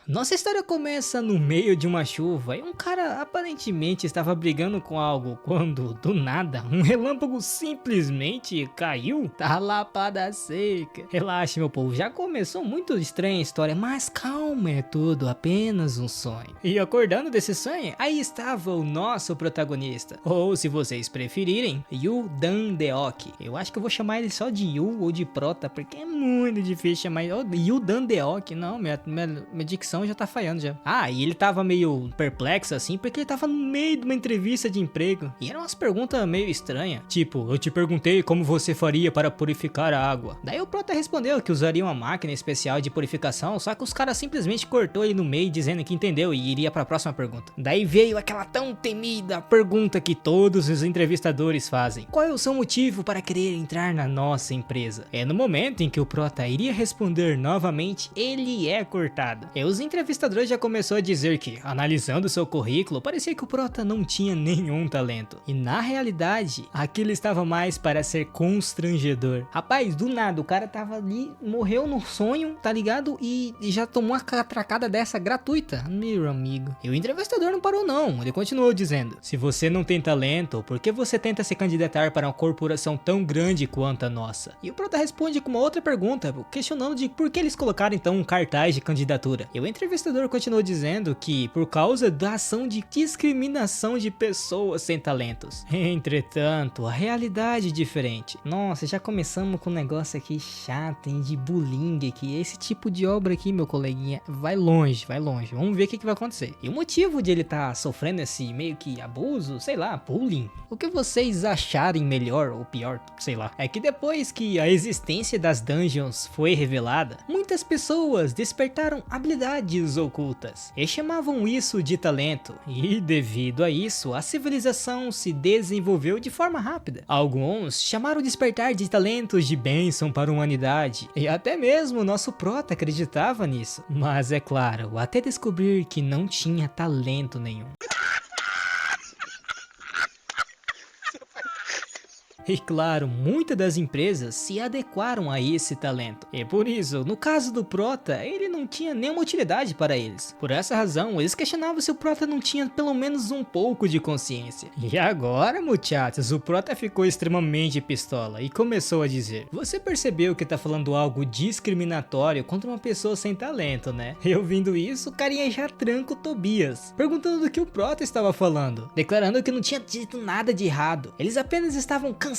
Nossa história começa no meio de uma chuva e um cara aparentemente estava brigando com algo quando, do nada, um relâmpago simplesmente caiu. Tá lapada seca. Relaxa, meu povo, já começou muito estranha a história, mas calma, é tudo apenas um sonho. E acordando desse sonho, aí estava o nosso protagonista, ou se vocês preferirem, Yu Dan-deok. Eu acho que eu vou chamar ele só de Yu ou de Prota, porque é muito difícil chamar Yu Dan-deok. Não, minha dicção já tá falhando já. Ah, e ele tava meio perplexo assim, porque ele tava no meio de uma entrevista de emprego. E eram umas perguntas meio estranhas. Tipo, eu te perguntei como você faria para purificar a água. Daí o Prota respondeu que usaria uma máquina especial de purificação, só que os caras simplesmente cortou ele no meio dizendo que entendeu e iria pra próxima pergunta. Daí veio aquela tão temida pergunta que todos os entrevistadores fazem. Qual é o seu motivo para querer entrar na nossa empresa? É no momento em que o Prota iria responder novamente, ele é cortado. E os entrevistadores já começou a dizer que, analisando seu currículo, parecia que o Prota não tinha nenhum talento. E na realidade, aquilo estava mais para ser constrangedor. Rapaz, do nada, o cara tava ali, morreu no sonho, tá ligado? E já tomou uma catracada dessa gratuita. Meu amigo. E o entrevistador não parou não, ele continuou dizendo: se você não tem talento, por que você tenta se candidatar para uma corporação tão grande quanto a nossa? E o Prota responde com uma outra pergunta, questionando de por que eles colocaram então um cartaz de candidatura. E o entrevistador continuou dizendo que por causa da ação de discriminação de pessoas sem talentos. Entretanto, a realidade é diferente. Nossa, já começamos com um negócio aqui chato, hein, de bullying aqui. Esse tipo de obra aqui, meu coleguinha, vai longe, vai longe. Vamos ver o que vai acontecer. E o motivo de ele estar sofrendo esse meio que abuso, sei lá, bullying, o que vocês acharem melhor ou pior, sei lá, é que depois que a existência das dungeons foi revelada, muitas pessoas despertaram habilidades ocultas e chamavam isso de talento, e devido a isso, a civilização se desenvolveu de forma rápida. Alguns chamaram o despertar de talentos de bênção para a humanidade, e até mesmo o nosso Prota acreditava nisso, mas é claro, até descobrir que não tinha talento nenhum. E claro, muitas das empresas se adequaram a esse talento. E por isso, no caso do Prota, ele não tinha nenhuma utilidade para eles. Por essa razão, eles questionavam se o Prota não tinha pelo menos um pouco de consciência. E agora, muchachos, o Prota ficou extremamente pistola e começou a dizer: você percebeu que tá falando algo discriminatório contra uma pessoa sem talento, né? E ouvindo isso, o carinha já tranca o Tobias, perguntando do que o Prota estava falando, declarando que não tinha dito nada de errado. Eles apenas estavam cansados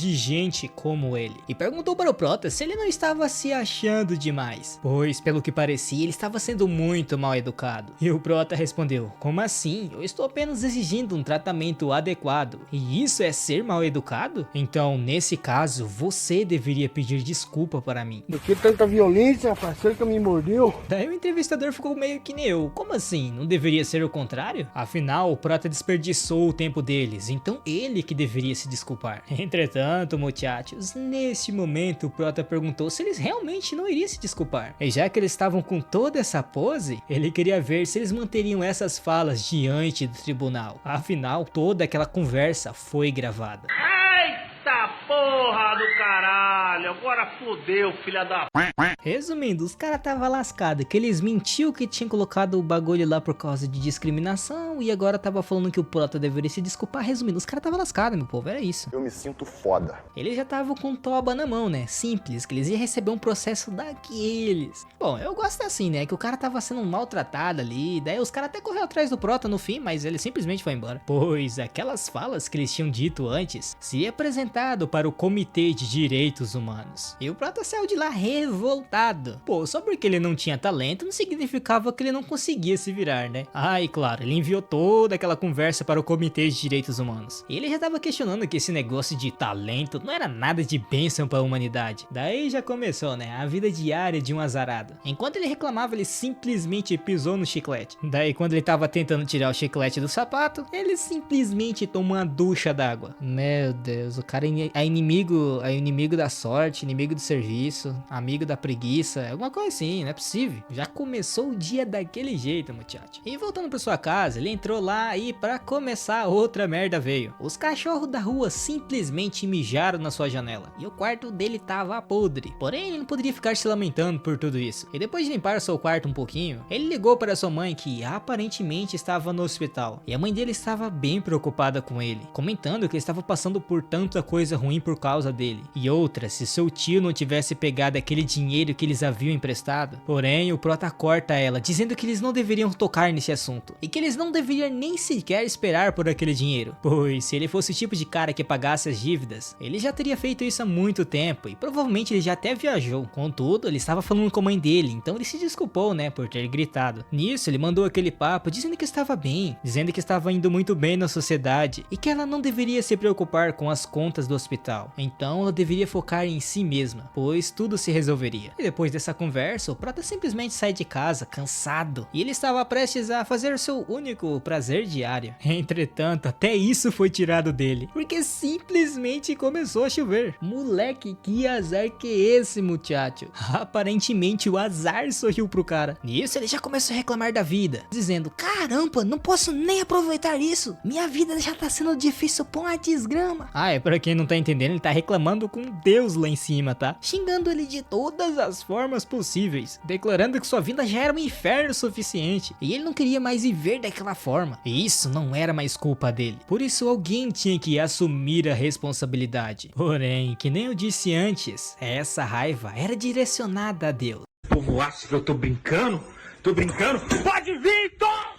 de gente como ele, e perguntou para o Prota se ele não estava se achando demais, pois pelo que parecia ele estava sendo muito mal educado. E o Prota respondeu: como assim? Eu estou apenas exigindo um tratamento adequado, e isso é ser mal educado? Então nesse caso você deveria pedir desculpa para mim. Do que tanta violência, rapaz? Foi que me mordeu? Daí o entrevistador ficou meio que nem eu. Como assim? Não deveria ser o contrário? Afinal, o Prota desperdiçou o tempo deles, então ele que deveria se desculpar. Entretanto, muchachos, neste momento o Prota perguntou se eles realmente não iriam se desculpar. E já que eles estavam com toda essa pose, ele queria ver se eles manteriam essas falas diante do tribunal. Afinal, toda aquela conversa foi gravada. Eita porra do caralho, agora fodeu, filha da... Resumindo, os caras tava lascado, que eles mentiu que tinham colocado o bagulho lá por causa de discriminação e agora tava falando que o Prota deveria se desculpar. Resumindo, os caras tava lascado, meu povo, era isso. Eu me sinto foda. Eles já estavam com toba na mão, né? Simples, que eles iam receber um processo daqueles. Bom, eu gosto assim, né? Que o cara tava sendo maltratado ali, daí os caras até correram atrás do Prota no fim, mas ele simplesmente foi embora. Pois aquelas falas que eles tinham dito antes seria apresentado para o Comitê de Direitos Humanos. E o Prota saiu de lá revoltado. Pô, só porque ele não tinha talento não significava que ele não conseguia se virar, né? Ah, e claro, ele enviou toda aquela conversa para o Comitê de Direitos Humanos. E ele já tava questionando que esse negócio de talento não era nada de bênção para a humanidade. Daí já começou, né? A vida diária de um azarado. Enquanto ele reclamava, ele simplesmente pisou no chiclete. Daí quando ele tava tentando tirar o chiclete do sapato, ele simplesmente tomou uma ducha d'água. Meu Deus, o cara é inimigo da sorte. sorte, inimigo do serviço, amigo da preguiça, alguma coisa assim, não é possível. Já começou o dia daquele jeito, muchacho. E voltando pra sua casa, ele entrou lá e pra começar outra merda veio. Os cachorros da rua simplesmente mijaram na sua janela e o quarto dele tava podre. Porém, ele não poderia ficar se lamentando por tudo isso. E depois de limpar seu quarto um pouquinho, ele ligou para sua mãe que aparentemente estava no hospital. E a mãe dele estava bem preocupada com ele, comentando que ele estava passando por tanta coisa ruim por causa dele. E outra, se seu tio não tivesse pegado aquele dinheiro que eles haviam emprestado. Porém, o Prota corta ela, dizendo que eles não deveriam tocar nesse assunto. E que eles não deveriam nem sequer esperar por aquele dinheiro. Pois, se ele fosse o tipo de cara que pagasse as dívidas, ele já teria feito isso há muito tempo. E provavelmente ele já até viajou. Contudo, ele estava falando com a mãe dele, então ele se desculpou, né, por ter gritado. Nisso, ele mandou aquele papo dizendo que estava bem, dizendo que estava indo muito bem na sociedade e que ela não deveria se preocupar com as contas do hospital. Então ela deveria focar em si mesma, pois tudo se resolveria. E depois dessa conversa, o Prota simplesmente sai de casa, cansado, e ele estava prestes a fazer o seu único prazer diário. Entretanto, até isso foi tirado dele, porque simplesmente começou a chover. Moleque, que azar que é esse, muchacho? Aparentemente o azar sorriu pro cara. Nisso ele já começou a reclamar da vida, dizendo: caramba, não posso nem aproveitar isso, minha vida já tá sendo difícil por uma desgrama. Pra quem não tá entendendo, ele tá reclamando com Deus lá em cima, tá? Xingando ele de todas as formas possíveis, declarando que sua vida já era um inferno suficiente, e ele não queria mais viver daquela forma, e isso não era mais culpa dele. Por isso alguém tinha que assumir a responsabilidade. Porém, que nem eu disse antes, essa raiva era direcionada a Deus. O povo acha que eu tô brincando? Tô brincando? Pode vir, Tom!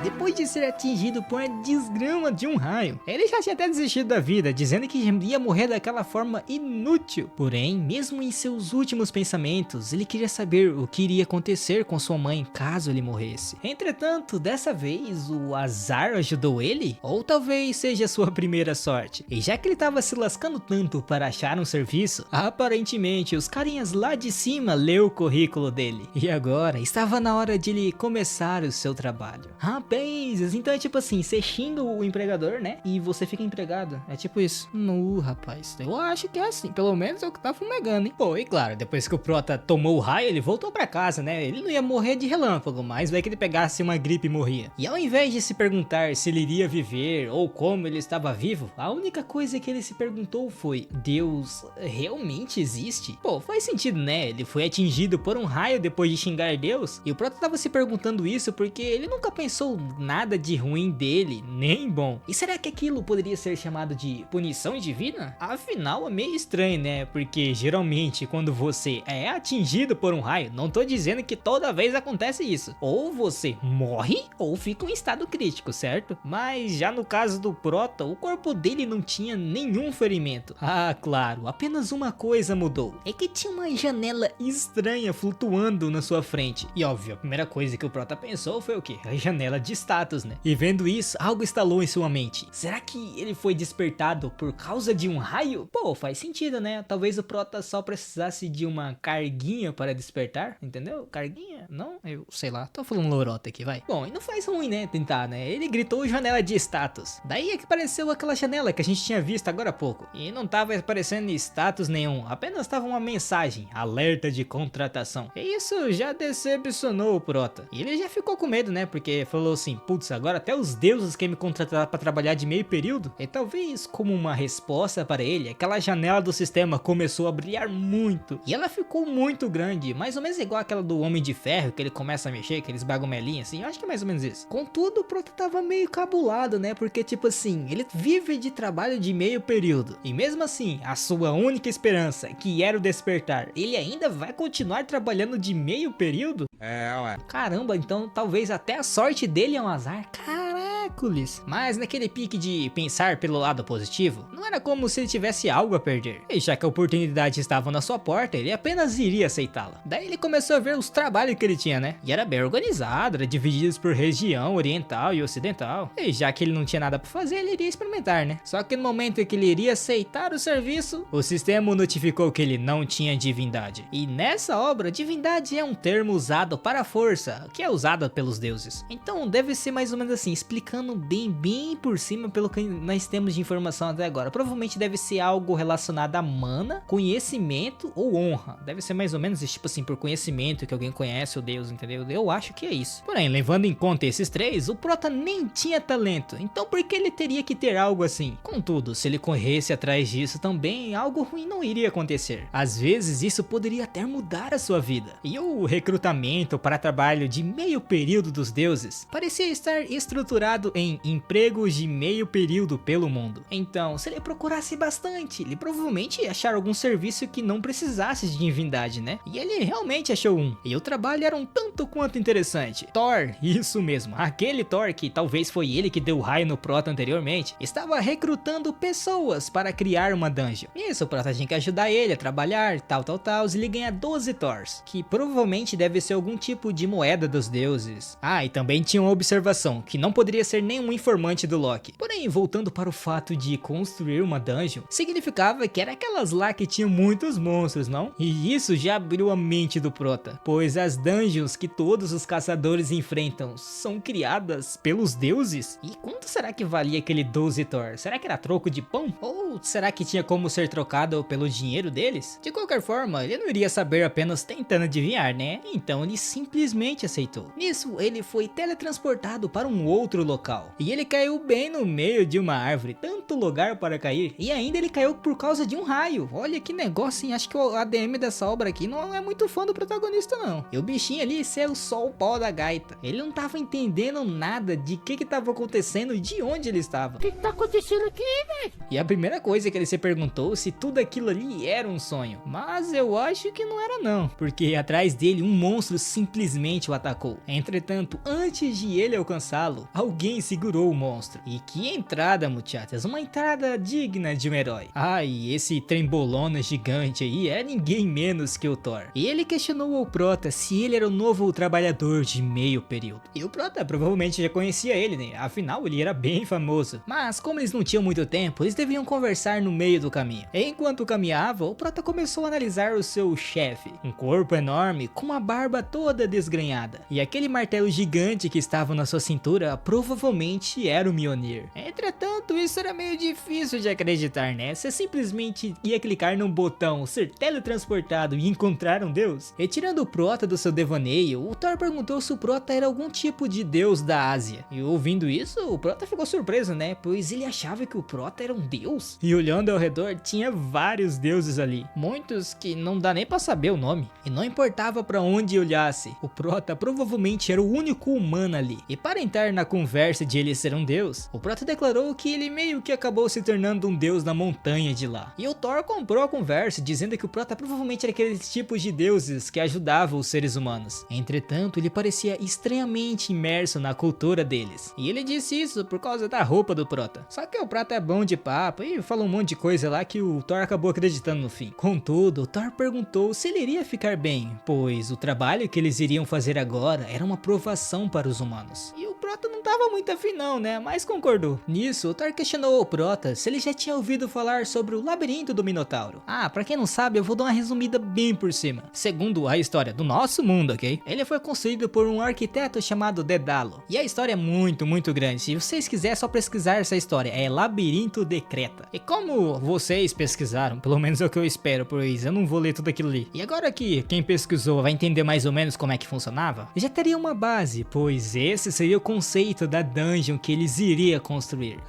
Depois de ser atingido por uma desgrama de um raio, ele já tinha até desistido da vida, dizendo que ia morrer daquela forma inútil. Porém, mesmo em seus últimos pensamentos, ele queria saber o que iria acontecer com sua mãe caso ele morresse. Entretanto, dessa vez, o azar ajudou ele? Ou talvez seja sua primeira sorte? E já que ele estava se lascando tanto para achar um serviço, aparentemente os carinhas lá de cima leu o currículo dele. E agora, estava na hora de ele começar o seu trabalho. Rapaz, então é tipo assim, você xinga o empregador, né? E você fica empregado. É tipo isso. No, rapaz, eu acho que é assim. Pelo menos é o que tá fumegando, hein? Pô, e claro, depois que o Prota tomou o raio, ele voltou pra casa, né? Ele não ia morrer de relâmpago, mas vai que ele pegasse uma gripe e morria. E ao invés de se perguntar se ele iria viver ou como ele estava vivo, a única coisa que ele se perguntou foi: Deus realmente existe? Pô, faz sentido, né? Ele foi atingido por um raio depois de xingar Deus. E o Prota tava se perguntando isso porque ele nunca pensou nada de ruim dele, nem bom. E será que aquilo poderia ser chamado de punição divina? Afinal, é meio estranho, né? Porque geralmente quando você é atingido por um raio, não tô dizendo que toda vez acontece isso. Ou você morre ou fica em estado crítico, certo? Mas já no caso do Prota, o corpo dele não tinha nenhum ferimento. Ah, claro, apenas uma coisa mudou. É que tinha uma janela estranha flutuando na sua frente. E óbvio, a primeira coisa que o Prota pensou foi o quê? A janela de status, né? E vendo isso, algo estalou em sua mente. Será que ele foi despertado por causa de um raio? Pô, faz sentido, né? Talvez o Prota só precisasse de uma carguinha para despertar, entendeu? Carguinha? Não? Eu sei lá, tô falando lorota aqui, vai. Bom, e não faz ruim, né? Tentar, né? Ele gritou janela de status. Daí é que apareceu aquela janela que a gente tinha visto agora há pouco. E não tava aparecendo status nenhum, apenas tava uma mensagem, alerta de contratação. E isso já decepcionou o Prota. E ele já ficou com medo, né? Porque falou assim: putz, agora até os deuses querem me contratar para trabalhar de meio período? E talvez como uma resposta para ele, aquela janela do sistema começou a brilhar muito. E ela ficou muito grande, mais ou menos igual aquela do Homem de Ferro, que ele começa a mexer, aqueles bagumelinhos assim, eu acho que é mais ou menos isso. Contudo, o Prota tava meio cabulado, né? Porque tipo assim, ele vive de trabalho de meio período. E mesmo assim, a sua única esperança, que era o despertar, ele ainda vai continuar trabalhando de meio período? Ué. Caramba, então talvez até a sorte dele é um azar. Caracoles. Mas naquele pique de pensar pelo lado positivo, não era como se ele tivesse algo a perder. E já que a oportunidade estava na sua porta, ele apenas iria aceitá-la. Daí ele começou a ver os trabalhos que ele tinha, né? E era bem organizado, era divididos por região oriental e ocidental. E já que ele não tinha nada pra fazer, ele iria experimentar, né? Só que no momento em que ele iria aceitar o serviço, o sistema notificou que ele não tinha divindade. E nessa obra, divindade é um termo usado para a força, que é usada pelos deuses. Então deve ser mais ou menos assim, explicando falando bem por cima pelo que nós temos de informação até agora. Provavelmente deve ser algo relacionado a mana, conhecimento ou honra. Deve ser mais ou menos tipo assim, por conhecimento que alguém conhece o deus, entendeu? Eu acho que é isso. Porém, levando em conta esses três, o prota nem tinha talento. Então por que ele teria que ter algo assim? Contudo, se ele corresse atrás disso também, algo ruim não iria acontecer. Às vezes isso poderia até mudar a sua vida. E o recrutamento para trabalho de meio período dos deuses parecia estar estruturado em empregos de meio período pelo mundo. Então, se ele procurasse bastante, ele provavelmente ia achar algum serviço que não precisasse de divindade, né? E ele realmente achou um. E o trabalho era um tanto quanto interessante. Thor, isso mesmo, aquele Thor que talvez foi ele que deu o raio no prota anteriormente, estava recrutando pessoas para criar uma dungeon. Isso, o prota tinha que ajudar ele a trabalhar, tal, e ele ganha 12 Thors, que provavelmente deve ser algum tipo de moeda dos deuses. Ah, e também tinha uma observação, que não poderia ser nenhum informante do Loki. Porém, voltando para o fato de construir uma dungeon, significava que era aquelas lá que tinham muitos monstros, não? E isso já abriu a mente do prota, pois as dungeons que todos os caçadores enfrentam são criadas pelos deuses? E quanto será que valia aquele 12 Thor? Será que era troco de pão? Ou será que tinha como ser trocado pelo dinheiro deles? De qualquer forma, ele não iria saber apenas tentando adivinhar, né? Então ele simplesmente aceitou. Nisso, ele foi teletransportado para um outro local. E ele caiu bem no meio de uma árvore, tanto lugar para cair. E ainda ele caiu por causa de um raio. Olha que negócio, hein? Acho que o ADM dessa obra aqui não é muito fã do protagonista, não. E o bichinho ali saiu só o pau da gaita. Ele não tava entendendo nada de que tava acontecendo e de onde ele estava. O que tá acontecendo aqui, velho? E a primeira coisa que ele se perguntou se tudo aquilo ali era um sonho. Mas eu acho que não era não, porque atrás dele um monstro simplesmente o atacou. Entretanto, antes de ele alcançá-lo, alguém segurou o monstro. E que entrada, muchachas, uma entrada digna de um herói. E esse trembolona gigante aí é ninguém menos que o Thor. E ele questionou ao prota se ele era o novo trabalhador de meio período. E o prota provavelmente já conhecia ele, né? Afinal, ele era bem famoso. Mas como eles não tinham muito tempo, eles deviam conversar no meio do caminho. Enquanto caminhava, o prota começou a analisar o seu chefe. Um corpo enorme, com uma barba toda desgrenhada. E aquele martelo gigante que estava na sua cintura, provavelmente era o Mjolnir. Entretanto, isso era meio difícil de acreditar, né? Você simplesmente ia clicar num botão, ser teletransportado e encontrar um deus? Retirando o prota do seu devaneio, o Thor perguntou se o prota era algum tipo de deus da Ásia. E ouvindo isso, o prota ficou surpreso, né? Pois ele achava que o prota era um deus. E olhando ao redor, tinha vários deuses ali. Muitos que não dá nem pra saber o nome. E não importava pra onde olhasse, o prota provavelmente era o único humano ali. E para entrar na conversa de ele ser um deus, o prota declarou que ele meio que acabou se tornando um deus na montanha de lá. E o Thor comprou a conversa, dizendo que o prota provavelmente era aqueles tipos de deuses que ajudavam os seres humanos. Entretanto, ele parecia estranhamente imerso na cultura deles. E ele disse isso por causa da roupa do prota. Só que o prota é bom de papo e falou um monte de coisa lá que o Thor acabou acreditando no fim. Contudo, o Thor perguntou se ele iria ficar bem, pois o trabalho que eles iriam fazer agora era uma provação para os humanos. E o prota não tava muito afim não, né? Mas concordou. Nisso, o Thor questionou o prota se ele já tinha ouvido falar sobre o labirinto do Minotauro. Pra quem não sabe, eu vou dar uma resumida bem por cima. Segundo a história do nosso mundo, ok? Ele foi construído por um arquiteto chamado Dedalo. E a história é muito grande. Se vocês quiserem, é só pesquisar essa história. É Labirinto de Creta. E como vocês pesquisaram, pelo menos é o que eu espero, pois eu não vou ler tudo aquilo ali. E agora que quem pesquisou vai entender mais ou menos como é que funcionava, já teria uma base, pois esse seria o conceito da dungeon que eles iriam construir.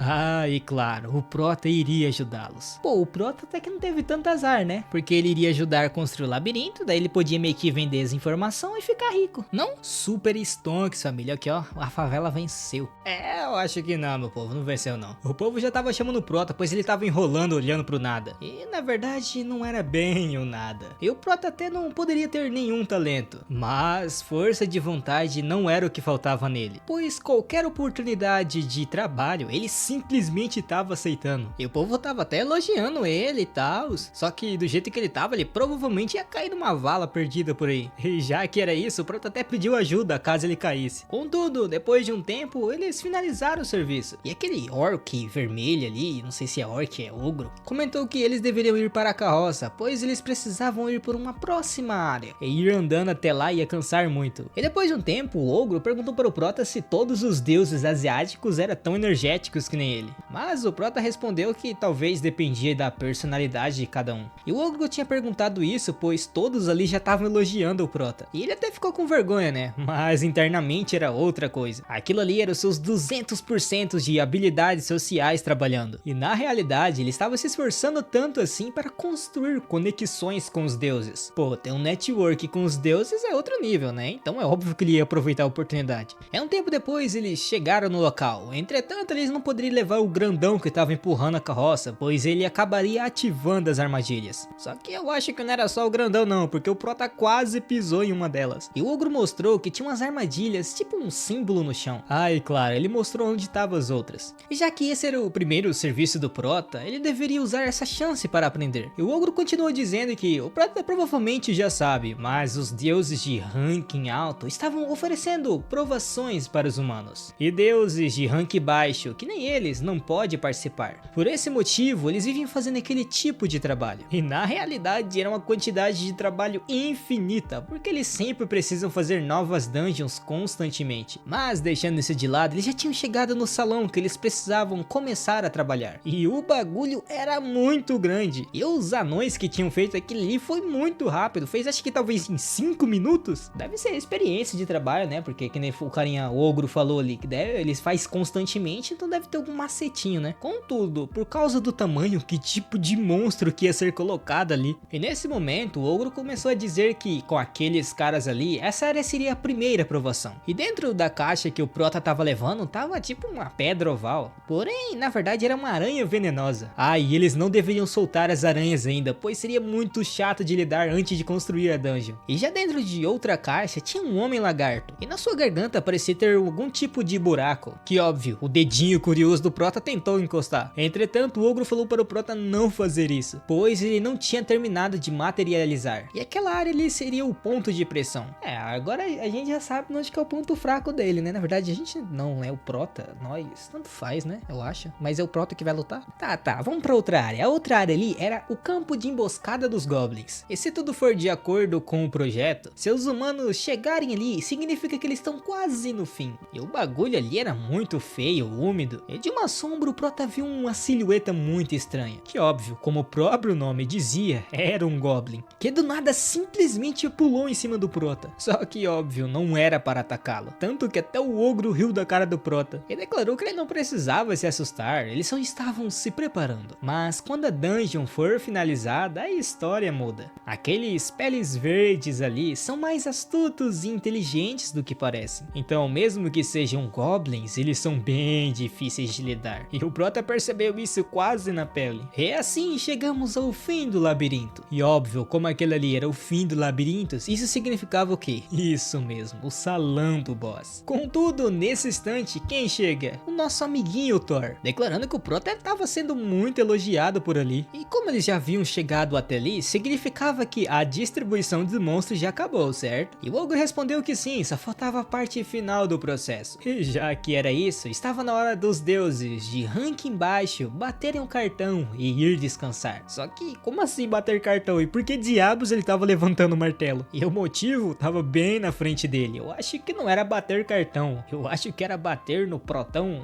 E claro, o prota iria ajudá-los. Pô, o prota até que não teve tanto azar, né? Porque ele iria ajudar a construir o labirinto, daí ele podia meio que vender essa informação e ficar rico. Não? Super stonks, família. Aqui, ó, a favela venceu. Eu acho que não, meu povo, não venceu não. O povo já tava chamando o prota, pois ele tava enrolando, olhando pro nada. E na verdade não era bem o nada. E o prota até não poderia ter nenhum talento, mas força de vontade não era o que faltava nele, pois qualquer oportunidade de trabalho ele simplesmente tava aceitando. E o povo tava até elogiando ele e tal, só que do jeito que ele tava, ele provavelmente ia cair numa vala perdida por aí. E já que era isso, o prota até pediu ajuda caso ele caísse. Contudo, depois de um tempo, eles finalizaram o serviço. E aquele orc vermelho ali, não sei se é orc, é ogro, comentou que eles deveriam ir para a carroça, pois eles precisavam ir por uma próxima área. E ir andando até lá ia cansar muito. E depois de um tempo, o ogro perguntou para o prota se todos os deuses asiáticos eram tão energéticos que nem ele. Mas o Prota respondeu que talvez dependia da personalidade de cada um. E o Ogro tinha perguntado isso, pois todos ali já estavam elogiando o Prota. E ele até ficou com vergonha, né? Mas internamente era outra coisa. Aquilo ali era os seus 200% de habilidades sociais trabalhando. E na realidade ele estava se esforçando tanto assim para construir conexões com os deuses. Pô, ter um network com os deuses é outro nível, né? Então é óbvio que ele ia aproveitar a oportunidade. Um tempo depois eles chegaram no local. Entretanto, eles não poderiam levar o grandão que estava empurrando a carroça, pois ele acabaria ativando as armadilhas. Só que eu acho que não era só o grandão não, porque o Prota quase pisou em uma delas. E o Ogro mostrou que tinha umas armadilhas, tipo um símbolo no chão. Ah, e claro, ele mostrou onde estavam as outras. E já que esse era o primeiro serviço do Prota, ele deveria usar essa chance para aprender. E o Ogro continuou dizendo que o Prota provavelmente já sabe, mas os deuses de ranking alto estavam oferecendo provações para os humanos. E deuses de rank baixo, que nem eles, não podem participar. Por esse motivo, eles vivem fazendo aquele tipo de trabalho. E na realidade era uma quantidade de trabalho infinita, porque eles sempre precisam fazer novas dungeons constantemente. Mas deixando isso de lado, eles já tinham chegado no salão que eles precisavam começar a trabalhar. E o bagulho era muito grande. E os anões que tinham feito aquilo ali foi muito rápido. Fez acho que talvez em 5 minutos. Deve ser experiência de trabalho, né? Porque que nem o carinha, o Ogro falou ali, que eles faz constantemente, então deve ter algum macetinho, né? Contudo, por causa do tamanho, que tipo de monstro que ia ser colocado ali. E nesse momento, o Ogro começou a dizer que com aqueles caras ali, essa área seria a primeira provação. E dentro da caixa que o Prota tava levando, tava tipo uma pedra oval. Porém, na verdade era uma aranha venenosa. Ah, e eles não deveriam soltar as aranhas ainda, pois seria muito chato de lidar antes de construir a dungeon. E já dentro de outra caixa, tinha um homem lagarto. E na sua garganta parecia ter algum tipo de buraco. Que óbvio, o dedinho curioso do Prota tentou encostar. Entretanto, o Ogro falou para o Prota não fazer isso, pois ele não tinha terminado de materializar. E aquela área ali seria o ponto de pressão. Agora a gente já sabe onde que é o ponto fraco dele, né? Na verdade, a gente não é o Prota, nós, tanto faz, né? Eu acho. Mas é o Prota que vai lutar? Tá, vamos pra outra área. A outra área ali era o campo de emboscada dos Goblins. E se tudo for de acordo com o projeto, se os humanos chegarem ali, significa que eles estão quase no fim. E o bagulho ali era muito feio, úmido. E de uma sombra o Prota viu uma silhueta muito estranha. Que óbvio, como o próprio nome dizia, era um Goblin. Que do nada simplesmente pulou em cima do Prota. Só que óbvio, não era para atacá-lo. Tanto que até o Ogro riu da cara do Prota. E declarou que ele não precisava se assustar, eles só estavam se preparando. Mas quando a dungeon for finalizada, a história muda. Aqueles peles verdes ali são mais astutos e inteligentes do que parecem. Então, mesmo que sejam goblins, eles são bem difíceis de lidar. E o Prota percebeu isso quase na pele. E assim chegamos ao fim do labirinto. E óbvio, como aquele ali era o fim do labirinto, isso significava o quê? Isso mesmo, o salão do boss. Contudo, nesse instante, quem chega? O nosso amiguinho Thor, declarando que o Prota estava sendo muito elogiado por ali. E como eles já haviam chegado até ali, significava que a distribuição dos monstros já acabou, certo? E o Ogro respondeu que sim, só faltava a parte final do processo. E já que era isso, estava na hora dos deuses de ranking baixo baterem um cartão e ir descansar. Só que, como assim bater cartão? E por que diabos ele estava levantando o martelo? E o motivo estava bem na frente dele. Eu acho que não era bater cartão, eu acho que era bater no Protão,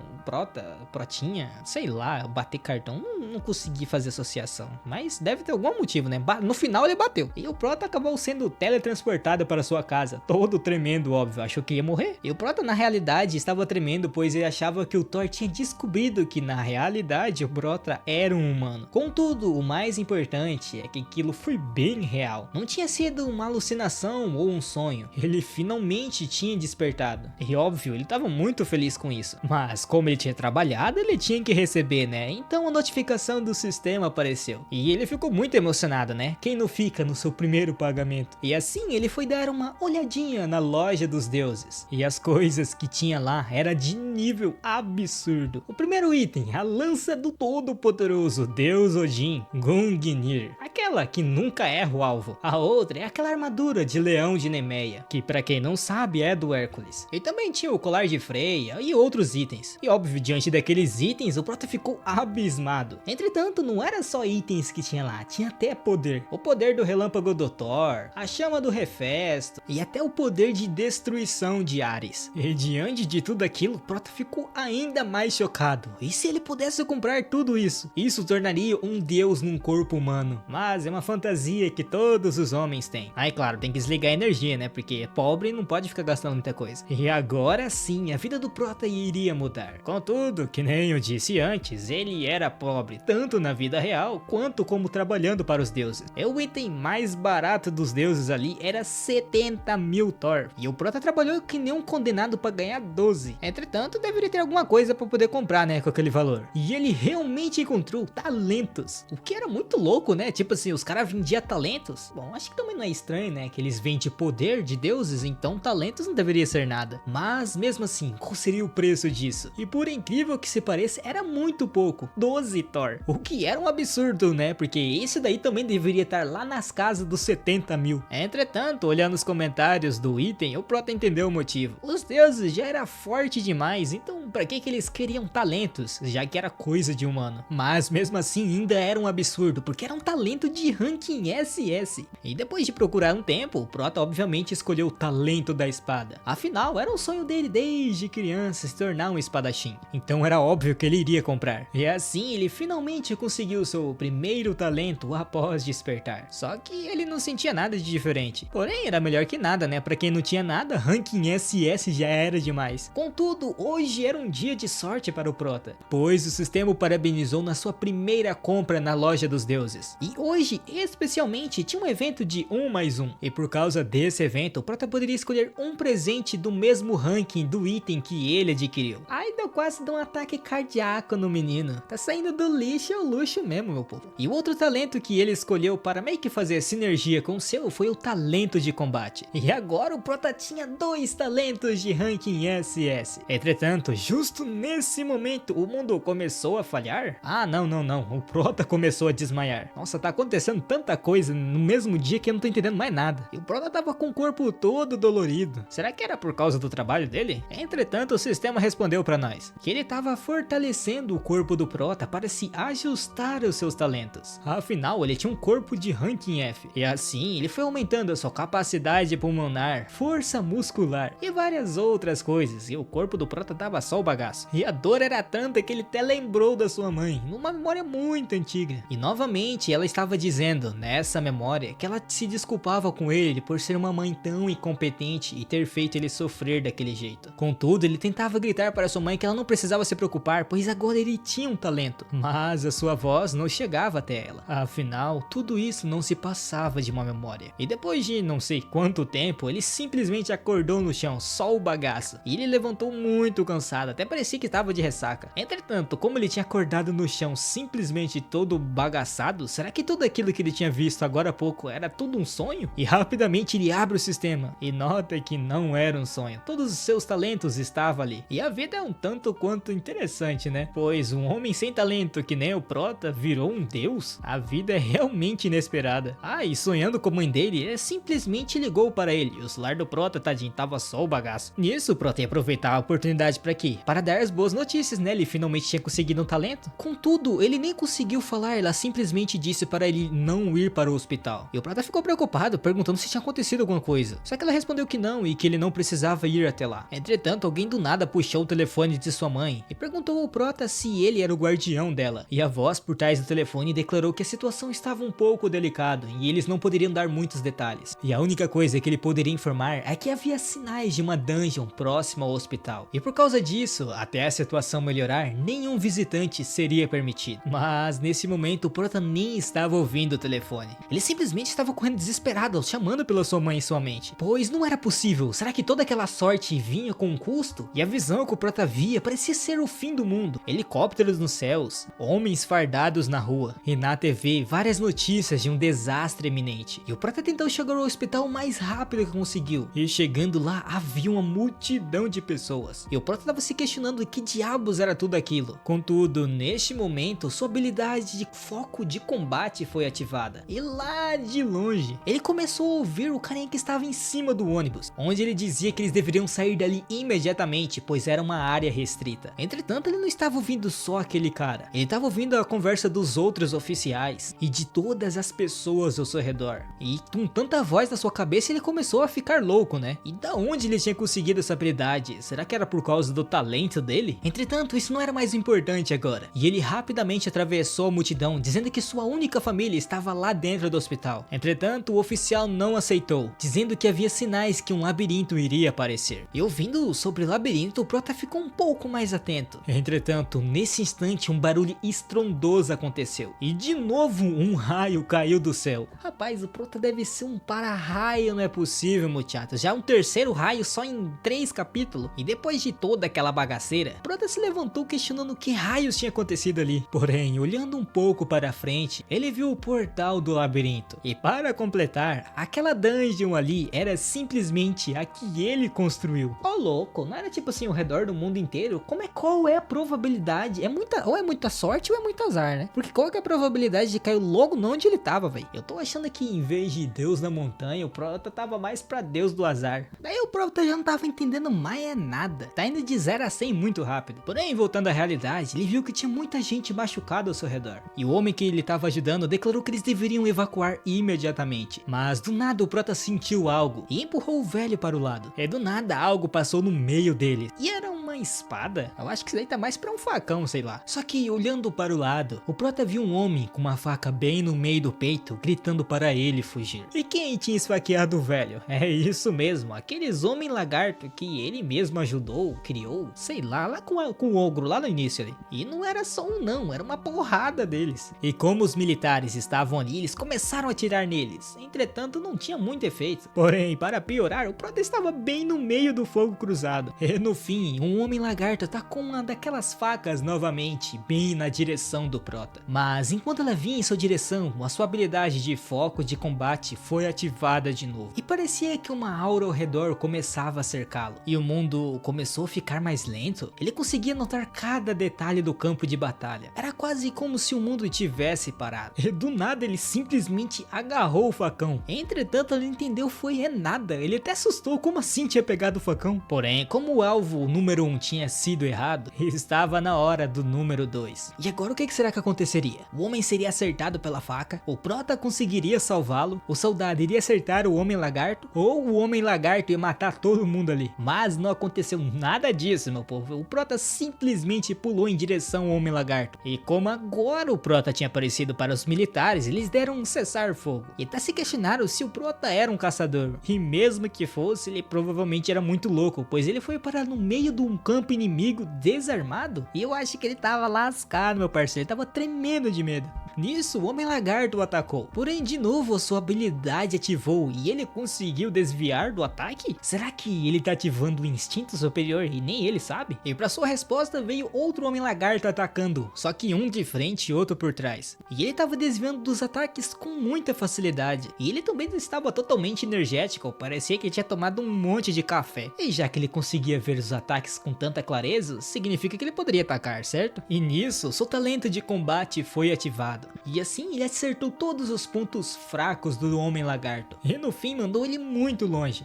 Protinha, sei lá, bater cartão. Não consegui fazer associação, mas deve ter algum motivo, né? No final ele bateu. E o Prota acabou sendo teletransportado para sua casa, todo tremendo, óbvio, achou que ia morrer. E o Prota na realidade estava tremendo, pois ele achava que o Thor tinha descobrido que na realidade o Prota era um humano. Contudo, o mais importante é que aquilo foi bem real. Não tinha sido uma alucinação ou um sonho. Ele finalmente tinha despertado. E óbvio, ele estava muito feliz com isso. Mas como ele tinha trabalhado, ele tinha que receber, né? Então a notificação do sistema apareceu. E ele ficou muito emocionado, né? Quem não fica no seu primeiro pagamento? E assim ele foi dar uma olhadinha na loja dos deuses. E as coisas que tinha lá era de nível absurdo. O primeiro item, a lança do todo-poderoso Deus Odin, Gungnir. Aquela que nunca erra o alvo. A outra é aquela armadura de leão de Nemeia, que pra quem não sabe é do Hércules. E também tinha o colar de Freya e outros itens. E óbvio, diante daqueles itens, o Prota ficou abismado. Entretanto, não era só itens que tinha lá, tinha até poder. O poder do relâmpago do Thor, a chama do Hefesto e até o poder de destruição de Ares. E diante de tudo aquilo aquilo, Prota ficou ainda mais chocado. E se ele pudesse comprar tudo isso? Isso tornaria um deus num corpo humano. Mas é uma fantasia que todos os homens têm. Aí claro, tem que desligar a energia, né? Porque pobre não pode ficar gastando muita coisa. E agora sim, a vida do Prota iria mudar. Contudo, que nem eu disse antes, ele era pobre, tanto na vida real, quanto como trabalhando para os deuses. O item mais barato dos deuses ali era 70 mil Thor. E o Prota trabalhou que nem um condenado para ganhar 12. Entretanto, deveria ter alguma coisa para poder comprar, né, com aquele valor. E ele realmente encontrou talentos. O que era muito louco, né? Tipo assim, os caras vendiam talentos. Bom, acho que também não é estranho, né? Que eles vendem poder de deuses, então talentos não deveria ser nada. Mas mesmo assim, qual seria o preço disso? E por incrível que se pareça, era muito pouco. 12 Thor. O que era um absurdo, né? Porque esse daí também deveria estar lá nas casas dos 70 mil. Entretanto, olhando os comentários do item, o Prota entendeu o motivo. Os deuses já era forte demais, então pra que eles queriam talentos, já que era coisa de humano? Mas mesmo assim ainda era um absurdo, porque era um talento de ranking SS. E depois de procurar um tempo, o Prota obviamente escolheu o talento da espada. Afinal, era um sonho dele desde criança se tornar um espadachim. Então era óbvio que ele iria comprar. E assim ele finalmente conseguiu seu primeiro talento após despertar. Só que ele não sentia nada de diferente. Porém, era melhor que nada, né? Pra quem não tinha nada, ranking SS já era demais. Contudo, hoje era um dia de sorte para o Prota, pois o sistema o parabenizou na sua primeira compra na loja dos deuses. E hoje, especialmente, tinha um evento de 1 mais 1. E por causa desse evento, o Prota poderia escolher um presente do mesmo ranking do item que ele adquiriu. Ai, deu quase de um ataque cardíaco no menino. Tá saindo do lixo ao luxo mesmo, meu povo. E o outro talento que ele escolheu para meio que fazer sinergia com o seu foi o talento de combate. E agora o Prota tinha 2 talentos de ranking SS. Entretanto, justo nesse momento, o mundo começou a falhar? Ah, não. O Prota começou a desmaiar. Nossa, tá acontecendo tanta coisa no mesmo dia que eu não tô entendendo mais nada. E o Prota tava com o corpo todo dolorido. Será que era por causa do trabalho dele? Entretanto, o sistema respondeu pra nós que ele tava fortalecendo o corpo do Prota para se ajustar aos seus talentos. Afinal, ele tinha um corpo de ranking F. E assim, ele foi aumentando a sua capacidade pulmonar, força muscular e várias outras coisas. E o corpo do Prota tava só o bagaço. E a dor era tanta que ele até lembrou da sua mãe, numa memória muito antiga. E novamente, ela estava dizendo, nessa memória, que ela se desculpava com ele por ser uma mãe tão incompetente e ter feito ele sofrer daquele jeito. Contudo, ele tentava gritar para sua mãe que ela não precisava se preocupar, pois agora ele tinha um talento. Mas a sua voz não chegava até ela. Afinal, tudo isso não se passava de uma memória. E depois de não sei quanto tempo, ele simplesmente acordou no chão, só o bagaço. E ele levantou muito cansado, até parecia que estava de ressaca. Entretanto, como ele tinha acordado no chão simplesmente todo bagaçado, será que tudo aquilo que ele tinha visto agora há pouco era tudo um sonho? E rapidamente ele abre o sistema e nota que não era um sonho. Todos os seus talentos estavam ali. E a vida é um tanto quanto interessante, né? Pois um homem sem talento que nem o Prota virou um deus? A vida é realmente inesperada. Ah, e sonhando com a mãe dele, ele simplesmente ligou para ele. E o celular do Prota, tadinho, tava só o bagaço. Nisso, o Prota ia aproveitar a oportunidade para quê? Para dar as boas notícias, né? Ele finalmente tinha conseguido um talento. Contudo, ele nem conseguiu falar, ela simplesmente disse para ele não ir para o hospital. E o Prota ficou preocupado, perguntando se tinha acontecido alguma coisa. Só que ela respondeu que não e que ele não precisava ir até lá. Entretanto, alguém do nada puxou o telefone de sua mãe e perguntou ao Prota se ele era o guardião dela. E a voz por trás do telefone declarou que a situação estava um pouco delicada e eles não poderiam dar muitos detalhes. E a única coisa que ele poderia informar é que havia sinais de uma dungeon próxima ao hospital. E por causa disso, até a situação melhorar, nenhum visitante seria permitido. Mas nesse momento o Prota nem estava ouvindo o telefone. Ele simplesmente estava correndo desesperado, chamando pela sua mãe em sua mente. Pois não era possível. Será que toda aquela sorte vinha com um custo? E a visão que o Prota via parecia ser o fim do mundo. Helicópteros nos céus, homens fardados na rua. E na TV, várias notícias de um desastre iminente. E o Prota tentou chegar ao hospital o mais rápido que conseguiu. E chegando lá, havia uma multidão de pessoas. E o Prota estava se questionando que diabos era tudo aquilo. Contudo, neste momento, sua habilidade de foco de combate foi ativada. E lá de longe, ele começou a ouvir o carinha que estava em cima do ônibus, onde ele dizia que eles deveriam sair dali imediatamente, pois era uma área restrita. Entretanto, ele não estava ouvindo só aquele cara. Ele estava ouvindo a conversa dos outros oficiais e de todas as pessoas ao seu redor. E com tanta voz na sua cabeça, ele começou a ficar louco, né? E da onde ele tinha conseguido essa habilidade? Será Será que era por causa do talento dele? Entretanto, isso não era mais importante agora. E ele rapidamente atravessou a multidão, dizendo que sua única família estava lá dentro do hospital. Entretanto, o oficial não aceitou, dizendo que havia sinais que um labirinto iria aparecer. E ouvindo sobre o labirinto, o Prota ficou um pouco mais atento. Entretanto, nesse instante, um barulho estrondoso aconteceu. E de novo, um raio caiu do céu. Rapaz, o Prota deve ser um para-raio, não é possível, muchachos. Já um terceiro raio só em 3 capítulos. E depois de toda aquela bagaceira, o Prota se levantou questionando que raios tinha acontecido ali. Porém, olhando um pouco para frente, ele viu o portal do labirinto. E para completar, aquela dungeon ali era simplesmente a que ele construiu. Ó, louco, não era tipo assim ao redor do mundo inteiro? Qual é a probabilidade? Ou é muita sorte ou é muito azar, né? Porque qual que é a probabilidade de cair logo onde ele tava, velho? Eu tô achando que em vez de Deus na montanha, o Prota tava mais pra Deus do azar. Daí o Prota já não tava entendendo mais nada. Tá indo de 0 a 100 muito rápido. Porém, voltando à realidade, ele viu que tinha muita gente machucada ao seu redor. E o homem que ele tava ajudando declarou que eles deveriam evacuar imediatamente. Mas do nada o Prota sentiu algo e empurrou o velho para o lado. E do nada algo passou no meio dele. E era uma espada? Eu acho que isso daí tá mais pra um facão, sei lá. Só que olhando para o lado, o Prota viu um homem com uma faca bem no meio do peito, gritando para ele fugir. E quem tinha esfaqueado o velho? É isso mesmo, aqueles homem lagarto que ele mesmo ajudou, criou, sei lá com o ogro lá no início ali. E não era só um não, era uma porrada deles. E como os militares estavam ali, eles começaram a atirar neles. Entretanto, não tinha muito efeito. Porém, para piorar, o Prota estava bem no meio do fogo cruzado. E no fim, um homem lagarto atacou uma daquelas facas novamente, bem na direção do Prota. Mas enquanto ela vinha em sua direção, a sua habilidade de foco de combate foi ativada de novo. E parecia que uma aura ao redor começava a cercá-lo. E o mundo começou a ficar mais lento. Ele conseguia notar cada detalhe do campo de batalha. Era quase como se o mundo tivesse parado. E do nada ele simplesmente agarrou o facão. Entretanto, ele entendeu foi nada. Ele até assustou como assim tinha pegado o facão. Porém, como o alvo número 1 tinha sido errado, estava na hora do número 2. E agora o que será que aconteceria? O homem seria acertado pela faca? O Prota conseguiria salvá-lo? O soldado iria acertar o homem lagarto? Ou o homem lagarto ia matar todo mundo ali? Mas não aconteceu nada disso, meu povo. O Prota simplesmente pulou em direção ao homem lagarto. E como agora o Prota tinha aparecido para os militares, eles deram um cessar-fogo. E até se questionaram se o Prota era um caçador. E mesmo que fosse, ele provavelmente era muito louco, pois ele foi parar no meio de um campo inimigo desarmado. E eu acho que ele tava lascado, meu parceiro. Ele tava tremendo de medo. Nisso, o homem lagarto o atacou. Porém, de novo, sua habilidade ativou e ele conseguiu desviar do ataque? Será que ele tá ativando o instinto superior e nem ele sabe? E para sua resposta veio outro homem lagarto atacando, só que um de frente e outro por trás. E ele tava desviando dos ataques com muita facilidade. E ele também estava totalmente energético, parecia que tinha tomado um monte de café. E já que ele conseguia ver os ataques com tanta clareza, significa que ele poderia atacar, certo? E nisso, seu talento de combate foi ativado. E assim ele acertou todos os pontos fracos do homem lagarto. E no fim mandou ele muito longe.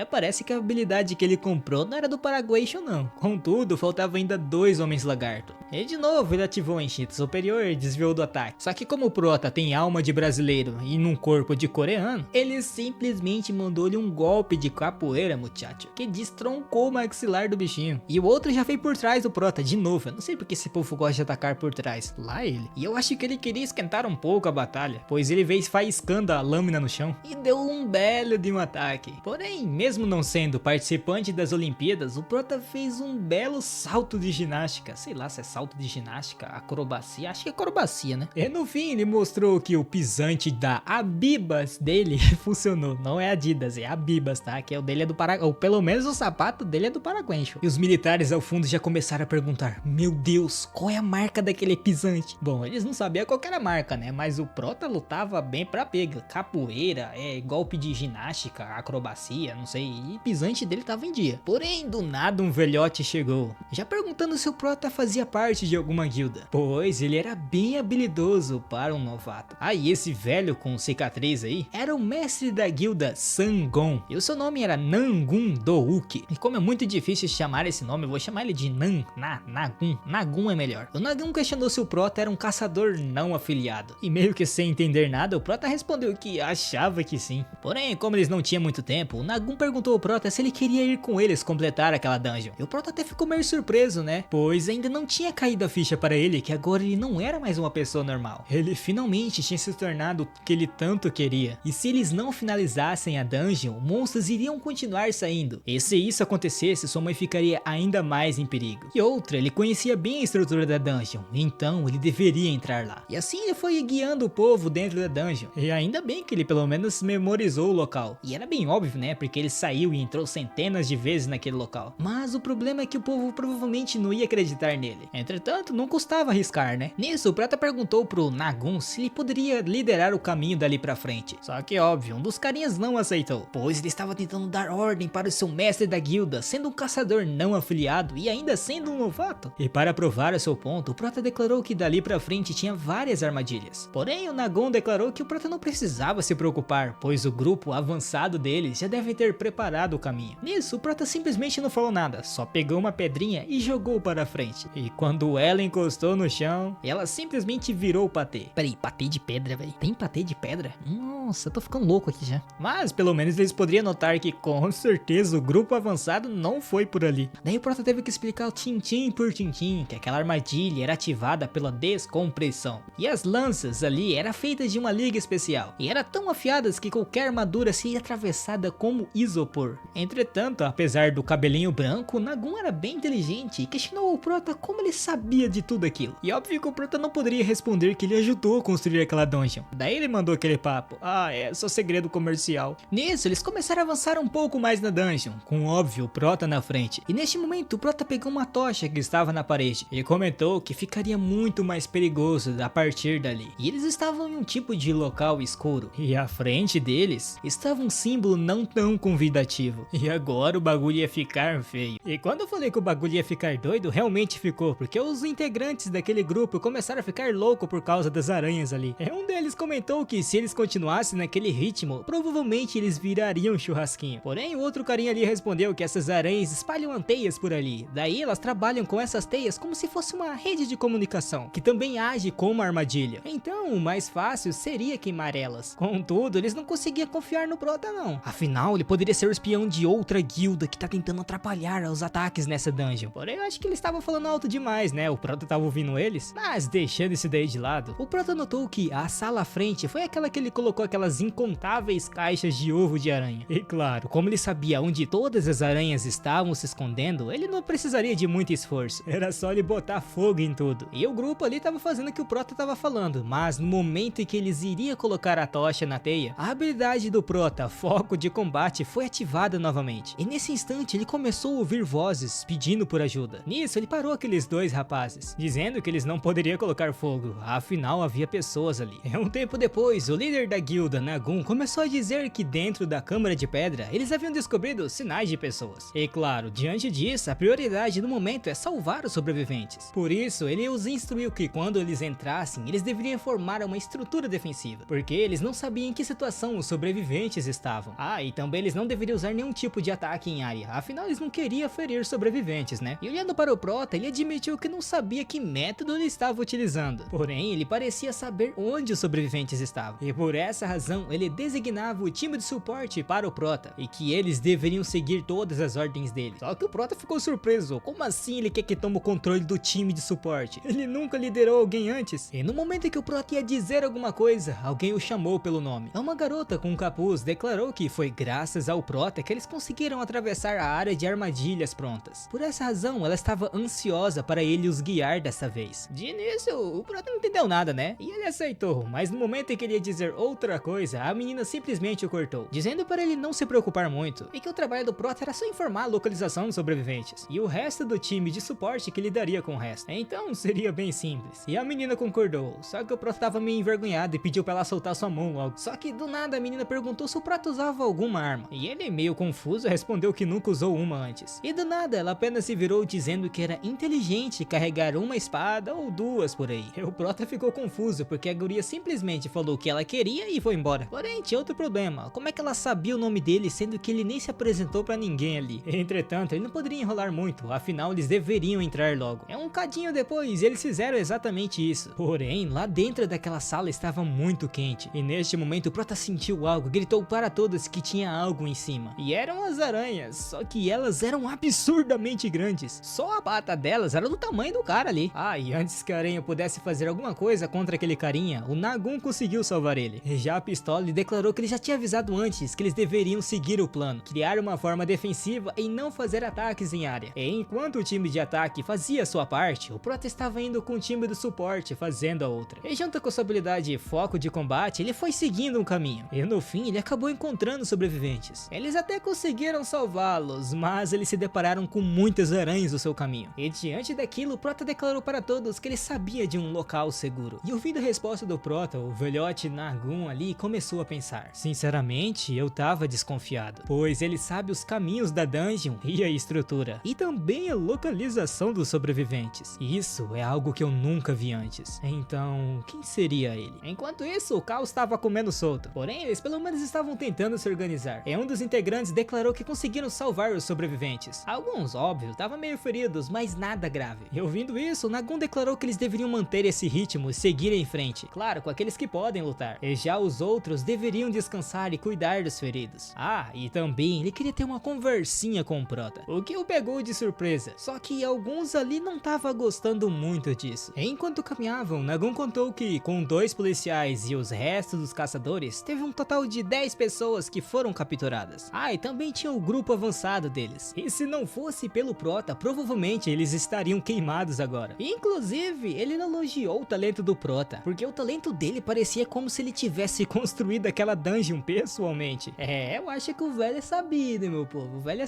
Parece que a habilidade que ele comprou não era do Paraguaixo não. Contudo, faltava ainda 2 homens lagarto. E de novo ele ativou o instinto superior e desviou do ataque. Só que como o Prota tem alma de brasileiro e num corpo de coreano, ele simplesmente mandou-lhe um golpe de capoeira, muchacho, que destroncou o maxilar do bichinho. E o outro já veio por trás do Prota de novo. Eu não sei porque esse povo gosta de atacar por trás. Lá ele. E eu acho que ele queria esquentar um pouco a batalha, pois ele veio faiscando a lâmina no chão e deu um belo de um ataque. Porém, mesmo não sendo participante das Olimpíadas, o Prota fez um belo salto de ginástica. Sei lá se é salto de ginástica, acrobacia, acho que é acrobacia, né? E no fim ele mostrou que o pisante da Abibas dele funcionou. Não é Adidas, é Abibas, tá? Que é o dele é do Paraguai, ou pelo menos o sapato dele é do Paraguaixo. E os militares ao fundo já começaram a perguntar: meu Deus, qual é a marca daquele pisante? Bom, eles não sabiam qual era a marca, né? Mas o Prota lutava bem pra pega. Capoeira, golpe de ginástica, acrobacia, não sei. E pisante dele tava em dia. Porém, do nada um velhote chegou, já perguntando se o Prota fazia parte parte de alguma guilda, pois ele era bem habilidoso para um novato. E esse velho com cicatriz aí era o mestre da guilda Sangon, e o seu nome era Nangun Douki. E como é muito difícil chamar esse nome, eu vou chamar ele de Nagun. Nagun é melhor. O Nagun questionou se o Prota era um caçador não afiliado, e meio que sem entender nada, o Prota respondeu que achava que sim. Porém, como eles não tinham muito tempo, o Nagun perguntou ao Prota se ele queria ir com eles completar aquela dungeon. E o Prota até ficou meio surpreso, né? Pois ainda não tinha caído a ficha para ele que agora ele não era mais uma pessoa normal. Ele finalmente tinha se tornado o que ele tanto queria. E se eles não finalizassem a dungeon, monstros iriam continuar saindo. E se isso acontecesse, sua mãe ficaria ainda mais em perigo. E outra, ele conhecia bem a estrutura da dungeon, então ele deveria entrar lá. E assim ele foi guiando o povo dentro da dungeon. E ainda bem que ele pelo menos memorizou o local. E era bem óbvio, né? Porque ele saiu e entrou centenas de vezes naquele local. Mas o problema é que o povo provavelmente não ia acreditar nele. Entretanto, não custava arriscar, né? Nisso, o Prata perguntou pro Nagun se ele poderia liderar o caminho dali pra frente. Só que óbvio, um dos carinhas não aceitou, pois ele estava tentando dar ordem para o seu mestre da guilda, sendo um caçador não afiliado e ainda sendo um novato. E para provar o seu ponto, o Prata declarou que dali pra frente tinha várias armadilhas. Porém, o Nagun declarou que o Prata não precisava se preocupar, pois o grupo avançado deles já deve ter preparado o caminho. Nisso, o Prata simplesmente não falou nada, só pegou uma pedrinha e jogou para frente. E quando ela encostou no chão, ela simplesmente virou o patê. Peraí, patê de pedra, velho? Tem patê de pedra? Nossa, eu tô ficando louco aqui já. Mas pelo menos eles poderiam notar que com certeza o grupo avançado não foi por ali. Daí o Prota teve que explicar tintim por tintim que aquela armadilha era ativada pela descompressão. E as lanças ali eram feitas de uma liga especial. E eram tão afiadas que qualquer armadura seria atravessada como isopor. Entretanto, apesar do cabelinho branco, o Nagun era bem inteligente e questionou o Prota como ele sabia de tudo aquilo. E óbvio que o Prota não poderia responder que ele ajudou a construir aquela dungeon. Daí ele mandou aquele papo: é só segredo comercial. Nisso, eles começaram a avançar um pouco mais na dungeon, com óbvio o Prota na frente. E neste momento, o Prota pegou uma tocha que estava na parede e comentou que ficaria muito mais perigoso a partir dali. E eles estavam em um tipo de local escuro, e à frente deles estava um símbolo não tão convidativo. E agora o bagulho ia ficar feio. E quando eu falei que o bagulho ia ficar doido, realmente ficou, porque os integrantes daquele grupo começaram a ficar loucos por causa das aranhas ali. E um deles comentou que se eles continuassem naquele ritmo, provavelmente eles virariam um churrasquinho. Porém, o outro carinha ali respondeu que essas aranhas espalham teias por ali. Daí elas trabalham com essas teias como se fosse uma rede de comunicação, que também age como uma armadilha. Então, o mais fácil seria queimar elas. Contudo, eles não conseguiam confiar no Prota não. Afinal, ele poderia ser o espião de outra guilda que tá tentando atrapalhar os ataques nessa dungeon. Porém, eu acho que eles estavam falando alto demais, né? O Prota tava ouvindo eles. Mas deixando isso daí de lado, o Prota notou que a sala à frente foi aquela que ele colocou aquelas incontáveis caixas de ovo de aranha. E claro, como ele sabia onde todas as aranhas estavam se escondendo, ele não precisaria de muito esforço. Era só ele botar fogo em tudo. E o grupo ali tava fazendo o que o Prota tava falando, mas no momento em que eles iriam colocar a tocha na teia, a habilidade do Prota, foco de combate, foi ativada novamente. E nesse instante ele começou a ouvir vozes pedindo por ajuda. Nisso ele parou aqueles dois rapazes, dizendo que eles não poderiam colocar fogo, afinal havia pessoas ali. E um tempo depois, o líder da guilda, Nagun, começou a dizer que dentro da câmara de pedra eles haviam descobrido sinais de pessoas. E claro, diante disso, a prioridade no momento é salvar os sobreviventes. Por isso, ele os instruiu que quando eles entrassem, eles deveriam formar uma estrutura defensiva, porque eles não sabiam em que situação os sobreviventes estavam. E também eles não deveriam usar nenhum tipo de ataque em área, afinal eles não queriam ferir sobreviventes, né? E olhando para o Prota, ele admitiu que não sabia que método ele estava utilizando. Porém, ele parecia saber onde os sobreviventes estavam. E por essa razão, ele designava o time de suporte para o Prota, e que eles deveriam seguir todas as ordens dele. Só que o Prota ficou surpreso. Como assim ele quer que tome o controle do time de suporte? Ele nunca liderou alguém antes. E no momento em que o Prota ia dizer alguma coisa, alguém o chamou pelo nome. Uma garota com um capuz declarou que foi graças ao Prota que eles conseguiram atravessar a área de armadilhas prontas. Por essa razão, ela estava ansiosa para ele os guiar dessa vez. De início, o Prota não entendeu nada, né? E ele aceitou, mas no momento em que ele ia dizer outra coisa, a menina simplesmente o cortou, dizendo para ele não se preocupar muito, e que o trabalho do Prota era só informar a localização dos sobreviventes, e o resto do time de suporte que lidaria com o resto. Então seria bem simples. E a menina concordou, só que o Prota estava meio envergonhado e pediu para ela soltar sua mão logo. Só que do nada a menina perguntou se o Prota usava alguma arma, e ele, meio confuso, respondeu que nunca usou uma antes. E do nada ela apenas se virou dizendo que era inteligente simplesmente carregar uma espada ou duas por aí. O Prota ficou confuso porque a guria simplesmente falou o que ela queria e foi embora. Porém, tinha outro problema. Como é que ela sabia o nome dele sendo que ele nem se apresentou pra ninguém ali? Entretanto, ele não poderia enrolar muito, afinal eles deveriam entrar logo. Um cadinho depois, eles fizeram exatamente isso. Porém, lá dentro daquela sala estava muito quente. E neste momento o Prota sentiu algo, gritou para todos que tinha algo em cima. E eram as aranhas, só que elas eram absurdamente grandes. Só a pata delas era do tamanho do cara ali. Ah, e antes que a aranha pudesse fazer alguma coisa contra aquele carinha, o Nagun conseguiu salvar ele. E já a pistola declarou que ele já tinha avisado antes que eles deveriam seguir o plano, criar uma forma defensiva e não fazer ataques em área. E enquanto o time de ataque fazia sua parte, o Prota estava indo com o time do suporte fazendo a outra. E junto com sua habilidade e foco de combate, ele foi seguindo um caminho. E no fim, ele acabou encontrando sobreviventes. Eles até conseguiram salvá-los, mas eles se depararam com muitas aranhas no seu caminho. E diante daquilo, o Prota declarou para todos que ele sabia de um local seguro. E ouvindo a resposta do Prota, o velhote Nagun ali começou a pensar: sinceramente, eu tava desconfiado, pois ele sabe os caminhos da dungeon e a estrutura, e também a localização dos sobreviventes. Isso é algo que eu nunca vi antes. Então, quem seria ele? Enquanto isso, o caos estava comendo solto. Porém, eles pelo menos estavam tentando se organizar. E um dos integrantes declarou que conseguiram salvar os sobreviventes. Alguns, óbvio, estavam meio feridos, mas nada grave. E ouvindo isso, Nagun declarou que eles deveriam manter esse ritmo e seguir em frente. Claro, com aqueles que podem lutar. E já os outros deveriam descansar e cuidar dos feridos. Ah, e também ele queria ter uma conversinha com o Prota, o que o pegou de surpresa. Só que alguns ali não estavam gostando muito disso. Enquanto caminhavam, Nagun contou que com 2 policiais e os restos dos caçadores, teve um total de 10 pessoas que foram capturadas. Ah, e também tinha o grupo avançado deles. E se não fosse pelo Prota, provavelmente eles estariam queimados agora. Inclusive, ele elogiou o talento do Prota, porque o talento dele parecia como se ele tivesse construído aquela dungeon pessoalmente. Eu acho que o velho é sabido, meu povo. O velho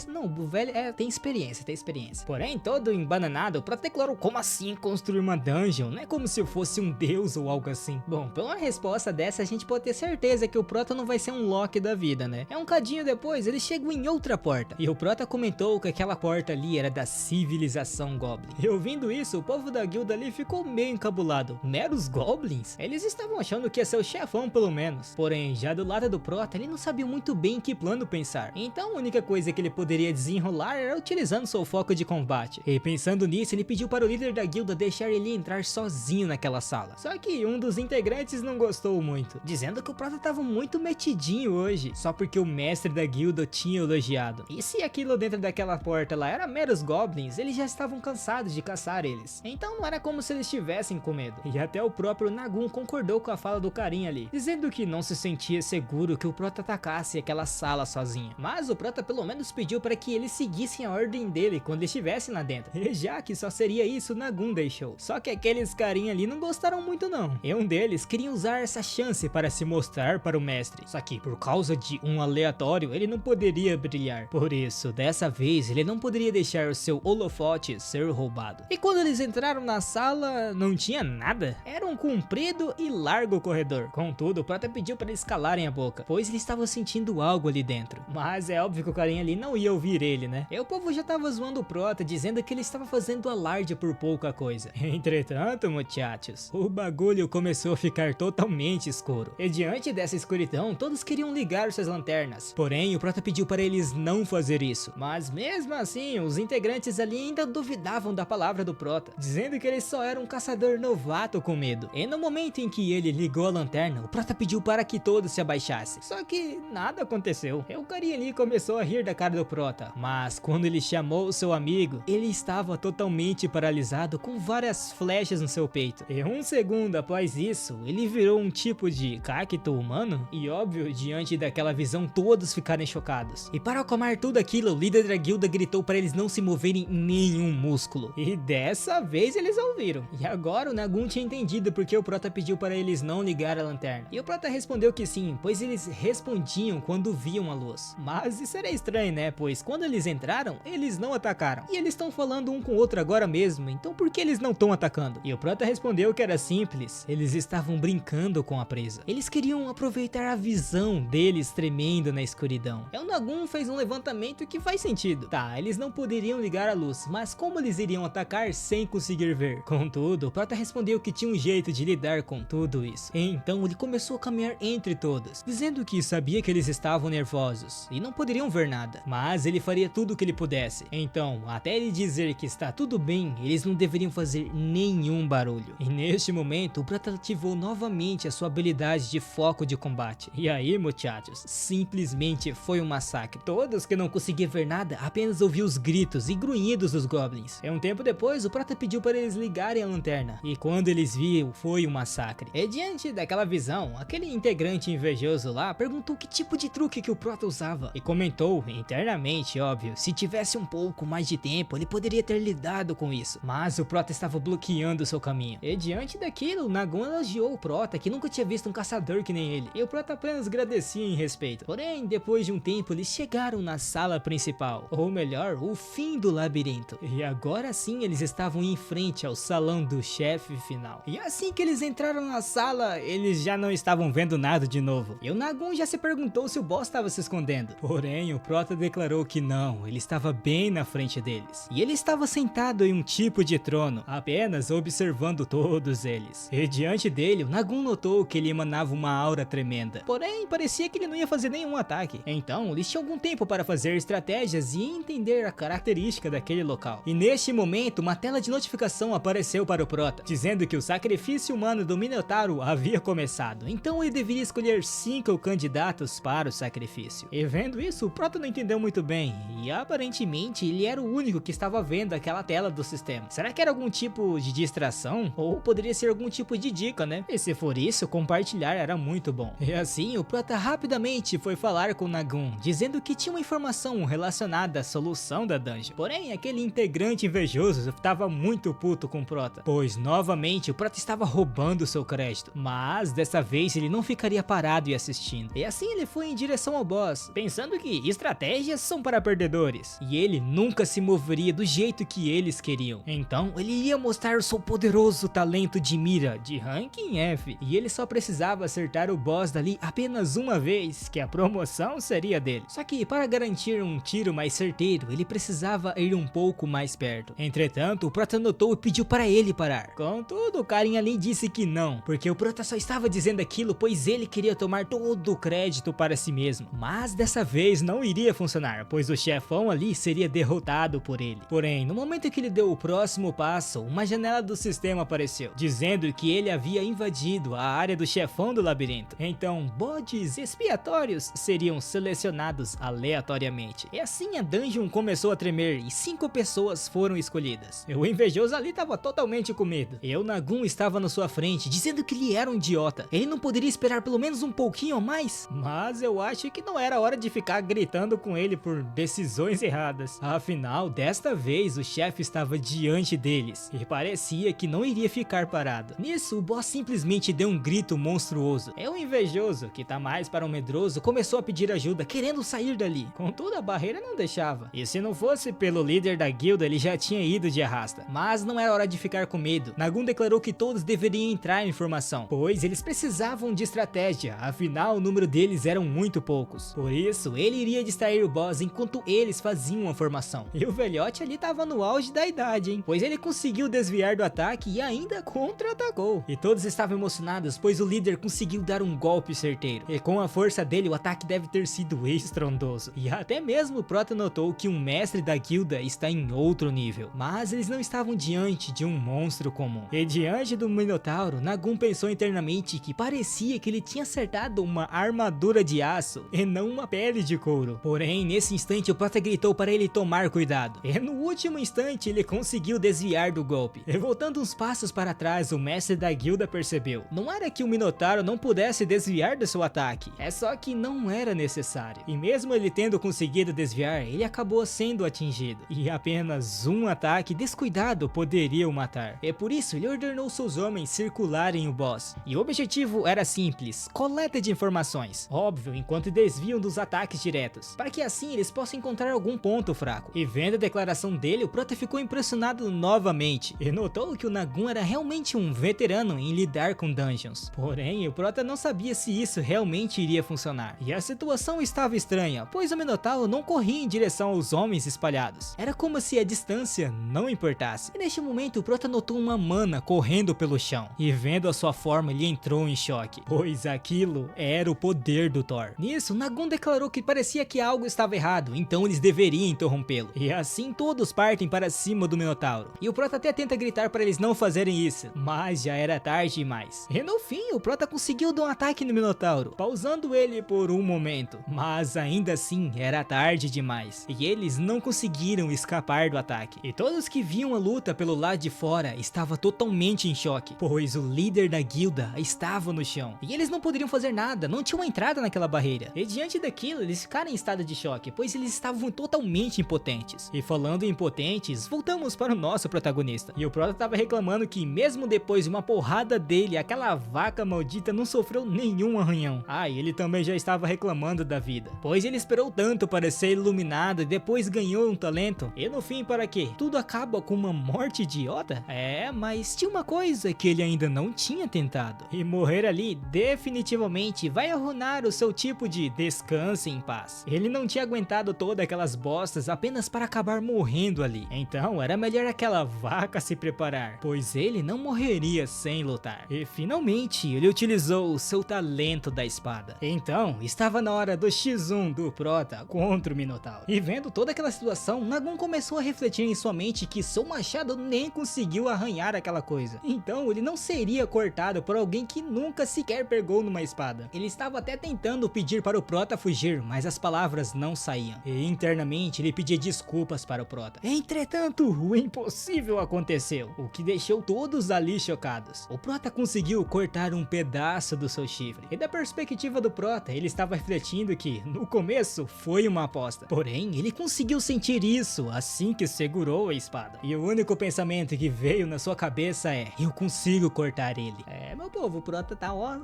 tem experiência, Porém, todo embananado, o Prota declarou: como assim construir uma dungeon? Não é como se eu fosse um deus ou algo assim. Bom, pela resposta dessa, a gente pode ter certeza que o Prota não vai ser um Loki da vida, né? Um cadinho depois, eles chegam em outra porta. E o Prota comentou que aquela porta ali era da civilização Goblin. E ouvindo isso, o povo da guilda ali ficou meio encabulado. Meros Goblins? Eles estavam achando que ia ser o chefão pelo menos. Porém, já do lado do Prota, ele não sabia muito bem em que plano pensar. Então, a única coisa que ele poderia desenrolar era utilizando seu foco de combate. E pensando nisso, ele pediu para o líder da guilda deixar ele entrar sozinho naquela sala. Só que um dos integrantes não gostou muito, dizendo que o Prota tava muito metidinho hoje, só porque o mestre da guilda tinha elogiado. E se aquilo dentro daquela porta lá era meros goblins, eles já estavam cansados de caçar eles. Então não era como se eles estivessem com medo. E até o próprio Nagun concordou com a fala do carinha ali, dizendo que não se sentia seguro que o Prota atacasse aquela sala sozinho. Mas o Prota pelo menos pediu para que eles seguissem a ordem dele quando estivessem lá dentro. E já que só seria isso, Nagun deixou. Só que aqueles carinha ali não gostaram muito não. E um deles queria usar essa chance para se mostrar para o mestre. Só que por causa de um aleatório, ele não poderia brilhar. Por isso, dessa vez, ele não poderia deixar o seu holofote ser roubado. E quando eles entraram na sala, não tinha nada. Era um comprido e largo corredor. Contudo, o Prota pediu para eles calarem a boca, pois ele estava sentindo algo ali dentro. Mas é óbvio que o carinha ali não ia ouvir ele, né? E o povo já tava zoando o Prota, dizendo que ele estava fazendo alarde por pouca coisa. Entretanto, muchachos, o bagulho começou a ficar totalmente escuro. E diante dessa escuridão, todos queriam ligar suas lanternas. Porém, o Prota pediu para eles não fazer isso. Mas mesmo assim, os integrantes ali ainda duvidavam da palavra do Prota, dizendo que ele só era um caçador novato com medo. E no momento em que ele ligou a lanterna, o Prota pediu para que todos se abaixassem. Só que nada aconteceu. E o carinha ali começou a rir da cara do Prota. Mas quando ele chamou o seu amigo, ele estava totalmente paralisado com várias flechas no seu peito. E um segundo após isso, ele virou um tipo de cacto humano. E óbvio, diante daquela visão, todos ficaram chocados. E para acalmar tudo aquilo, o líder da guilda gritou para eles não se moverem nenhum músculo. E dessa vez eles ouviram. E agora o Nagun tinha entendido porque o Prota pediu para eles não ligar a lanterna. E o Prota respondeu que sim, pois eles respondiam quando viam a luz. Mas isso era estranho, né? Pois quando eles entraram, eles não atacaram. E eles estão falando um com o outro agora mesmo, então por que eles não estão atacando? E o Prota respondeu que era simples, eles estavam brincando com a presa. Eles queriam aproveitar a visão deles tremendo na escuridão. E o Nagun fez um levantamento que faz sentido. Tá, eles não poderiam ligar a luz, mas como eles iriam atacar atacar sem conseguir ver. Contudo, o Prota respondeu que tinha um jeito de lidar com tudo isso. Então ele começou a caminhar entre todos, dizendo que sabia que eles estavam nervosos e não poderiam ver nada, mas ele faria tudo o que ele pudesse. Então, até ele dizer que está tudo bem, eles não deveriam fazer nenhum barulho. E neste momento, o Prota ativou novamente a sua habilidade de foco de combate. E aí, muchachos, simplesmente foi um massacre. Todos que não conseguiam ver nada apenas ouviam os gritos e grunhidos dos goblins. E um tempo depois, o Prota pediu para eles ligarem a lanterna. E quando eles viram, foi um massacre. E diante daquela visão, aquele integrante invejoso lá perguntou que tipo de truque que o Prota usava. E comentou, internamente, óbvio, se tivesse um pouco mais de tempo, ele poderia ter lidado com isso. Mas o Prota estava bloqueando o seu caminho. E diante daquilo, o Nagun elogiou o Prota, que nunca tinha visto um caçador que nem ele. E o Prota apenas agradecia em respeito. Porém, depois de um tempo, eles chegaram na sala principal. Ou melhor, o fim do labirinto. E agora sim, eles estavam em frente ao salão do chefe final. E assim que eles entraram na sala, eles já não estavam vendo nada de novo. E o Nagun já se perguntou se o boss estava se escondendo. Porém, o Prota declarou que não, ele estava bem na frente deles. E ele estava sentado em um tipo de trono, apenas observando todos eles. E diante dele, o Nagun notou que ele emanava uma aura tremenda. Porém, parecia que ele não ia fazer nenhum ataque. Então, eles tinham algum tempo para fazer estratégias e entender a característica daquele local. E neste momento, uma tela de notificação apareceu para o Prota, dizendo que o sacrifício humano do Minotauro havia começado. Então ele deveria escolher 5 candidatos para o sacrifício. E vendo isso, o Prota não entendeu muito bem, e aparentemente ele era o único que estava vendo aquela tela do sistema. Será que era algum tipo de distração? Ou poderia ser algum tipo de dica, né? E se for isso, compartilhar era muito bom. E assim, o Prota rapidamente foi falar com o Nagun, dizendo que tinha uma informação relacionada à solução da dungeon. Porém, aquele integrante invejoso estava muito puto com o Prota, pois novamente o Prota estava roubando seu crédito. Mas dessa vez ele não ficaria parado e assistindo. E assim ele foi em direção ao boss, pensando que estratégias são para perdedores. E ele nunca se moveria do jeito que eles queriam. Então ele ia mostrar o seu poderoso talento de mira, de ranking F. E ele só precisava acertar o boss dali apenas uma vez, que a promoção seria dele. Só que para garantir um tiro mais certeiro, ele precisava ir um pouco mais perto. Entretanto, o Prota notou e pediu para ele parar. Contudo, o carinha ali disse que não, porque o Prota só estava dizendo aquilo pois ele queria tomar todo o crédito para si mesmo. Mas dessa vez não iria funcionar, pois o chefão ali seria derrotado por ele. Porém, no momento que ele deu o próximo passo, uma janela do sistema apareceu, dizendo que ele havia invadido a área do chefão do labirinto. Então, bodes expiatórios seriam selecionados aleatoriamente. E assim a dungeon começou a tremer e 5 pessoas foram escolhidas. O invejoso ali estava totalmente com medo. E o Nagun estava na sua frente, dizendo que ele era um idiota. Ele não poderia esperar pelo menos um pouquinho a mais? Mas eu acho que não era hora de ficar gritando com ele por decisões erradas. Afinal, desta vez o chefe estava diante deles e parecia que não iria ficar parado. Nisso, o boss simplesmente deu um grito monstruoso. O invejoso, que tá mais para um medroso, começou a pedir ajuda, querendo sair dali. Contudo, a barreira não deixava. E se não fosse pelo líder da guilda, ele já tinha ido de arrasta. Mas não era hora de ficar com medo. Nagun declarou que todos deveriam entrar em formação, pois eles precisavam de estratégia, afinal o número deles eram muito poucos. Por isso, ele iria distrair o boss enquanto eles faziam a formação. E o velhote ali tava no auge da idade, hein? Pois ele conseguiu desviar do ataque e ainda contra-atacou. E todos estavam emocionados, pois o líder conseguiu dar um golpe certeiro. E com a força dele, o ataque deve ter sido estrondoso. E até mesmo o Prota notou que um mestre da guilda está em outro nível. Mas eles não estavam diante de um monstro comum. E diante do Minotauro, Nagun pensou internamente que parecia que ele tinha acertado uma armadura de aço e não uma pele de couro. Porém, nesse instante o Prota gritou para ele tomar cuidado. E no último instante ele conseguiu desviar do golpe. E voltando uns passos para trás, o mestre da guilda percebeu. Não era que o Minotauro não pudesse desviar do seu ataque, é só que não era necessário. E mesmo ele tendo conseguido desviar, ele acabou sendo atingido. E apenas um ataque descuidado poderia o matar. E por isso ele ordenou seus homens circularem o boss. E o objetivo era simples, coleta de informações. Óbvio, enquanto desviam dos ataques diretos, para que assim eles possam encontrar encontrar algum ponto fraco. E vendo a declaração dele, o Prota ficou impressionado novamente e notou que o Nagun era realmente um veterano em lidar com dungeons. Porém, o Prota não sabia se isso realmente iria funcionar. E a situação estava estranha, pois o Minotauro não corria em direção aos homens espalhados. Era como se a distância não importasse. E neste momento, o Prota notou uma mana correndo pelo chão. E vendo a sua forma, ele entrou em choque, pois aquilo era o poder do Thor. Nisso, Nagun declarou que parecia que algo estava errado, então eles deveriam interrompê-lo. E assim todos partem para cima do Minotauro. E o Prota até tenta gritar para eles não fazerem isso, mas já era tarde demais. E no fim, o Prota conseguiu dar um ataque no Minotauro, pausando ele por um momento. Mas ainda assim, era tarde demais. E eles não conseguiram escapar do ataque. E todos que viam a luta pelo lado de fora estavam totalmente em choque, pois o líder da guilda estava no chão. E eles não poderiam fazer nada, não tinha uma entrada naquela barreira. E diante daquilo, eles ficaram em estado de choque, pois eles estavam totalmente impotentes. E falando em impotentes, voltamos para o nosso protagonista. E o Prota estava reclamando que mesmo depois de uma porrada dele, aquela vaca maldita não sofreu nenhum arranhão. Ah, e ele também já estava reclamando da vida, pois ele esperou tanto para ser iluminado e depois ganhou um talento. E no fim, para quê? Tudo acaba com uma morte idiota? É, mas tinha uma coisa que ele ainda não tinha tentado. E morrer ali definitivamente vai arruinar o seu tipo de descanse em paz. Ele não tinha aguentado todas aquelas bostas apenas para acabar morrendo ali. Então era melhor aquela vaca se preparar, pois ele não morreria sem lutar. E finalmente ele utilizou o seu talento da espada. Então estava na hora do X1 do Prota contra o Minotauro. E vendo toda aquela situação, Nagun começou a refletir em sua mente que seu machado nem conseguiu arranhar aquela coisa. Então ele não seria cortado por alguém que nunca sequer pegou numa espada. Ele estava até tentando pedir para o Prota fugir, mas as palavras não saíam. E internamente ele pedia desculpas para o Prota. Entretanto, o impossível aconteceu, o que deixou todos ali chocados. O Prota conseguiu cortar um pedaço do seu chifre. E da perspectiva do Prota, ele estava refletindo que, no começo, foi uma aposta. Porém, ele conseguiu sentir isso assim que segurou a espada. E o único pensamento que veio na sua cabeça é: eu consigo cortar ele. É, meu povo, o Prota tá, ó,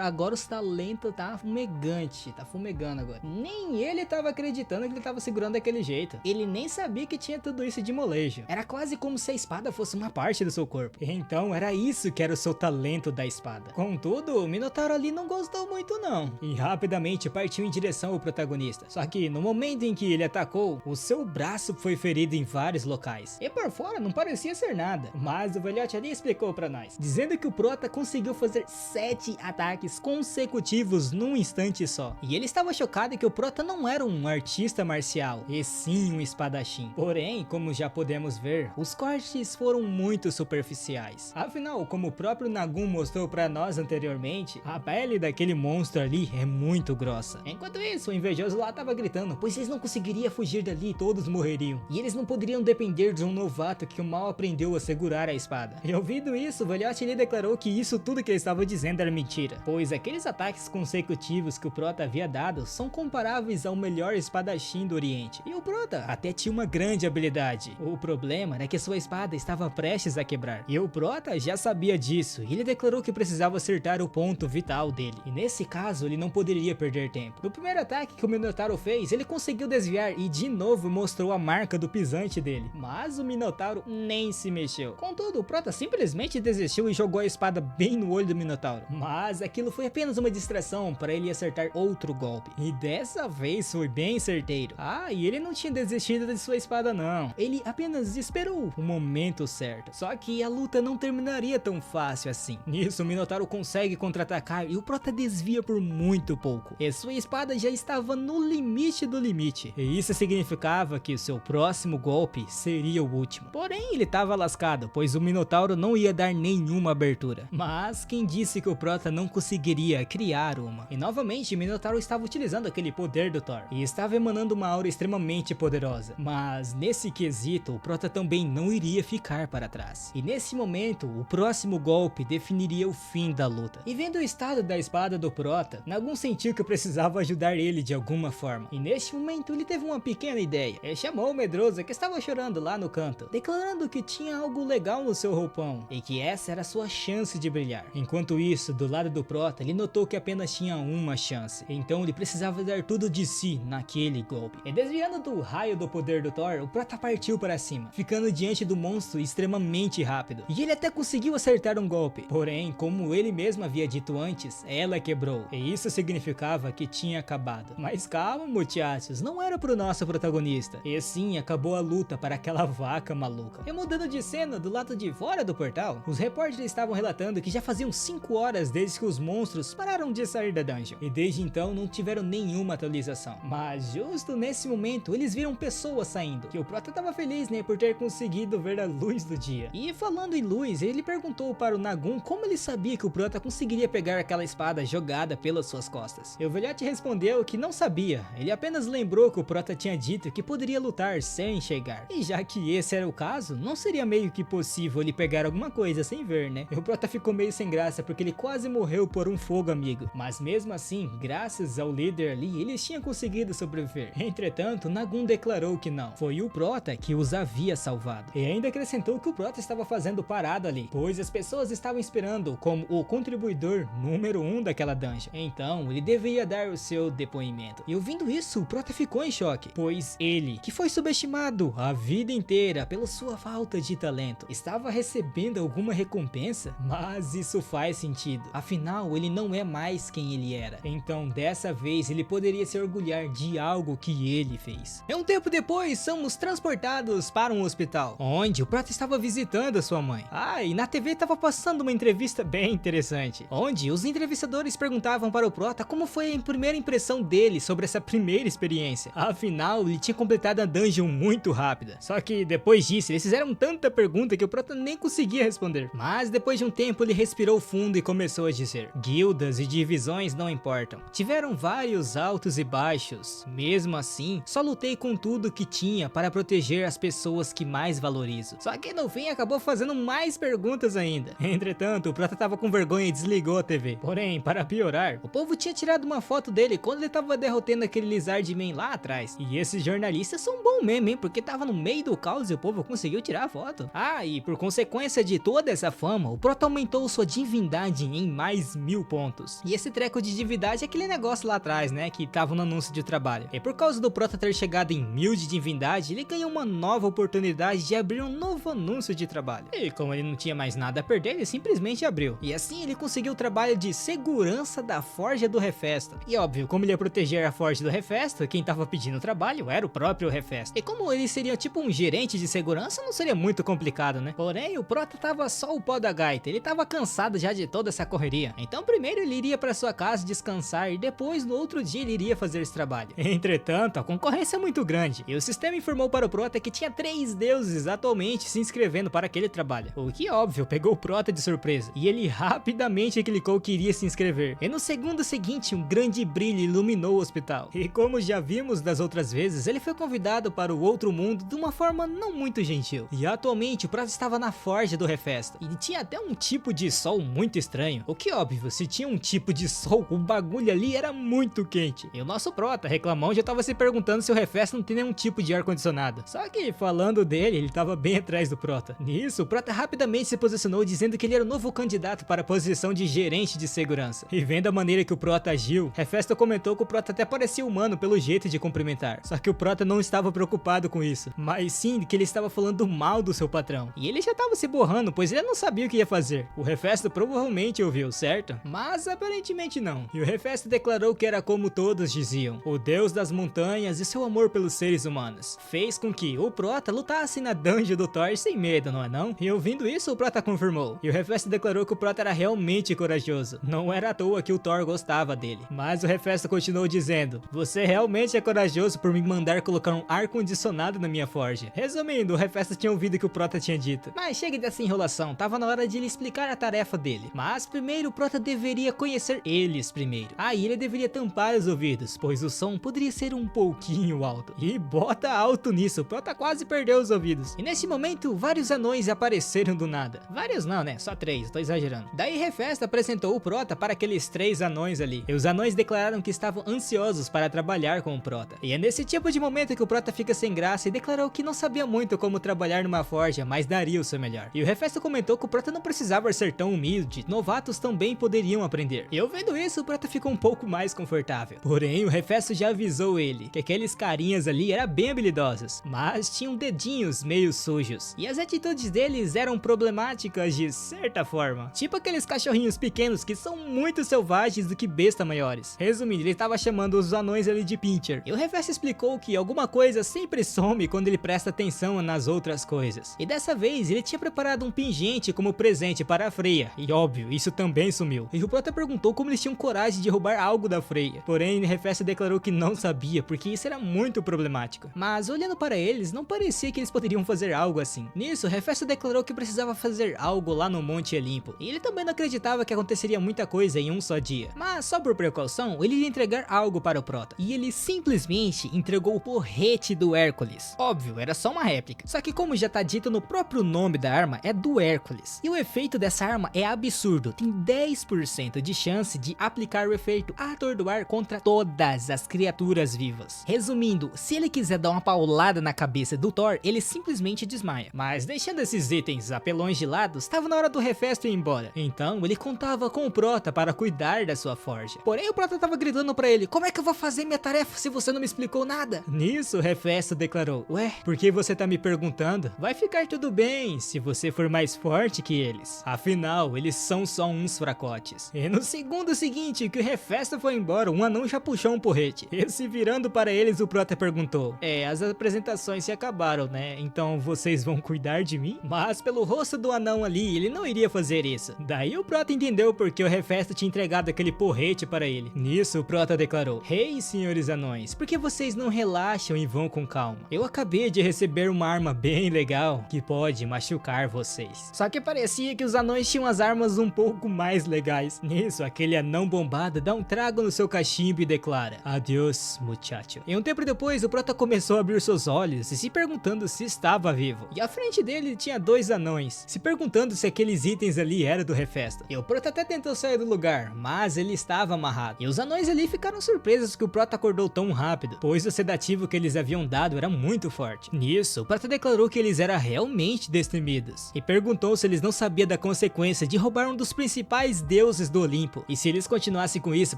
agora os talentos tá fumegante, tá fumegando agora. Nem ele tava acreditando que ele tava segurando daquele jeito. Ele nem sabia que tinha tudo isso de molejo. Era quase como se a espada fosse uma parte do seu corpo. Então era isso que era o seu talento da espada. Contudo, o Minotauro ali não gostou muito não, e rapidamente partiu em direção ao protagonista. Só que no momento em que ele atacou, o seu braço foi ferido em vários locais. E por fora não parecia ser nada, mas o velhote ali explicou pra nós, dizendo que o Prota conseguiu fazer 7 ataques consecutivos num instante só. E ele estava chocado que o Prota não era um artista marcial, e sim um espadachim. Porém, como já podemos ver, os cortes foram muito superficiais. Afinal, como o próprio Nagun mostrou pra nós anteriormente, a pele daquele monstro ali é muito grossa. Enquanto isso, o invejoso lá tava gritando, pois eles não conseguiriam fugir dali e todos morreriam. E eles não poderiam depender de um novato que mal aprendeu a segurar a espada. E ouvindo isso, o velhote lhe declarou que isso tudo que ele estava dizendo era mentira, pois aqueles ataques consecutivos que o Prota havia dado são comparáveis ao melhor espadachim do Oriente. E o Prota até tinha uma grande habilidade. O problema era que sua espada estava prestes a quebrar. E o Prota já sabia disso, e ele declarou que precisava acertar o ponto vital dele. E nesse caso, ele não poderia perder tempo. No primeiro ataque que o Minotauro fez, ele conseguiu desviar e de novo mostrou a marca do pisante dele. Mas o Minotauro nem se mexeu. Contudo, o Prota simplesmente desistiu e jogou a espada bem no olho do Minotauro. Mas aquilo foi apenas uma distração para ele acertar outro golpe. E dessa vez foi bem certeiro. Ah, e ele não tinha desistido de sua espada não. Ele apenas esperou o momento certo. Só que a luta não terminaria tão fácil assim. Nisso, o Minotauro consegue contra-atacar e o Prota desvia por muito pouco. E sua espada já estava no limite do limite. E isso significava que o seu próximo golpe seria o último. Porém, ele estava lascado, pois o Minotauro não ia dar nenhuma abertura. Mas quem disse que o Prota não conseguiria criar uma? E novamente, o Minotauro estava utilizando aquele poder do Thor e estava emanando uma aura extremamente poderosa. Mas nesse quesito, o Prota também não iria ficar para trás. E nesse momento, o próximo golpe definiria o fim da luta. E vendo o estado da espada do Prota, Nagun sentiu que precisava ajudar ele de alguma forma. E neste momento, ele teve uma pequena ideia. Ele chamou o medroso que estava chorando lá no canto, declarando que tinha algo legal no seu roupão e que essa era a sua chance de brilhar. Enquanto isso, do lado do Prota, ele notou que apenas tinha uma chance. Então ele precisava dar tudo de si naquele golpe. golpe. E desviando do raio do poder do Thor, o Prota partiu para cima, ficando diante do monstro extremamente rápido. E ele até conseguiu acertar um golpe, porém, como ele mesmo havia dito antes, ela quebrou. E isso significava que tinha acabado. Mas calma, muchachos, não era pro nosso protagonista. E sim, acabou a luta para aquela vaca maluca. E mudando de cena, do lado de fora do portal, os repórteres estavam relatando que já faziam 5 horas desde que os monstros pararam de sair da dungeon. E desde então não tiveram nenhuma atualização. Mas justo nesse momento, eles viram pessoas saindo. Que o Prota tava feliz, né, por ter conseguido ver a luz do dia. E falando em luz, ele perguntou para o Nagun como ele sabia que o Prota conseguiria pegar aquela espada jogada pelas suas costas. E o velhote respondeu que não sabia, ele apenas lembrou que o Prota tinha dito que poderia lutar sem enxergar. E já que esse era o caso, não seria meio que possível ele pegar alguma coisa sem ver, né? E o Prota ficou meio sem graça porque ele quase morreu por um fogo amigo. Mas mesmo assim, graças ao líder ali, eles tinham conseguido sobreviver. Entretanto, Nagun declarou que não. Foi o Prota que os havia salvado. E ainda acrescentou que o Prota estava fazendo parada ali, pois as pessoas estavam esperando como o contribuidor número 1 daquela dungeon. Então, ele deveria dar o seu depoimento. E ouvindo isso, o Prota ficou em choque, pois ele, que foi subestimado a vida inteira pela sua falta de talento, estava recebendo alguma recompensa? Mas isso faz sentido. Afinal, ele não é mais quem ele era. Então, dessa vez, ele poderia se orgulhar de algo que ele fez. E um tempo depois, somos transportados para um hospital, onde o Prota estava visitando a sua mãe. E na TV estava passando uma entrevista bem interessante, onde os entrevistadores perguntavam para o Prota como foi a primeira impressão dele sobre essa primeira experiência. Afinal, ele tinha completado a dungeon muito rápida. Só que depois disso, eles fizeram tanta pergunta que o Prota nem conseguia responder. Mas depois de um tempo, ele respirou fundo e começou a dizer: guildas e divisões não importam. Tiveram vários altos e baixos. Mesmo assim, só lutei com tudo que tinha para proteger as pessoas que mais valorizo. Só que no fim acabou fazendo mais perguntas ainda. Entretanto, o Prota tava com vergonha e desligou a TV. Porém, para piorar, o povo tinha tirado uma foto dele quando ele tava derrotando aquele Lizardman lá atrás. E esses jornalistas são bom mesmo, hein? Porque tava no meio do caos e o povo conseguiu tirar a foto. E por consequência de toda essa fama, o Prota aumentou sua divindade em mais 1000 pontos. E esse treco de divindade é aquele negócio lá atrás, né? Que tava no anúncio de trabalho. E por causa do Prota ter chegado em 1000 de divindade, ele ganhou uma nova oportunidade de abrir um novo anúncio de trabalho. E como ele não tinha mais nada a perder, ele simplesmente abriu. E assim ele conseguiu o trabalho de segurança da Forja do Hefesto. E óbvio, como ele ia proteger a Forja do Hefesto, quem tava pedindo o trabalho era o próprio Hefesto. E como ele seria tipo um gerente de segurança, não seria muito complicado, né? Porém, o Prota tava só o pó da gaita, ele tava cansado já de toda essa correria. Então primeiro ele iria para sua casa descansar e depois no outro dia ele iria fazer esse trabalho. Entretanto, a concorrência é muito grande e o sistema informou para o Prota que tinha 3 deuses atualmente se inscrevendo para aquele trabalho. O que óbvio pegou o Prota de surpresa e ele rapidamente clicou que iria se inscrever. E no segundo seguinte, um grande brilho iluminou o hospital. E como já vimos das outras vezes, ele foi convidado para o outro mundo de uma forma não muito gentil. E atualmente o Prota estava na Forja do Hefesto e tinha até um tipo de sol muito estranho. O que óbvio, se tinha um tipo de sol, o bagulho ali era muito quente. E o nosso Prota, reclamão, já estava se perguntando se o Hefesto não tem nenhum tipo de ar-condicionado. Só que falando dele, ele estava bem atrás do Prota. Nisso, o Prota rapidamente se posicionou dizendo que ele era o novo candidato para a posição de gerente de segurança. E vendo a maneira que o Prota agiu, Hefesto comentou que o Prota até parecia humano pelo jeito de cumprimentar. Só que o Prota não estava preocupado com isso, mas sim que ele estava falando mal do seu patrão. E ele já estava se borrando, pois ele não sabia o que ia fazer. O Hefesto provavelmente ouviu, certo? Mas aparentemente não. E o Hefesto declarou que era como todos diziam, o deus das montanhas e seu amor pelos seres humanos. Fez com que o Prota lutasse na dungeon do Thor sem medo, não é não? E ouvindo isso, o Prota confirmou. E o Hefesto declarou que o Prota era realmente corajoso. Não era à toa que o Thor gostava dele. Mas o Hefesto continuou dizendo, você realmente é corajoso por me mandar colocar um ar-condicionado na minha forja. Resumindo, o Hefesto tinha ouvido o que o Prota tinha dito. Mas chega dessa enrolação, tava na hora de ele explicar a tarefa dele. Mas primeiro o Prota deveria conhecer eles primeiro. Aí ele deveria tampar os ouvidos, pois o som poderia ser um pouquinho alto. E bota alto nisso, o Prota quase perdeu os ouvidos. E nesse momento, vários anões apareceram do nada. Vários não, né? Só 3, tô exagerando. Daí Hefesto apresentou o Prota para aqueles 3 anões ali. E os anões declararam que estavam ansiosos para trabalhar com o Prota. E é nesse tipo de momento que o Prota fica sem graça e declarou que não sabia muito como trabalhar numa forja, mas daria o seu melhor. E o Hefesto comentou que o Prota não precisava ser tão humilde, novatos também poderiam aprender. E ouvindo isso, o Prota ficou um pouco mais confortável. Porém, o Hefesto já avisou ele ele que aqueles carinhas ali eram bem habilidosos, mas tinham dedinhos meio sujos, e as atitudes deles eram problemáticas de certa forma, tipo aqueles cachorrinhos pequenos que são muito selvagens do que bestas maiores. Resumindo, ele estava chamando os anões ali de pincher, e o Hefesto explicou que alguma coisa sempre some quando ele presta atenção nas outras coisas, e dessa vez ele tinha preparado um pingente como presente para a Freya, e óbvio, isso também sumiu. E o Prota perguntou como eles tinham coragem de roubar algo da Freya, porém Hefesto declarou que não sabia, porque isso era muito problemático. Mas olhando para eles, não parecia que eles poderiam fazer algo assim. Nisso, Hefesto declarou que precisava fazer algo lá no Monte Olimpo, e ele também não acreditava que aconteceria muita coisa em um só dia. Mas só por precaução, ele ia entregar algo para o Prota, e ele simplesmente entregou o porrete do Hércules. Óbvio, era só uma réplica, só que como já tá dito no próprio nome da arma, é do Hércules. E o efeito dessa arma é absurdo, tem 10% de chance de aplicar o efeito atordoar contra todas as criaturas vivas. Resumindo, se ele quiser dar uma paulada na cabeça do Thor, ele simplesmente desmaia. Mas deixando esses itens apelões de lado, estava na hora do Hefesto ir embora. Então ele contava com o Prota para cuidar da sua forja. Porém o Prota tava gritando para ele: como é que eu vou fazer minha tarefa se você não me explicou nada? Nisso o Hefesto declarou: ué, por que você tá me perguntando? Vai ficar tudo bem se você for mais forte que eles. Afinal, eles são só uns fracotes. E no segundo seguinte que o Hefesto foi embora, um anão já puxou um porrete. E se virando para eles, o Prota perguntou: as apresentações se acabaram, né? Então vocês vão cuidar de mim? Mas pelo rosto do anão ali, ele não iria fazer isso. Daí o Prota entendeu porque o Hefesto tinha entregado aquele porrete para ele. Nisso o Prota declarou: hey, senhores anões, por que vocês não relaxam e vão com calma? Eu acabei de receber uma arma bem legal que pode machucar vocês. Só que parecia que os anões tinham as armas um pouco mais legais. Nisso, aquele anão bombado dá um trago no seu cachimbo e declara: adiós, muchacho. E um tempo depois, o Prota começou a abrir seus olhos e se perguntando se estava vivo. E à frente dele tinha dois anões, se perguntando se aqueles itens ali eram do Hefesto. E o Prota até tentou sair do lugar, mas ele estava amarrado. E os anões ali ficaram surpresos que o Prota acordou tão rápido, pois o sedativo que eles haviam dado era muito forte. Nisso, o Prota declarou que eles eram realmente destemidos e perguntou se eles não sabiam da consequência de roubar um dos principais deuses do Olimpo, e se eles continuassem com isso,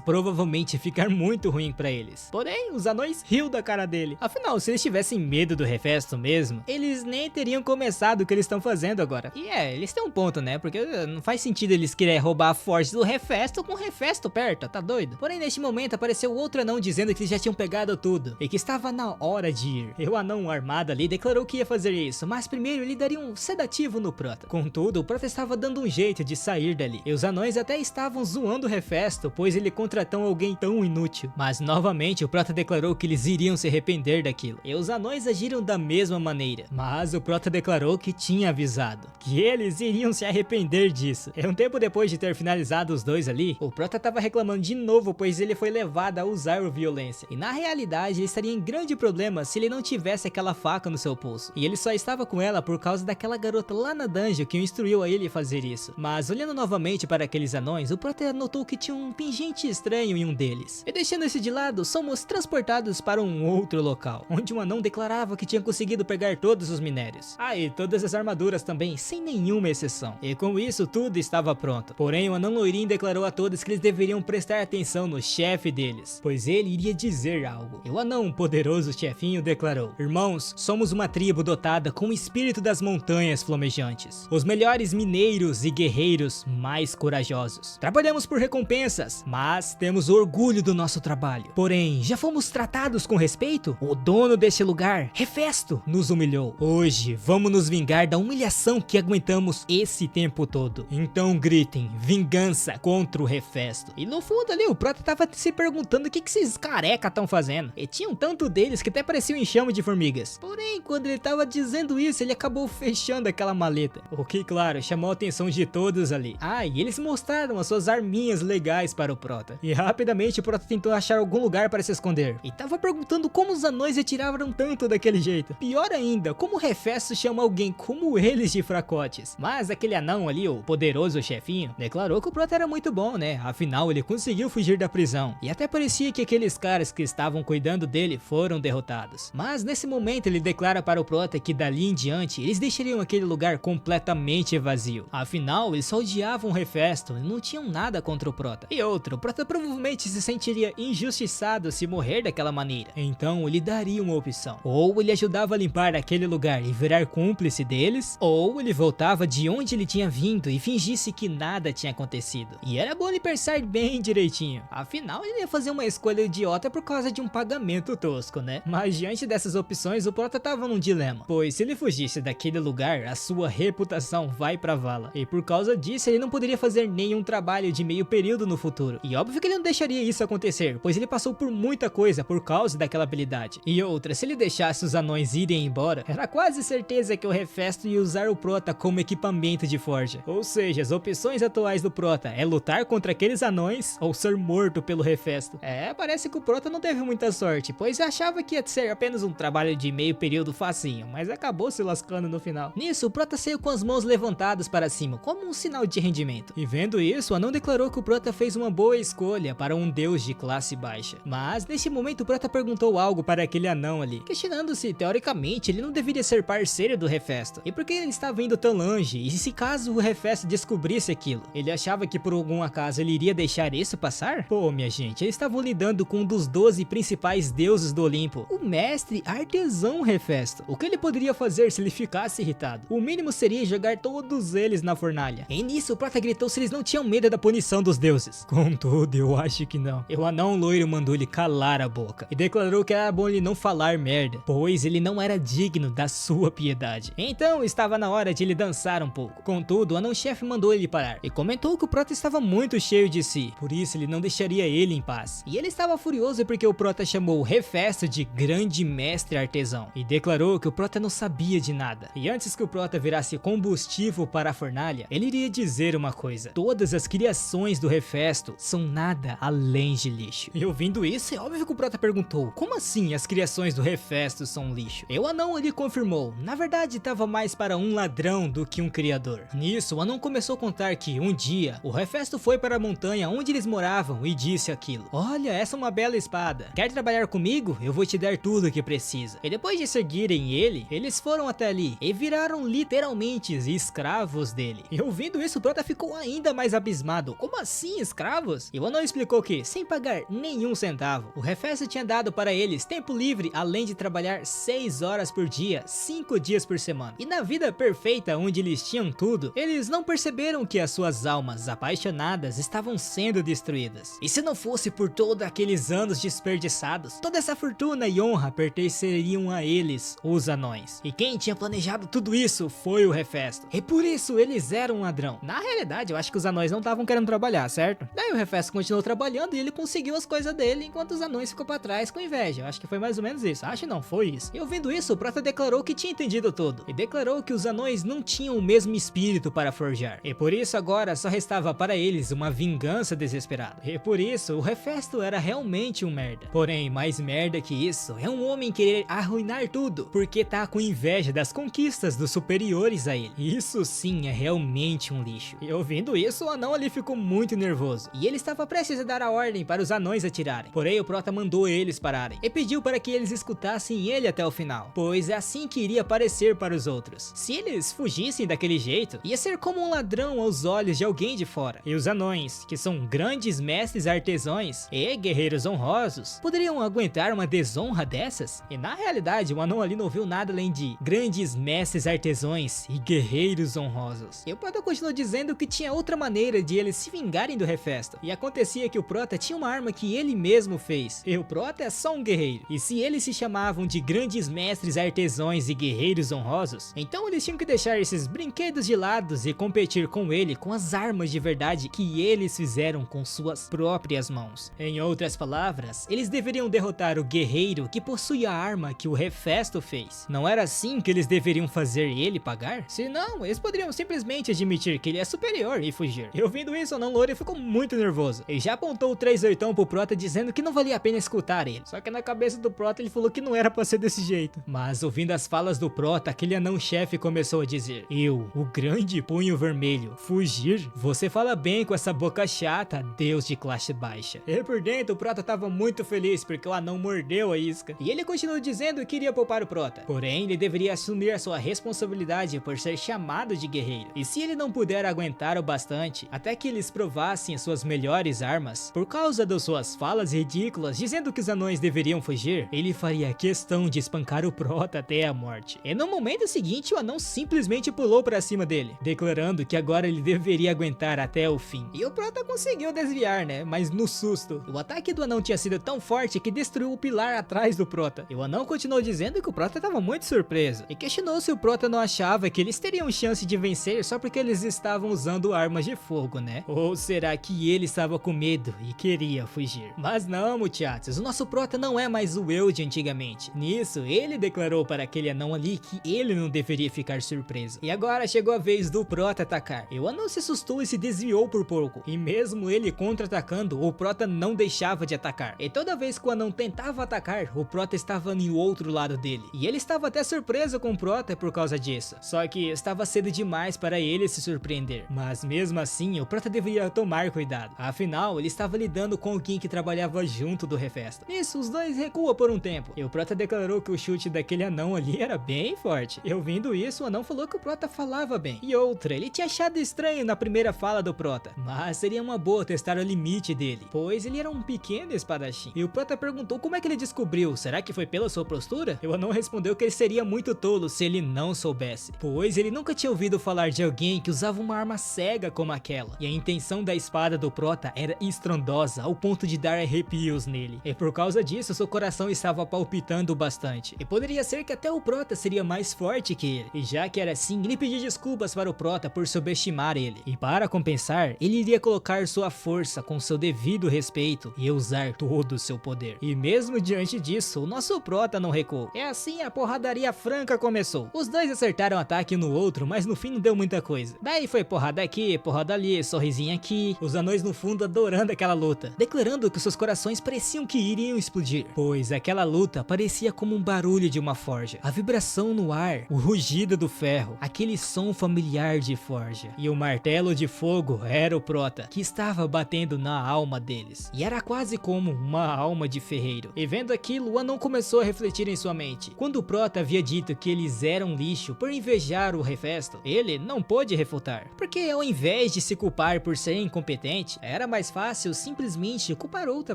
provavelmente ia ficar muito ruim pra eles. Porém, os anões riu da cara dele. Afinal, se eles tivessem medo do Hefesto mesmo, eles nem teriam começado o que eles estão fazendo agora. E eles têm um ponto, né? Porque não faz sentido eles quererem roubar a forja do Hefesto com o Hefesto perto, tá doido? Porém, neste momento apareceu outro anão dizendo que eles já tinham pegado tudo e que estava na hora de ir. E o anão armado ali declarou que ia fazer isso, mas primeiro ele daria um sedativo no Prota. Contudo, o Prota estava dando um jeito de sair dali. E os anões até estavam zoando o Hefesto, pois ele contratou alguém tão inútil. Mas novamente o Prota declarou que eles iriam se arrepender daquilo. E os anões agiram da mesma maneira. Mas o Prota declarou que tinha avisado que eles iriam se arrepender disso. E um tempo depois de ter finalizado os dois ali, o Prota estava reclamando de novo, pois ele foi levado a usar a violência. E na realidade ele estaria em grande problema se ele não tivesse aquela faca no seu pulso. E ele só estava com ela por causa daquela garota lá na dungeon que o instruiu a ele fazer isso. Mas olhando novamente para aqueles anões, o Prota notou que tinha um pingente estranho em um deles. E deixando esse de lado, somos transportados para um outro local, onde um anão declarava que tinha conseguido pegar todos os minérios. E todas as armaduras também, sem nenhuma exceção. E com isso tudo estava pronto. Porém, o anão loirinho declarou a todos que eles deveriam prestar atenção no chefe deles, pois ele iria dizer algo. E o anão, poderoso chefinho, declarou: irmãos, somos uma tribo dotada com o espírito das montanhas flamejantes, os melhores mineiros e guerreiros mais corajosos. Trabalhamos por recompensas, mas temos orgulho do nosso trabalho. Porém, já fomos tratados com respeito? O dono deste lugar, Hefesto, nos humilhou. Hoje, vamos nos vingar da humilhação que aguentamos esse tempo todo. Então gritem, vingança contra o Hefesto. E no fundo ali, o Prota tava se perguntando o que esses careca estão fazendo. E tinha um tanto deles que até pareciam enxame de formigas. Porém, quando ele tava dizendo isso, ele acabou fechando aquela maleta. O que, claro, chamou a atenção de todos ali. E eles mostraram as suas arminhas legais para o Prota. E rapidamente o Prota tentou achar algum lugar para se esconder. E tava perguntando como os anões retiravam tanto daquele jeito. Pior ainda, como o Hefesto chama alguém como eles de fracotes. Mas aquele anão ali, o poderoso chefinho, declarou que o Prota era muito bom, né? Afinal, ele conseguiu fugir da prisão. E até parecia que aqueles caras que estavam cuidando dele foram derrotados. Mas nesse momento ele declara para o Prota que dali em diante eles deixariam aquele lugar completamente vazio. Afinal, eles só odiavam o Hefesto e não tinham nada contra o Prota. E outro, o Prota provavelmente se sentiria injustiçado se morrer daquela maneira. Então ele daria uma opção: ou ele ajudava a limpar aquele lugar e virar cúmplice deles, ou ele voltava de onde ele tinha vindo e fingisse que nada tinha acontecido. E era bom ele pensar bem direitinho, afinal ele ia fazer uma escolha idiota por causa de um pagamento tosco, né? Mas diante dessas opções, o Prota tava num dilema, pois se ele fugisse daquele lugar, a sua reputação vai pra vala, e por causa disso ele não poderia fazer nenhum trabalho de meio período no futuro. E óbvio que ele não deixaria isso acontecer, pois ele passou por muita coisa por causa daquela habilidade. E outra, se ele deixasse os anões irem embora, era quase certeza que o Hefesto ia usar o Prota como equipamento de forja. Ou seja, as opções atuais do Prota é lutar contra aqueles anões ou ser morto pelo Hefesto. Parece que o Prota não teve muita sorte, pois achava que ia ser apenas um trabalho de meio período facinho, mas acabou se lascando no final. Nisso, o Prota saiu com as mãos levantadas para cima, como um sinal de rendimento. E vendo isso, o anão declarou que o Prota fez uma boa escolha para um deus de classe baixa. Mas nesse momento o Prota perguntou algo para aquele anão ali, questionando se teoricamente ele não deveria ser parceiro do Hefesto, e por que ele estava indo tão longe, e se caso o Hefesto descobrisse aquilo, ele achava que por algum acaso ele iria deixar isso passar? Pô, minha gente, eles estavam lidando com um dos 12 principais deuses do Olimpo, o mestre artesão Hefesto. O que ele poderia fazer se ele ficasse irritado? O mínimo seria jogar todos eles na fornalha. E nisso o Prota gritou se eles não tinham medo da punição dos deuses. Contudo, eu acho que não. E o anão loiro mandou ele calar a boca e declarou que era bom ele não falar merda, pois ele não era digno da sua piedade. Então estava na hora de ele dançar um pouco. Contudo, o anão-chefe mandou ele parar e comentou que o Prota estava muito cheio de si, por isso ele não deixaria ele em paz. E ele estava furioso porque o Prota chamou o Hefesto de grande mestre artesão e declarou que o Prota não sabia de nada. E antes que o Prota virasse combustível para a fornalha, ele iria dizer uma coisa: todas as criações do Hefesto são nada além de lixo. E ouvindo isso, é óbvio que o Prota perguntou: como assim as criações do Hefesto são lixo? E o anão lhe confirmou: na verdade estava mais para um ladrão do que um criador. Nisso, o anão começou a contar que um dia o Hefesto foi para a montanha onde eles moravam e disse aquilo: olha, essa é uma bela espada, quer trabalhar comigo? Eu vou te dar tudo o que precisa. E depois de seguirem ele, eles foram até ali e viraram literalmente escravos dele. E ouvindo isso, o Prota ficou ainda mais abismado: como assim escravos? E o anão explicou que, sem pagar nenhum centavo, o Hefesto tinha dado para eles tempo livre, além de trabalhar 6 horas por dia, 5 dias por semana. E na vida perfeita, onde eles tinham tudo, eles não perceberam que as suas almas apaixonadas estavam sendo destruídas. E se não fosse por todos aqueles anos desperdiçados, toda essa fortuna e honra pertenceriam a eles, os anões. E quem tinha planejado tudo isso foi o Hefesto. E por isso eles eram um ladrão. Na realidade, eu acho que os anões não estavam querendo trabalhar, certo? Daí o Hefesto continuou trabalhando e ele conseguiu as coisas dele, enquanto os anões ficou pra trás com inveja. Eu acho que foi mais ou menos isso. Acho não, foi isso. E ouvindo isso, o Prota declarou que tinha entendido tudo. E declarou que os anões não tinham o mesmo espírito para forjar. E por isso agora só restava para eles uma vingança desesperada. E por isso, o Hefesto era realmente um merda. Porém, mais merda que isso, é um homem querer arruinar tudo, porque tá com inveja das conquistas dos superiores a ele. Isso sim é realmente um lixo. E ouvindo isso, o anão ali ficou muito nervoso. E ele estava prestes a dar a ordem para os anões atirarem. Porém, o Prota mandou eles pararem e pediu para que eles escutassem ele até o final, pois é assim que iria parecer para os outros. Se eles fugissem daquele jeito, ia ser como um ladrão aos olhos de alguém de fora. E os anões, que são grandes mestres artesãos e guerreiros honrosos, poderiam aguentar uma desonra dessas? E na realidade, o anão ali não viu nada além de grandes mestres artesãos e guerreiros honrosos. E o Prota continuou dizendo que tinha outra maneira de eles se vingarem do Hefesto. E acontecia que o Prota tinha uma arma que ele mesmo fez. E o Prota é só um guerreiro. E se eles se chamavam de grandes mestres artesãos e guerreiros honrosos, então eles tinham que deixar esses brinquedos de lado e competir com ele com as armas de verdade que eles fizeram com suas próprias mãos. Em outras palavras, eles deveriam derrotar o guerreiro que possui a arma que o Hefesto fez. Não era assim que eles deveriam fazer ele pagar? Se não, eles poderiam simplesmente admitir que ele é superior e fugir. E ouvindo isso, o anão loiro ficou muito nervoso. Ele já apontou o 3/8 pro Prota dizendo que não valia a pena escutar ele. Só que na cabeça do Prota ele falou que não era pra ser desse jeito. Mas ouvindo as falas do Prota, aquele anão-chefe começou a dizer: eu, o grande punho vermelho, fugir? Você fala bem com essa boca chata, deus de classe baixa. E por dentro o Prota tava muito feliz porque o anão mordeu a isca. E ele continuou dizendo que iria poupar o Prota. Porém, ele deveria assumir a sua responsabilidade por ser chamado de guerreiro. E se ele não puder aguentar o bastante, até que eles provassem as suas melhores armas, por causa das suas falas ridículas, dizendo dizendo que os anões deveriam fugir, ele faria questão de espancar o Prota até a morte. E no momento seguinte, o anão simplesmente pulou pra cima dele, declarando que agora ele deveria aguentar até o fim. E o Prota conseguiu desviar, né? Mas no susto, o ataque do anão tinha sido tão forte que destruiu o pilar atrás do Prota. E o anão continuou dizendo que o Prota estava muito surpreso e questionou se o Prota não achava que eles teriam chance de vencer só porque eles estavam usando armas de fogo, né? Ou será que ele estava com medo e queria fugir? Mas não, muchachos, o nosso Prota não é mais o eu de antigamente. Nisso, ele declarou para aquele anão ali que ele não deveria ficar surpreso. E agora chegou a vez do Prota atacar. E o anão se assustou e se desviou por pouco. E mesmo ele contra-atacando, o Prota não deixava de atacar. E toda vez que o anão tentava atacar, o Prota estava no outro lado dele. E ele estava até surpreso com o Prota por causa disso. Só que estava cedo demais para ele se surpreender. Mas mesmo assim, o Prota deveria tomar cuidado. Afinal, ele estava lidando com alguém que trabalhava junto do Hefesto. Nisso, os dois recuam por um tempo. E o Prota declarou que o chute daquele anão ali era bem forte. E ouvindo isso, o anão falou que o Prota falava bem. E outra, ele tinha achado estranho na primeira fala do Prota. Mas seria uma boa testar o limite dele, pois ele era um pequeno espadachim. E o Prota perguntou como é que ele descobriu. Será que foi pela sua postura? E o anão respondeu que ele seria muito tolo se ele não soubesse, pois ele nunca tinha ouvido falar de alguém que usava uma arma cega como aquela. E a intenção da espada do Prota era estrondosa, ao ponto de dar arrepios nele. E por causa disso, seu coração estava palpitando bastante. E poderia ser que até o Prota seria mais forte que ele. E já que era assim, ele pediu desculpas para o Prota por subestimar ele. E para compensar, ele iria colocar sua força com seu devido respeito e usar todo o seu poder. E mesmo diante disso, o nosso Prota não recuou. É assim, a porradaria franca começou. Os dois acertaram ataque no outro, mas no fim não deu muita coisa. Daí foi porrada aqui, porrada ali, sorrisinho aqui. Os anões no fundo adorando aquela luta, declarando que seus corações pareciam que iriam explodir, pois aquela luta parecia como um barulho de uma forja. A vibração no ar, o rugido do ferro, aquele som familiar de forja. E o martelo de fogo era o Prota, que estava batendo na alma deles. E era quase como uma alma de ferreiro. E vendo aquilo, o anão começou a refletir em sua mente. Quando o Prota havia dito que eles eram lixo por invejar o Hefesto, ele não pôde refutar. Porque ao invés de se culpar por ser incompetente, era mais fácil simplesmente culpar outra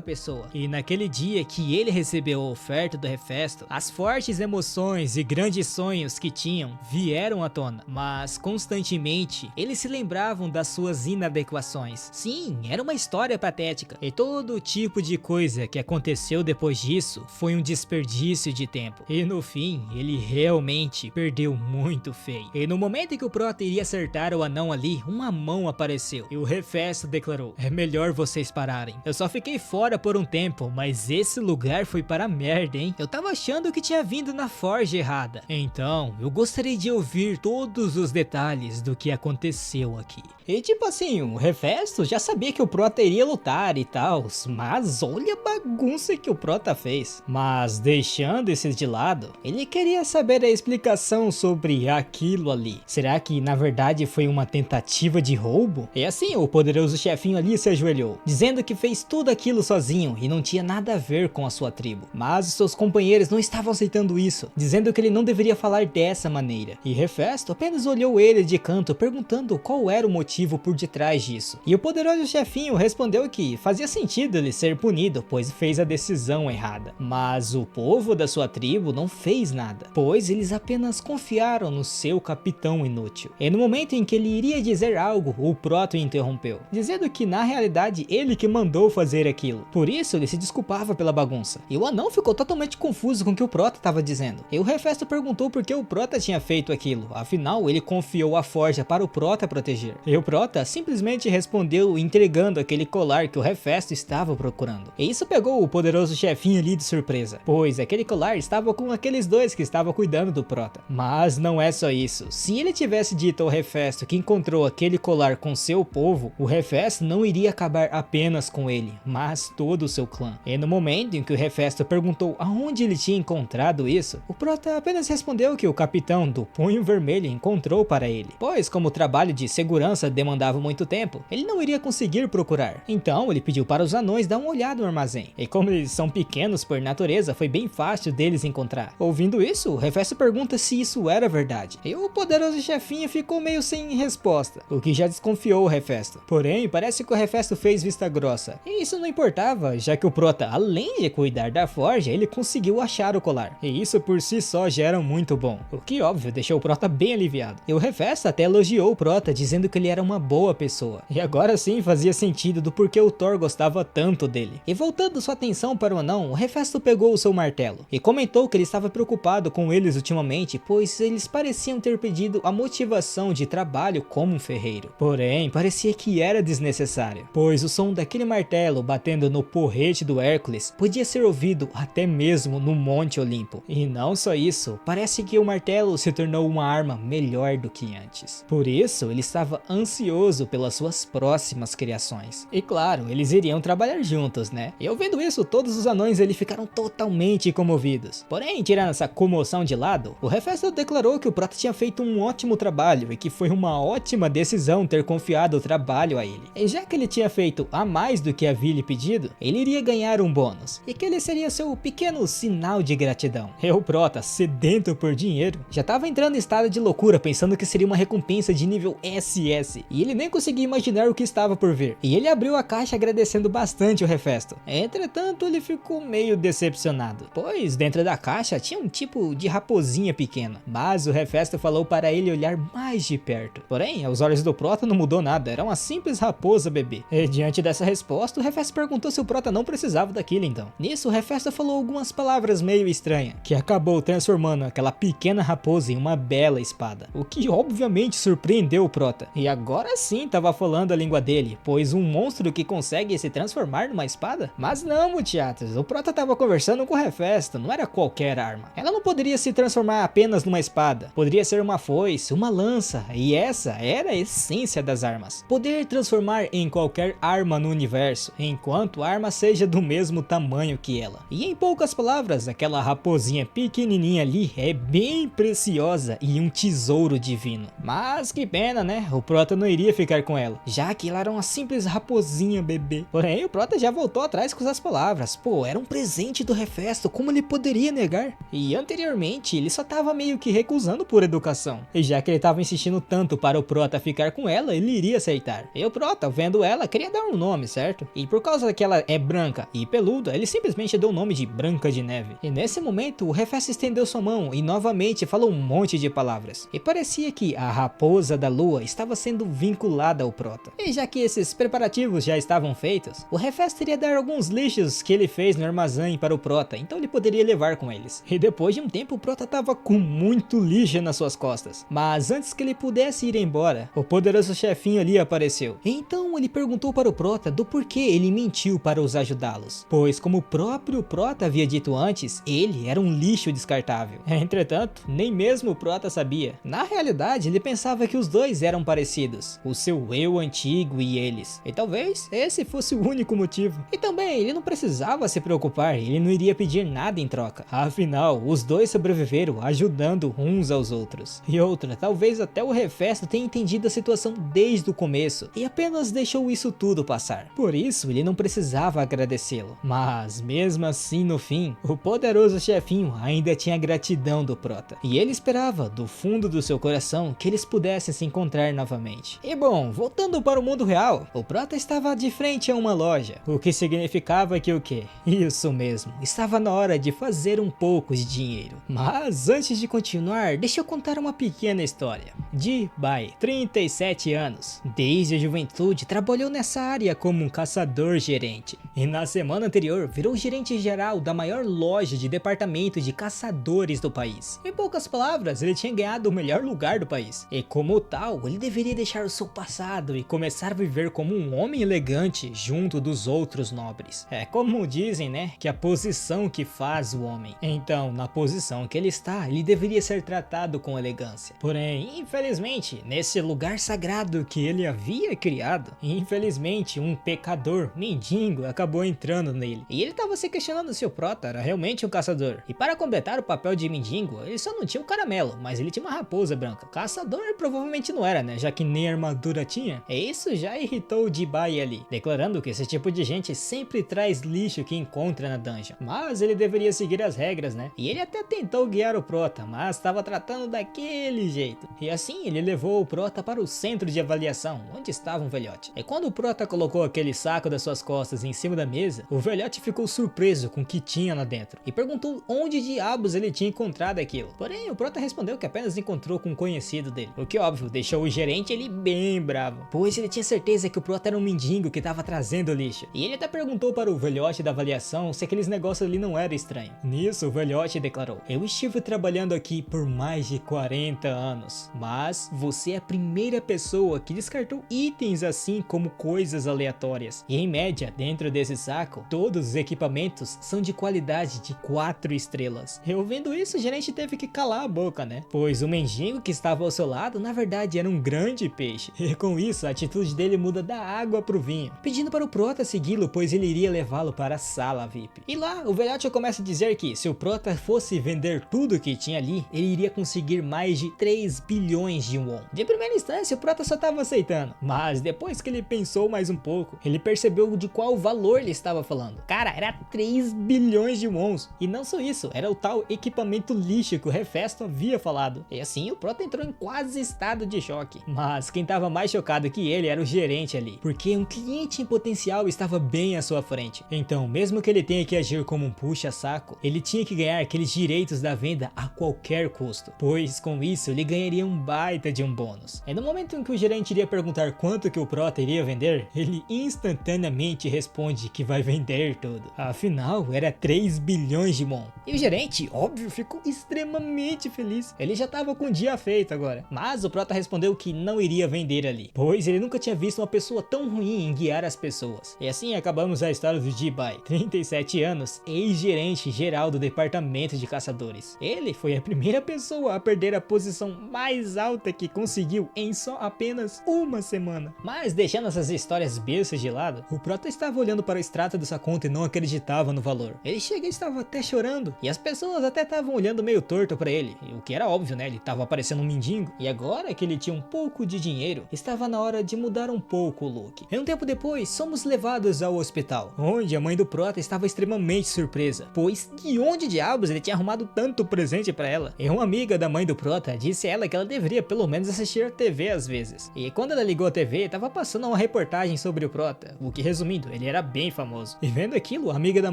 pessoa. E naquele dia que ele recebeu a oferta do Hefesto, as fortes emoções e grandes sonhos que tinham vieram à tona. Mas constantemente, eles se lembravam das suas inadequações. Sim, era uma história patética. E todo tipo de coisa que aconteceu depois disso foi um desperdício de tempo. E no fim, ele realmente perdeu muito feio. E no momento em que o Prota iria acertar o anão ali, uma mão apareceu. E o Hefesto declarou: é melhor vocês pararem. Eu só fiquei fora por um tempo, mas esse lugar foi para a merda, hein? Eu tava achando que tinha vindo na forja errada. Então, eu gostaria de ouvir todos os detalhes do que aconteceu aqui. E tipo assim, o Hefesto já sabia que o Prota iria lutar e tal, mas olha a bagunça que o Prota fez. Mas deixando isso de lado, ele queria saber a explicação sobre aquilo ali. Será que na verdade foi uma tentativa de roubo? E assim, o poderoso chefinho ali se ajoelhou, dizendo que fez tudo aquilo sozinho e não tinha nada a ver com a sua tribo. Mas os seus companheiros não estavam aceitando isso, dizendo que ele não deveria falar dessa maneira. E Hefesto apenas olhou ele de canto, perguntando qual era o motivo por detrás disso. E o poderoso chefinho respondeu que fazia sentido ele ser punido, pois fez a decisão errada. Mas o povo da sua tribo não fez nada, pois eles apenas confiaram no seu capitão inútil. E no momento em que ele iria dizer algo, o Prota o interrompeu, dizendo que na realidade ele que mandou fazer aquilo. Por isso ele se desculpava pela bagunça. E o anão ficou totalmente confuso com o que o Prota estava dizendo. E o Hefesto perguntou por que o Prota tinha feito aquilo. Afinal, ele confiou a forja para o Prota proteger. E o Prota simplesmente respondeu entregando aquele colar que o Hefesto estava procurando. E isso pegou o poderoso chefinho ali de surpresa, pois aquele colar estava com aqueles dois que estavam cuidando do Prota. Mas não é só isso. Se ele tivesse dito ao Hefesto que encontrou aquele colar com seu povo, o Hefesto não iria acabar apenas com ele, mas todo o seu clã. E no momento em que o Hefesto perguntou aonde ele tinha encontrado isso, o Prota apenas respondeu que o capitão do Punho Vermelho encontrou para ele, pois como o trabalho de segurança demandava muito tempo, ele não iria conseguir procurar. Então ele pediu para os anões dar uma olhada no armazém, e como eles são pequenos por natureza, foi bem fácil deles encontrar. Ouvindo isso, o Hefesto pergunta se isso era verdade, e o poderoso chefinho ficou meio sem resposta, o que já desconfiou o Hefesto. Porém, parece que o Hefesto fez vista grossa, e isso não importava, já que o Prota Prota, além de cuidar da forja, ele conseguiu achar o colar. E isso por si só já era muito bom. O que, óbvio, deixou o Prota bem aliviado. E o Hefesto até elogiou o Prota, dizendo que ele era uma boa pessoa. E agora sim fazia sentido do porquê o Thor gostava tanto dele. E voltando sua atenção para o anão, o Hefesto pegou o seu martelo e comentou que ele estava preocupado com eles ultimamente, pois eles pareciam ter pedido a motivação de trabalho como um ferreiro. Porém, parecia que era desnecessário, pois o som daquele martelo batendo no porrete do Hércules podia ser ouvido até mesmo no Monte Olimpo. E não só isso, parece que o martelo se tornou uma arma melhor do que antes. Por isso, ele estava ansioso pelas suas próximas criações. E claro, eles iriam trabalhar juntos, né? E ouvindo isso, todos os anões ali ficaram totalmente comovidos. Porém, tirando essa comoção de lado, o Hefesto declarou que o Prota tinha feito um ótimo trabalho e que foi uma ótima decisão ter confiado o trabalho a ele. E já que ele tinha feito a mais do que havia lhe pedido, ele iria ganhar um bônus, e que ele seria seu pequeno sinal de gratidão. E o Prota, sedento por dinheiro, já estava entrando em estado de loucura, pensando que seria uma recompensa de nível SS, e ele nem conseguia imaginar o que estava por vir. E ele abriu a caixa agradecendo bastante o Hefesto. Entretanto, ele ficou meio decepcionado, pois dentro da caixa tinha um tipo de raposinha pequena, mas o Hefesto falou para ele olhar mais de perto. Porém, aos olhos do Prota não mudou nada, era uma simples raposa bebê. E diante dessa resposta, o Hefesto perguntou se o Prota não precisava daquilo então. Nisso, o Hefesto falou algumas palavras meio estranhas, que acabou transformando aquela pequena raposa em uma bela espada, o que obviamente surpreendeu o Prota. E agora sim tava falando a língua dele, pois um monstro que consegue se transformar numa espada? Mas não, muchachos, o Prota tava conversando com o Hefesto, não era qualquer arma. Ela não poderia se transformar apenas numa espada, poderia ser uma foice, uma lança, e essa era a essência das armas. Poder transformar em qualquer arma no universo, enquanto a arma seja do mesmo tamanho que ela. E em poucas palavras, aquela raposinha pequenininha ali é bem preciosa e um tesouro divino. Mas que pena, né? O Prota não iria ficar com ela, já que ela era uma simples raposinha bebê. Porém, o Prota já voltou atrás com as palavras. Pô, era um presente do Hefesto, como ele poderia negar? E anteriormente, ele só tava meio que recusando por educação. E já que ele tava insistindo tanto para o Prota ficar com ela, ele iria aceitar. E o Prota, vendo ela, queria dar um nome, certo? E por causa que ela é branca e peluda, ele simplesmente deu o nome de Branca de Neve. E nesse momento, o Hefesto estendeu sua mão e novamente falou um monte de palavras. E parecia que a raposa da lua estava sendo vinculada ao Prota. E já que esses preparativos já estavam feitos, o Hefesto iria dar alguns lixos que ele fez no armazém para o Prota, então ele poderia levar com eles. E depois de um tempo, o Prota tava com muito lixo nas suas costas. Mas antes que ele pudesse ir embora, o poderoso chefinho ali apareceu. Então ele perguntou para o Prota do porquê ele mentiu para os ajudá-los, pois como o próprio Prota havia dito antes, ele era um lixo descartável. Entretanto, nem mesmo o Prota sabia. Na realidade, ele pensava que os dois eram parecidos, o seu eu antigo e eles. E talvez esse fosse o único motivo. E também, ele não precisava se preocupar, ele não iria pedir nada em troca. Afinal, os dois sobreviveram ajudando uns aos outros. E outra, talvez até o Hefesto tenha entendido a situação desde o começo e apenas deixou isso tudo passar. Por isso, ele não precisava agradecê-lo. Mas mesmo assim, no fim, o poderoso chefinho ainda tinha gratidão do Prota. E ele esperava, do fundo do seu coração, que eles pudessem se encontrar novamente. E bom, voltando para o mundo real, o Prota estava de frente a uma loja, o que significava que o quê? Isso mesmo, estava na hora de fazer um pouco de dinheiro. Mas antes de continuar, deixa eu contar uma pequena história. Ji-Bai, 37 anos, desde a juventude trabalhou nessa área como um caçador-gerente. E na semana anterior virou gerente geral da maior loja de departamento de caçadores do país. Em poucas palavras, ele tinha ganhado o melhor lugar do país. E como tal, ele deveria deixar o seu passado e começar a viver como um homem elegante junto dos outros nobres. É como dizem, né, que a posição que faz o homem. Então, na posição que ele está, ele deveria ser tratado com elegância. Porém, infelizmente, nesse lugar sagrado que ele havia criado, infelizmente um pecador, mendigo, acabou entrando nele. E ele estava se questionando se o Prota era realmente um caçador. E para completar o papel de mendigo, ele só não tinha o caramelo, mas ele tinha uma raposa branca. Caçador ele provavelmente não era, né, já que nem armadura tinha. E isso já irritou o Ji-Bai ali, declarando que esse tipo de gente sempre traz lixo que encontra na dungeon. Mas ele deveria seguir as regras, né? E ele até tentou guiar o Prota, mas estava tratando daquele jeito. E assim ele levou o Prota para o centro de avaliação, onde estava um velhote. E quando o Prota colocou aquele saco das suas costas em cima da mesa, surpresa. O velhote ficou surpreso com o que tinha lá dentro e perguntou onde diabos ele tinha encontrado aquilo. Porém, o Prota respondeu que apenas encontrou com um conhecido dele, o que óbvio deixou o gerente ele bem bravo, pois ele tinha certeza que o Prota era um mendigo que estava trazendo lixo. E ele até perguntou para o velhote da avaliação se aqueles negócios ali não eram estranhos. Nisso, o velhote declarou: eu estive trabalhando aqui por mais de 40 anos, mas você é a primeira pessoa que descartou itens assim como coisas aleatórias. E em média, dentro desse saco, todos os equipamentos são de qualidade de 4 estrelas. Eu vendo isso, o gerente teve que calar a boca, né? Pois o mendigo que estava ao seu lado, na verdade, era um grande peixe. E com isso, a atitude dele muda da água pro vinho, pedindo para o Prota segui-lo, pois ele iria levá-lo para a sala VIP. E lá, o velhote começa a dizer que se o Prota fosse vender tudo que tinha ali, ele iria conseguir mais de 3 bilhões de won. De primeira instância, o Prota só estava aceitando, mas depois que ele pensou mais um pouco, ele percebeu de qual valor ele estava falando. Cara, era 3 bilhões de wons. E não só isso, era o tal equipamento lixo que o Hefesto havia falado. E assim, o Prota entrou em quase estado de choque. Mas quem estava mais chocado que ele era o gerente ali, porque um cliente em potencial estava bem à sua frente. Então, mesmo que ele tenha que agir como um puxa-saco, ele tinha que ganhar aqueles direitos da venda a qualquer custo, pois com isso ele ganharia um baita de um bônus. E no momento em que o gerente iria perguntar quanto que o Prota iria vender, ele instantaneamente responde que vai vender tudo. Afinal, era 3 bilhões de won. E o gerente, óbvio, ficou extremamente feliz. Ele já estava com o dia feito agora. Mas o Prota respondeu que não iria vender ali, pois ele nunca tinha visto uma pessoa tão ruim em guiar as pessoas. E assim acabamos a história do Ji-Bai, 37 anos, ex-gerente geral do departamento de caçadores. Ele foi a primeira pessoa a perder a posição mais alta que conseguiu em só apenas uma semana. Mas deixando essas histórias bestas de lado, o Prota estava olhando para o extrato dessa conta e não acreditava no valor. Ele chega e estava até chorando, e as pessoas até estavam olhando meio torto para ele, o que era óbvio, né? Ele estava parecendo um mendigo, e agora que ele tinha um pouco de dinheiro, estava na hora de mudar um pouco o look. E um tempo depois, somos levados ao hospital, onde a mãe do Prota estava extremamente surpresa, pois de onde diabos ele tinha arrumado tanto presente para ela? E uma amiga da mãe do Prota disse a ela que ela deveria pelo menos assistir a TV às vezes. E quando ela ligou a TV, tava passando uma reportagem sobre o Prota, o que resumindo, ele era bem famoso. E vendo aquilo, a amiga da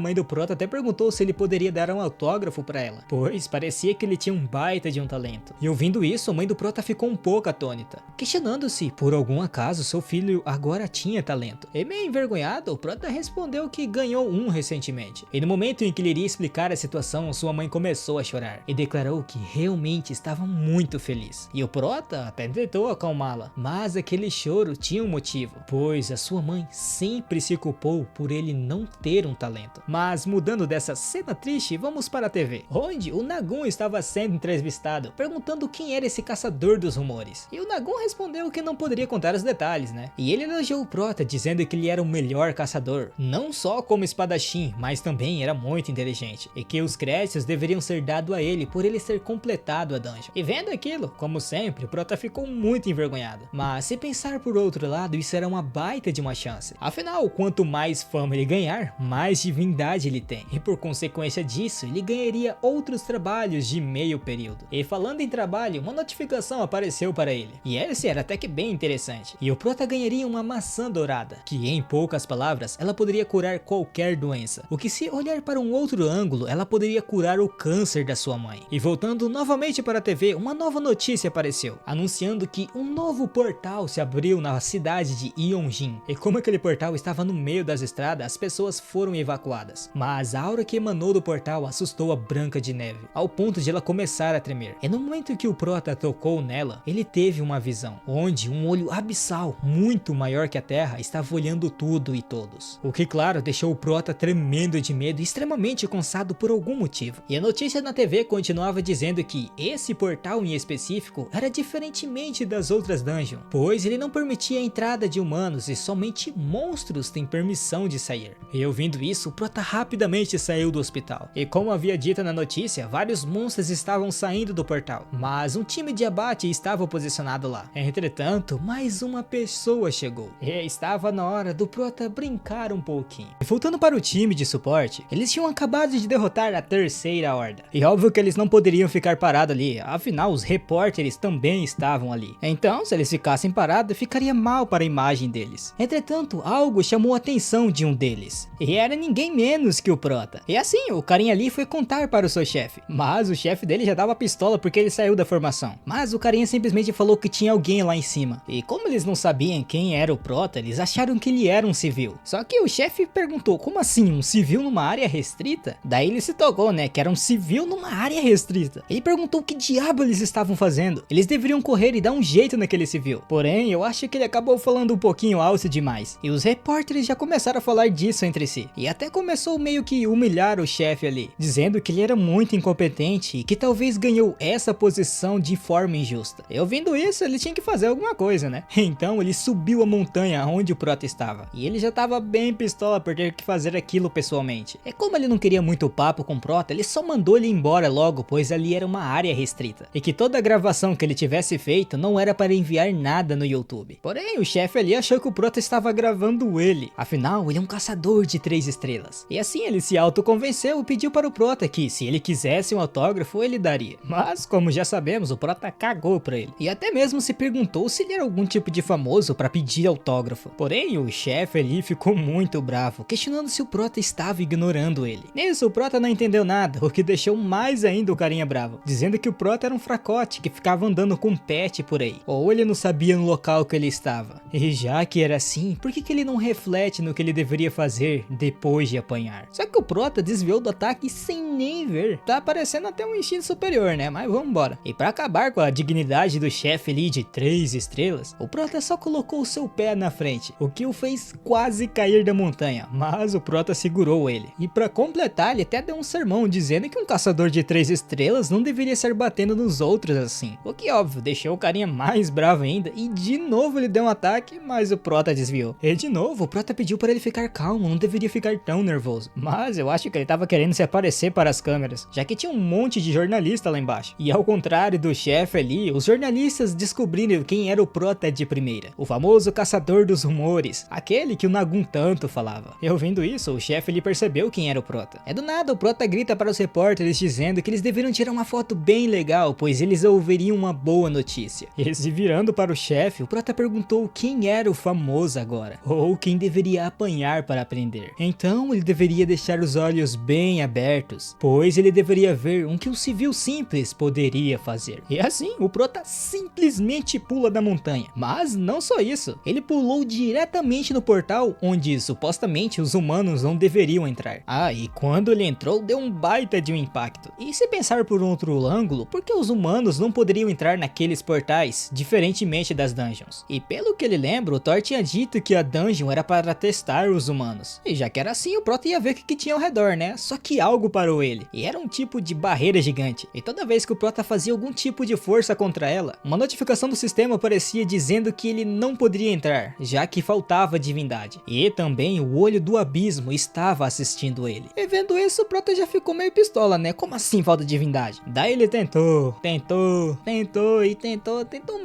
mãe do Prota até perguntou se ele poderia dar um autógrafo para ela, pois parecia que ele tinha um baita de um talento. E ouvindo isso, a mãe do Prota ficou um pouco atônita, questionando-se por algum acaso seu filho agora tinha talento. E meio envergonhado, o Prota respondeu que ganhou um recentemente. E no momento em que ele iria explicar a situação, sua mãe começou a chorar e declarou que realmente estava muito feliz. E o Prota até tentou acalmá-la, mas aquele choro tinha um motivo, pois a sua mãe sempre se culpou por ele não ter um talento. Mas mudando dessa cena triste, vamos para a TV, onde o Nagun estava sendo entrevistado, perguntando quem era esse caçador dos rumores. E o Nagun respondeu que não poderia contar os detalhes, né? E ele elogiou o Prota, dizendo que ele era o melhor caçador, não só como espadachim, mas também era muito inteligente, e que os créditos deveriam ser dados a ele por ele ter completado a dungeon. E vendo aquilo, como sempre, o Prota ficou muito envergonhado. Mas se pensar por outro lado, isso era uma baita de uma chance. Afinal, quanto mais fama ele ganhar, mais divindade ele tem. E por consequência disso, ele ganharia outros trabalhos de meio período. E falando em trabalho, uma notificação apareceu para ele. E esse era até que bem interessante. E o Prota ganharia uma maçã dourada, que em poucas palavras, ela poderia curar qualquer doença. O que se olhar para um outro ângulo, ela poderia curar o câncer da sua mãe. E voltando novamente para a TV, uma nova notícia apareceu, anunciando que um novo portal se abriu na cidade de Yeonjin. E como aquele portal estava no meio das estradas, as pessoas foram evacuadas. Mas a aura que emanou do portal assustou a Branca de Neve, ao ponto de ela começar a tremer. E no momento que o Prota tocou nela, ele teve uma visão, onde um olho abissal, muito maior que a terra, estava olhando tudo e todos. O que claro, deixou o Prota tremendo de medo e extremamente cansado por algum motivo. E a notícia na TV continuava dizendo que esse portal em específico era diferentemente das outras dungeons, pois ele não permitia a entrada de humanos e somente monstros têm permissão de sair. E ouvindo isso, o Prota rapidamente saiu do hospital. E como havia dito na notícia, vários monstros estavam saindo do portal, mas um time de abate estava posicionado lá. Entretanto, mais uma pessoa chegou, e estava na hora do Prota brincar um pouquinho. E voltando para o time de suporte, eles tinham acabado de derrotar a Terceira Horda. E óbvio que eles não poderiam ficar parados ali, afinal os repórteres também estavam ali. Então, se eles ficassem parados, ficaria mal para a imagem deles. Entretanto, algo chamou a atenção de um deles. deles. E era ninguém menos que o Prota. E assim, o carinha ali foi contar para o seu chefe. Mas o chefe dele já dava pistola porque ele saiu da formação. Mas o carinha simplesmente falou que tinha alguém lá em cima. E como eles não sabiam quem era o Prota, eles acharam que ele era um civil. Só que o chefe perguntou, como assim, um civil numa área restrita? Daí ele se tocou, né, que era um civil numa área restrita. Ele perguntou o que diabo eles estavam fazendo. Eles deveriam correr e dar um jeito naquele civil. Porém, eu acho que ele acabou falando um pouquinho alto demais. E os repórteres já começaram a falar disso entre si. E até começou meio que humilhar o chefe ali, dizendo que ele era muito incompetente e que talvez ganhou essa posição de forma injusta. Eu vendo isso, ele tinha que fazer alguma coisa, né? Então ele subiu a montanha onde o Prota estava. E ele já tava bem pistola por ter que fazer aquilo pessoalmente. É como ele não queria muito papo com o Prota, ele só mandou ele embora logo, pois ali era uma área restrita. E que toda a gravação que ele tivesse feito não era para enviar nada no YouTube. Porém, o chefe ali achou que o Prota estava gravando ele. Afinal, ele é um caçador de 3 estrelas. E assim ele se autoconvenceu e pediu para o Prota que, se ele quisesse um autógrafo, ele daria. Mas, como já sabemos, o Prota cagou pra ele. E até mesmo se perguntou se ele era algum tipo de famoso para pedir autógrafo. Porém, o chefe ali ficou muito bravo, questionando se o Prota estava ignorando ele. Nisso, o Prota não entendeu nada, o que deixou mais ainda o carinha bravo, dizendo que o Prota era um fracote que ficava andando com pet por aí. Ou ele não sabia no local que ele estava. E já que era assim, por que ele não reflete no que ele deveria fazer depois de apanhar? Só que o Prota desviou do ataque sem nem ver. Tá parecendo até um instinto superior, né? Mas vamos embora. E pra acabar com a dignidade do chefe ali de 3 estrelas, o Prota só colocou o seu pé na frente, o que o fez quase cair da montanha, mas o Prota segurou ele. E pra completar, ele até deu um sermão dizendo que um caçador de 3 estrelas não deveria ser batendo nos outros assim. O que óbvio, deixou o carinha mais bravo ainda, e de novo ele deu um ataque, mas o Prota desviou. E de novo, o Prota pediu para ele ficar calmo, não deveria ficar tão nervoso. Mas eu acho que ele tava querendo se aparecer para as câmeras, já que tinha um monte de jornalista lá embaixo. E ao contrário do chefe ali, os jornalistas descobriram quem era o Prota de primeira. O famoso caçador dos rumores, aquele que o Nagun tanto falava. E ouvindo isso, o chefe ele percebeu quem era o Prota. É do nada, o Prota grita para os repórteres dizendo que eles deveriam tirar uma foto bem legal, pois eles ouviriam uma boa notícia. E se virando para o chefe, o Prota perguntou quem era o famoso agora, ou quem deveria apanhar para aprender. Então ele deveria deixar os olhos bem abertos, pois ele deveria ver o que um civil simples poderia fazer. E assim, o Prota simplesmente pula da montanha. Mas não só isso, ele pulou diretamente no portal onde supostamente os humanos não deveriam entrar. Ah, e quando ele entrou, deu um baita de um impacto. E se pensar por outro ângulo, por que os humanos não poderiam entrar naqueles portais, diferentemente das dungeons? E pelo que ele lembra, o Thor tinha dito que a dungeon era para testar os humanos. E já que era assim, o Prota ia ver o que tinha ao redor, né? Só que algo parou ele. E era um tipo de barreira gigante. E toda vez que o Prota fazia algum tipo de força contra ela, uma notificação do sistema aparecia dizendo que ele não poderia entrar, já que faltava divindade. E também o olho do abismo estava assistindo ele. E vendo isso, o Prota já ficou meio pistola, né? Como assim falta divindade? Daí ele tentou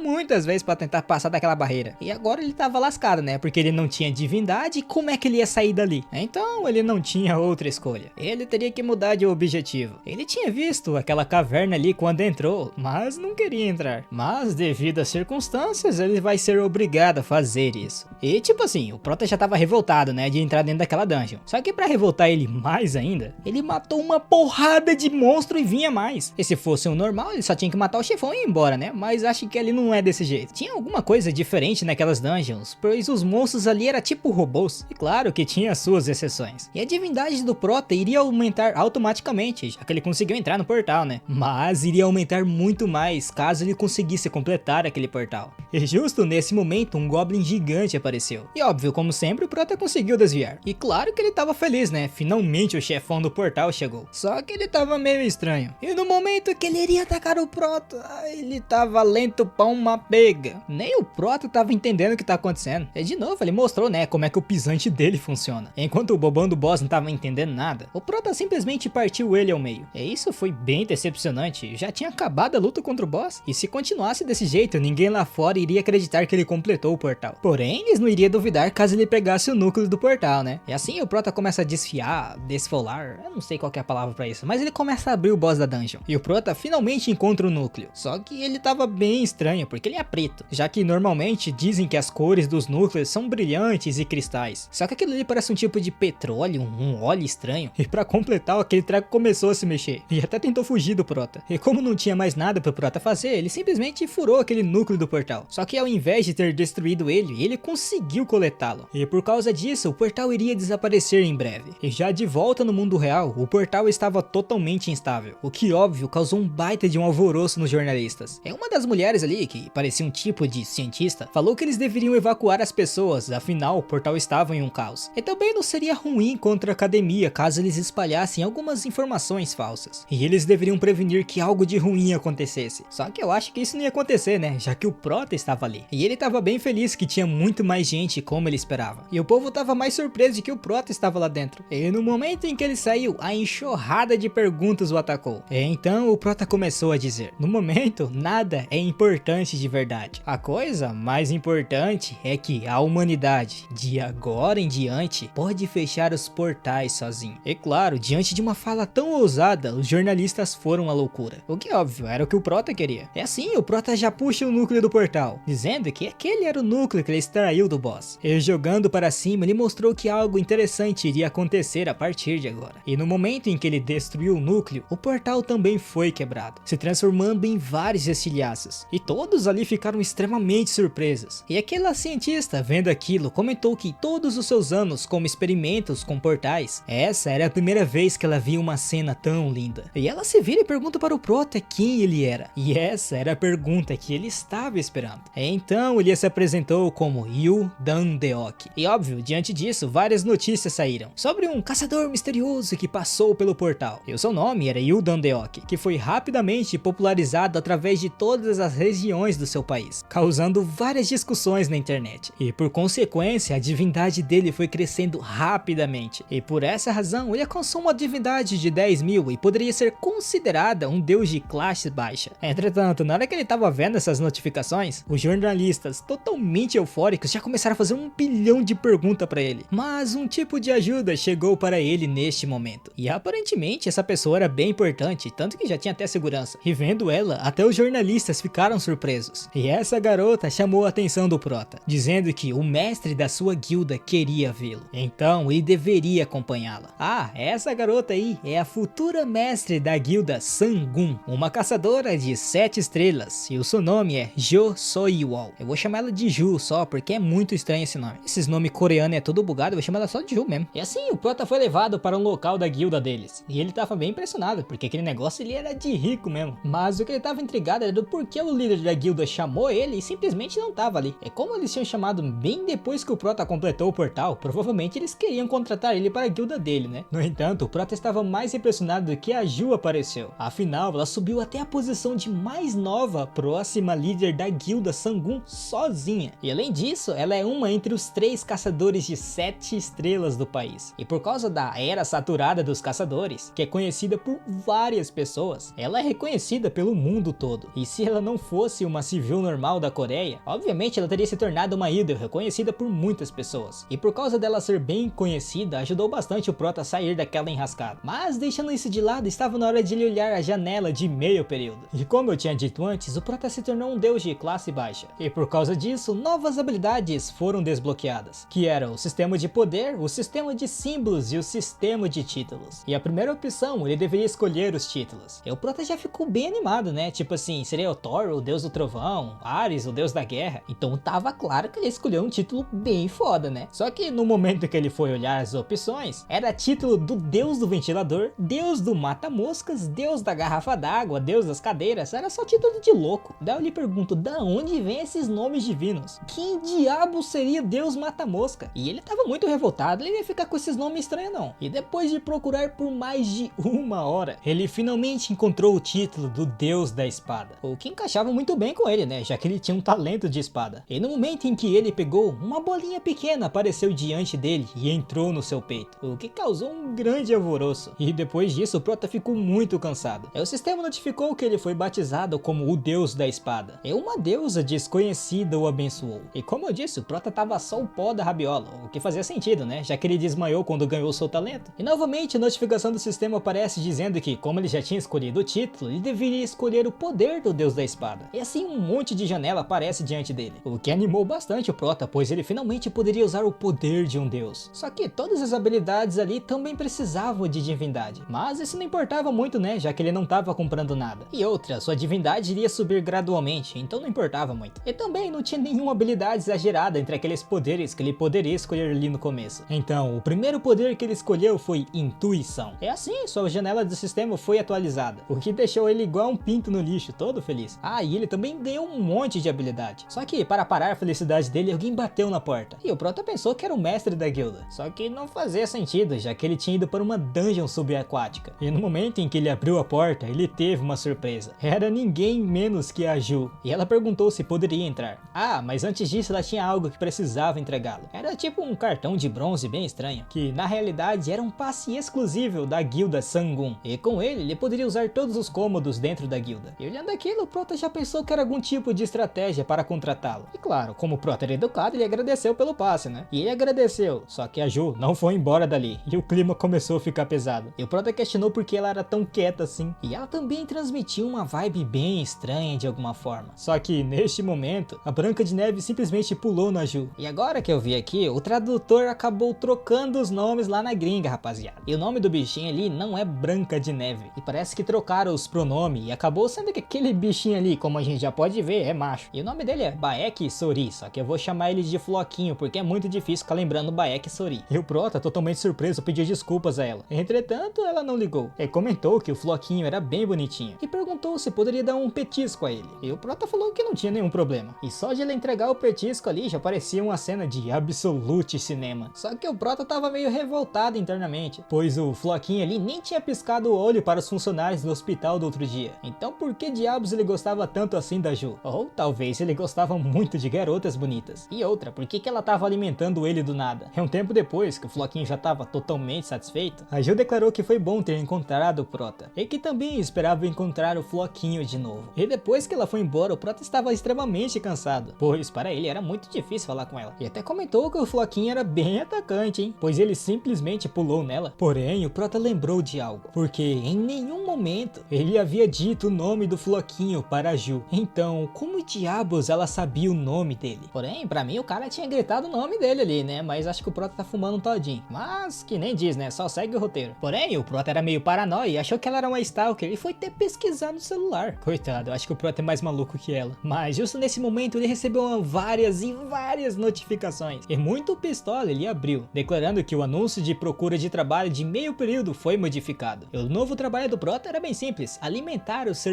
muitas vezes para tentar passar daquela barreira. E agora ele tava lascado, né? Porque ele não tinha divindade, e como é que ele ia sair dali? Então ele não tinha outra escolha. Ele teria que mudar de objetivo. Ele tinha visto aquela caverna ali quando entrou, mas não queria entrar. Mas devido às circunstâncias, ele vai ser obrigado a fazer isso. E tipo assim, o Prota já tava revoltado, né? De entrar dentro daquela dungeon. Só que pra revoltar ele mais ainda, ele matou uma porrada de monstro e vinha mais. E se fosse um normal, ele só tinha que matar o chefão e ir embora, né? Mas acho que ali não é desse jeito. Tinha alguma coisa diferente naquelas dungeons, pois os monstros ali eram tipo robôs. E claro que tinha suas exceções. E a divindade do Prota iria aumentar automaticamente, já que ele conseguiu entrar no portal, né? Mas iria aumentar muito mais caso ele conseguisse completar aquele portal. E justo nesse momento, um Goblin gigante apareceu. E óbvio, como sempre, o Prota conseguiu desviar. E claro que ele tava feliz, né? Finalmente o chefão do portal chegou. Só que ele tava meio estranho. E no momento que ele iria atacar o Prota, ele tava lento pra uma pega. Nem o Prota tava entendendo o que tá acontecendo. E de novo, ele mostrou, né, como é que o pisante dele funciona. Enquanto o bobão do boss não tava entendendo nada, o Prota simplesmente partiu ele ao meio. E isso foi bem decepcionante. Já tinha acabado a luta contra o boss. E se continuasse desse jeito, ninguém lá fora iria acreditar que ele completou o portal. Porém, eles não iriam duvidar caso ele pegasse o núcleo do portal, né? E assim o Prota começa a desfolar, eu não sei qual que é a palavra pra isso, mas ele começa a abrir o boss da dungeon. E o Prota finalmente encontra o núcleo. Só que ele tava bem estranho, porque ele é preto. Já que normalmente dizem que as cores dos núcleos são brilhantes e cristais. Só que aquilo ali parece um tipo de petróleo, um óleo estranho. E pra completar, aquele treco começou a se mexer. E até tentou fugir do Prota. E como não tinha mais nada pro Prota fazer, ele simplesmente furou aquele núcleo do portal. Só que ao invés de ter destruído ele conseguiu coletá-lo. E por causa disso, o portal iria desaparecer em breve. E já de volta no mundo real, o portal estava totalmente instável. O que óbvio causou um baita de um alvoroço nos jornalistas. É uma das mulheres ali, que parecia um tipo de cientista, falou que eles deveriam evacuar as pessoas, afinal o portal estava em um caos. E também não seria ruim contra a academia caso eles espalhassem algumas informações falsas. E eles deveriam prevenir que algo de ruim acontecesse. Só que eu acho que isso não ia acontecer, né? Já que o Prota estava ali. E ele estava bem feliz que tinha muito mais gente como ele esperava. E o povo estava mais surpreso de que o Prota estava lá dentro. E no momento em que ele saiu, a enxurrada de perguntas o atacou. E então o Prota começou a dizer: no momento, nada é importante de verdade. A coisa mais importante é que a humanidade, de agora em diante, pode fechar os portais sozinho. E claro, diante de uma fala tão ousada, os jornalistas foram à loucura. O que óbvio, era o que o Prota queria. É assim, o Prota já puxa o núcleo do portal, dizendo que aquele era o núcleo que ele extraiu do boss. E jogando para cima, ele mostrou que algo interessante iria acontecer a partir de agora. E no momento em que ele destruiu o núcleo, o portal também foi quebrado, se transformando em vários estilhaços. E todos ali ficaram extremamente surpresos. E aquela cientista, vendo aquilo, comentou que todos os seus anos como experimentos com portais, essa era a primeira vez que ela via uma cena tão linda. E ela se vira e pergunta para o Prota quem ele era. E essa era a pergunta que ele estava esperando. Então ele se apresentou como Yu Dan-deok. E óbvio, diante disso, várias notícias saíram sobre um caçador misterioso que passou pelo portal. E o seu nome era Yu Dan-deok, que foi rapidamente popularizado através de todas as regiões do seu país, causando várias discussões na internet. E por consequência, a divindade dele foi crescendo rapidamente. E por essa razão, ele alcançou uma divindade de 10.000 e poderia ser considerada um deus de classe baixa. Entretanto, na hora que ele estava vendo essas notificações, os jornalistas, totalmente eufóricos, já começaram a fazer 1 bilhão de perguntas para ele. Mas um tipo de ajuda chegou para ele neste momento. E aparentemente essa pessoa era bem importante, tanto que já tinha até segurança. E vendo ela, até os jornalistas ficaram surpresos. E essa garota chamou a atenção do Prota, dizendo que o mestre da sua guilda queria vê-lo. Então ele deveria acompanhá-la. Ah, essa garota aí é a futura mestre da guilda Sangun, uma caçadora de 7 estrelas. E o seu nome é Jo Soiwol. Eu vou chamar ela de Ju só, porque é muito estranho esse nome. Esses nomes coreanos é todo bugado, eu vou chamar ela só de Ju mesmo. E assim, o Prota foi levado para um local da guilda deles. E ele tava bem impressionado, porque aquele negócio ele era de rico mesmo. Mas o que ele tava intrigado era do porquê o líder da guilda chamou ele e simplesmente não tava ali. É como eles tinham chamado bem depois que o Prota completou o portal, provavelmente eles queriam contratar ele para a guilda dele, né? No entanto, o Prota estava mais impressionado do que a Ju apareceu. Afinal, ela subiu até a posição de mais nova próxima líder da guilda Sangun sozinha. E além disso, ela é uma entre os 3 caçadores de 7 estrelas do país. E por causa da era saturada dos caçadores, que é conhecida por várias pessoas, ela é reconhecida pelo mundo todo. E se ela não fosse uma civil normal da Coreia, obviamente ela teria se tornado uma ídolo reconhecida por muitas pessoas. E por causa dela ser bem conhecida, ajudou bastante o Prota a sair daquela enrascada. Mas deixando isso de lado, estava na hora de ele olhar a janela de meio período. E como eu tinha dito antes, o Prota se tornou um deus de classe baixa. E por causa disso, novas habilidades foram desbloqueadas, que eram o sistema de poder, o sistema de símbolos e o sistema de títulos. E a primeira opção, ele deveria escolher os títulos. E o Prota já ficou bem animado, né? Tipo assim, seria o Thor, o deus do trovão, Ares, o deus da guerra. Então tava claro que ele escolheu um título bem foda, né? Só que no momento que ele foi olhar as opções, era título do deus do ventilador, deus do mata-moscas, deus da garrafa d'água, deus das cadeiras, era só título de louco. Daí eu lhe pergunto, da onde vem esses nomes divinos? Quem diabo seria deus mata-mosca? E ele tava muito revoltado, ele ia ficar com esses nomes estranhos não. E depois de procurar por mais de 1 hora, ele finalmente encontrou o título do deus da espada, o que encaixava muito bem com ele, né? Já que ele tinha um talento de espada. E no momento em que ele pegou, uma bolinha pequena apareceu diante dele e entrou no seu peito, o que causou um grande alvoroço. E depois disso, o Prota ficou muito cansado. E o sistema notificou que ele foi batizado como o deus da espada. É uma deusa deusa desconhecida o abençoou. E como eu disse, o Prota tava só o pó da rabiola, o que fazia sentido, né? Já que ele desmaiou quando ganhou seu talento. E novamente a notificação do sistema aparece dizendo que, como ele já tinha escolhido o título, ele deveria escolher o poder do deus da espada. E assim um monte de janela aparece diante dele, o que animou bastante o Prota, pois ele finalmente poderia usar o poder de um deus. Só que todas as habilidades ali também precisavam de divindade. Mas isso não importava muito, né? Já que ele não estava comprando nada. E outra, sua divindade iria subir gradualmente, então não importava muito. E também não tinha nenhuma habilidade exagerada entre aqueles poderes que ele poderia escolher ali no começo. Então, o primeiro poder que ele escolheu foi intuição. É assim, sua janela do sistema foi atualizada, o que deixou ele igual um pinto no lixo, todo feliz. Ah, e ele também ganhou um monte de habilidade. Só que, para parar a felicidade dele, alguém bateu na porta. E o Prota pensou que era o mestre da guilda. Só que não fazia sentido, já que ele tinha ido para uma dungeon subaquática. E no momento em que ele abriu a porta, ele teve uma surpresa. Era ninguém menos que a Ju. E ela perguntou se poderia entrar. Ah, mas antes disso ela tinha algo que precisava entregá-lo. Era tipo um cartão de bronze bem estranho, que na realidade era um passe exclusivo da guilda Sangun. E com ele poderia usar todos os cômodos dentro da guilda. E olhando aquilo, o Prota já pensou que era algum tipo de estratégia para contratá-lo. E claro, como o Prota era educado, ele agradeceu pelo passe, né? E ele agradeceu, só que a Ju não foi embora dali. E o clima começou a ficar pesado. E o Prota questionou por que ela era tão quieta assim. E ela também transmitia uma vibe bem estranha de alguma forma. Só que neste momento, a Branca de Neve simplesmente pulou na Ju. E agora que eu vi aqui, o tradutor acabou trocando os nomes lá na gringa, rapaziada. E o nome do bichinho ali não é Branca de Neve. E parece que trocaram os pronomes e acabou sendo que aquele bichinho ali, como a gente já pode ver, é macho. E o nome dele é Baek Sori, só que eu vou chamar ele de Floquinho, porque é muito difícil ficar lembrando Baek Sori. E o Prota, totalmente surpreso, pediu desculpas a ela. Entretanto, ela não ligou. E comentou que o Floquinho era bem bonitinho. E perguntou se poderia dar um petisco a ele. E o Prota falou que não tinha nenhum problema. E só de ele entregar o petisco ali, já parecia uma cena de absolute cinema. Só que o Prota tava meio revoltado internamente, pois o Floquinho ali nem tinha piscado o olho para os funcionários do hospital do outro dia. Então por que diabos ele gostava tanto assim da Ju? Ou talvez ele gostava muito de garotas bonitas. E outra, por que ela tava alimentando ele do nada? E um tempo depois, que o Floquinho já tava totalmente satisfeito, a Ju declarou que foi bom ter encontrado o Prota, e que também esperava encontrar o Floquinho de novo. E depois que ela foi embora, o Prota estava extremamente cansado, pois para ele era muito difícil falar com ela. E até comentou que o Floquinho era bem atacante, hein? Pois ele simplesmente pulou nela. Porém, o Prota lembrou de algo, porque em nenhum momento ele havia dito o nome do Floquinho para a Ju. Então, como diabos ela sabia o nome dele? Porém, pra mim o cara tinha gritado o nome dele ali, né? Mas acho que o Prota tá fumando um todinho. Mas, que nem diz, né? Só segue o roteiro. Porém, o Prota era meio paranoia e achou que ela era uma stalker e foi até pesquisar no celular. Coitado, eu acho que o Prota é mais maluco que ela. Mas justo nesse momento ele recebeu várias notificações. E muito pistola ele abriu, declarando que o anúncio de procura de trabalho de meio período foi modificado. E o novo trabalho do Prota era bem simples: alimentar os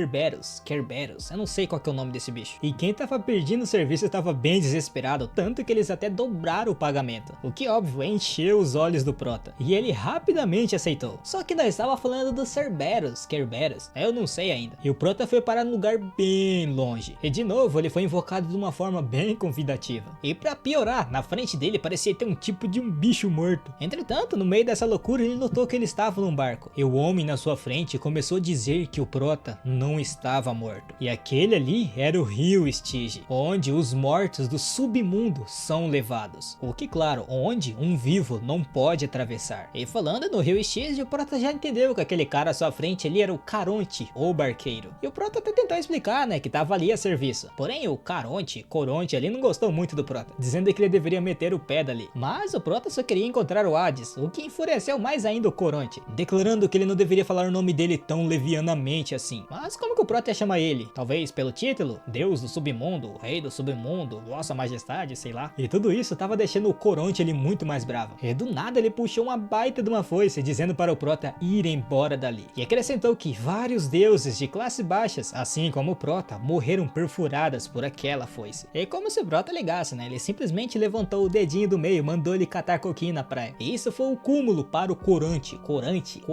Kerberos, eu não sei qual que é o nome desse bicho. E quem tava perdendo o serviço estava bem desesperado, tanto que eles até dobraram o pagamento. O que óbvio encheu os olhos do Prota. E ele rapidamente aceitou. Só que nós estava falando dos Kerberos, eu não sei ainda. E o Prota foi parar num lugar bem longe. E de novo ele foi invocado de uma forma bem convidativa. E pra piorar, na frente dele parecia ter um tipo de um bicho morto. Entretanto, no meio dessa loucura ele notou que ele estava num barco. E o homem na sua frente começou a dizer que o Prota não estava morto. E aquele ali era o rio Stygia, onde os mortos do submundo são levados. O que, claro, onde um vivo não pode atravessar. E falando no rio Stygia, o Prota já entendeu que aquele cara à sua frente ali era o Caronte, ou barqueiro. E o Prota até tentou explicar, né, que tava ali a serviço. Porém, o Coronte ali não gostou muito do Prota, dizendo que ele deveria meter o pé dali. Mas o Prota só queria encontrar o Hades, o que enfureceu mais ainda o Coronte, declarando que ele não deveria falar o nome dele tão levianamente assim. Mas como que o Prota ia chamar ele? Talvez pelo título? Deus do submundo, rei do submundo, vossa majestade, sei lá. E tudo isso tava deixando o Coronte ali muito mais bravo. E do nada ele puxou uma baita de uma foice, dizendo para o Prota ir embora dali. E acrescentou que vários deuses de classe baixas, assim como o Prota, morreram perfuradas por aquela foice. E como se o Prota ligasse, né? Ele simplesmente levantou o dedinho do meio, mandou ele catar coquinho na praia. E isso foi o cúmulo para o Coronte. Coronte.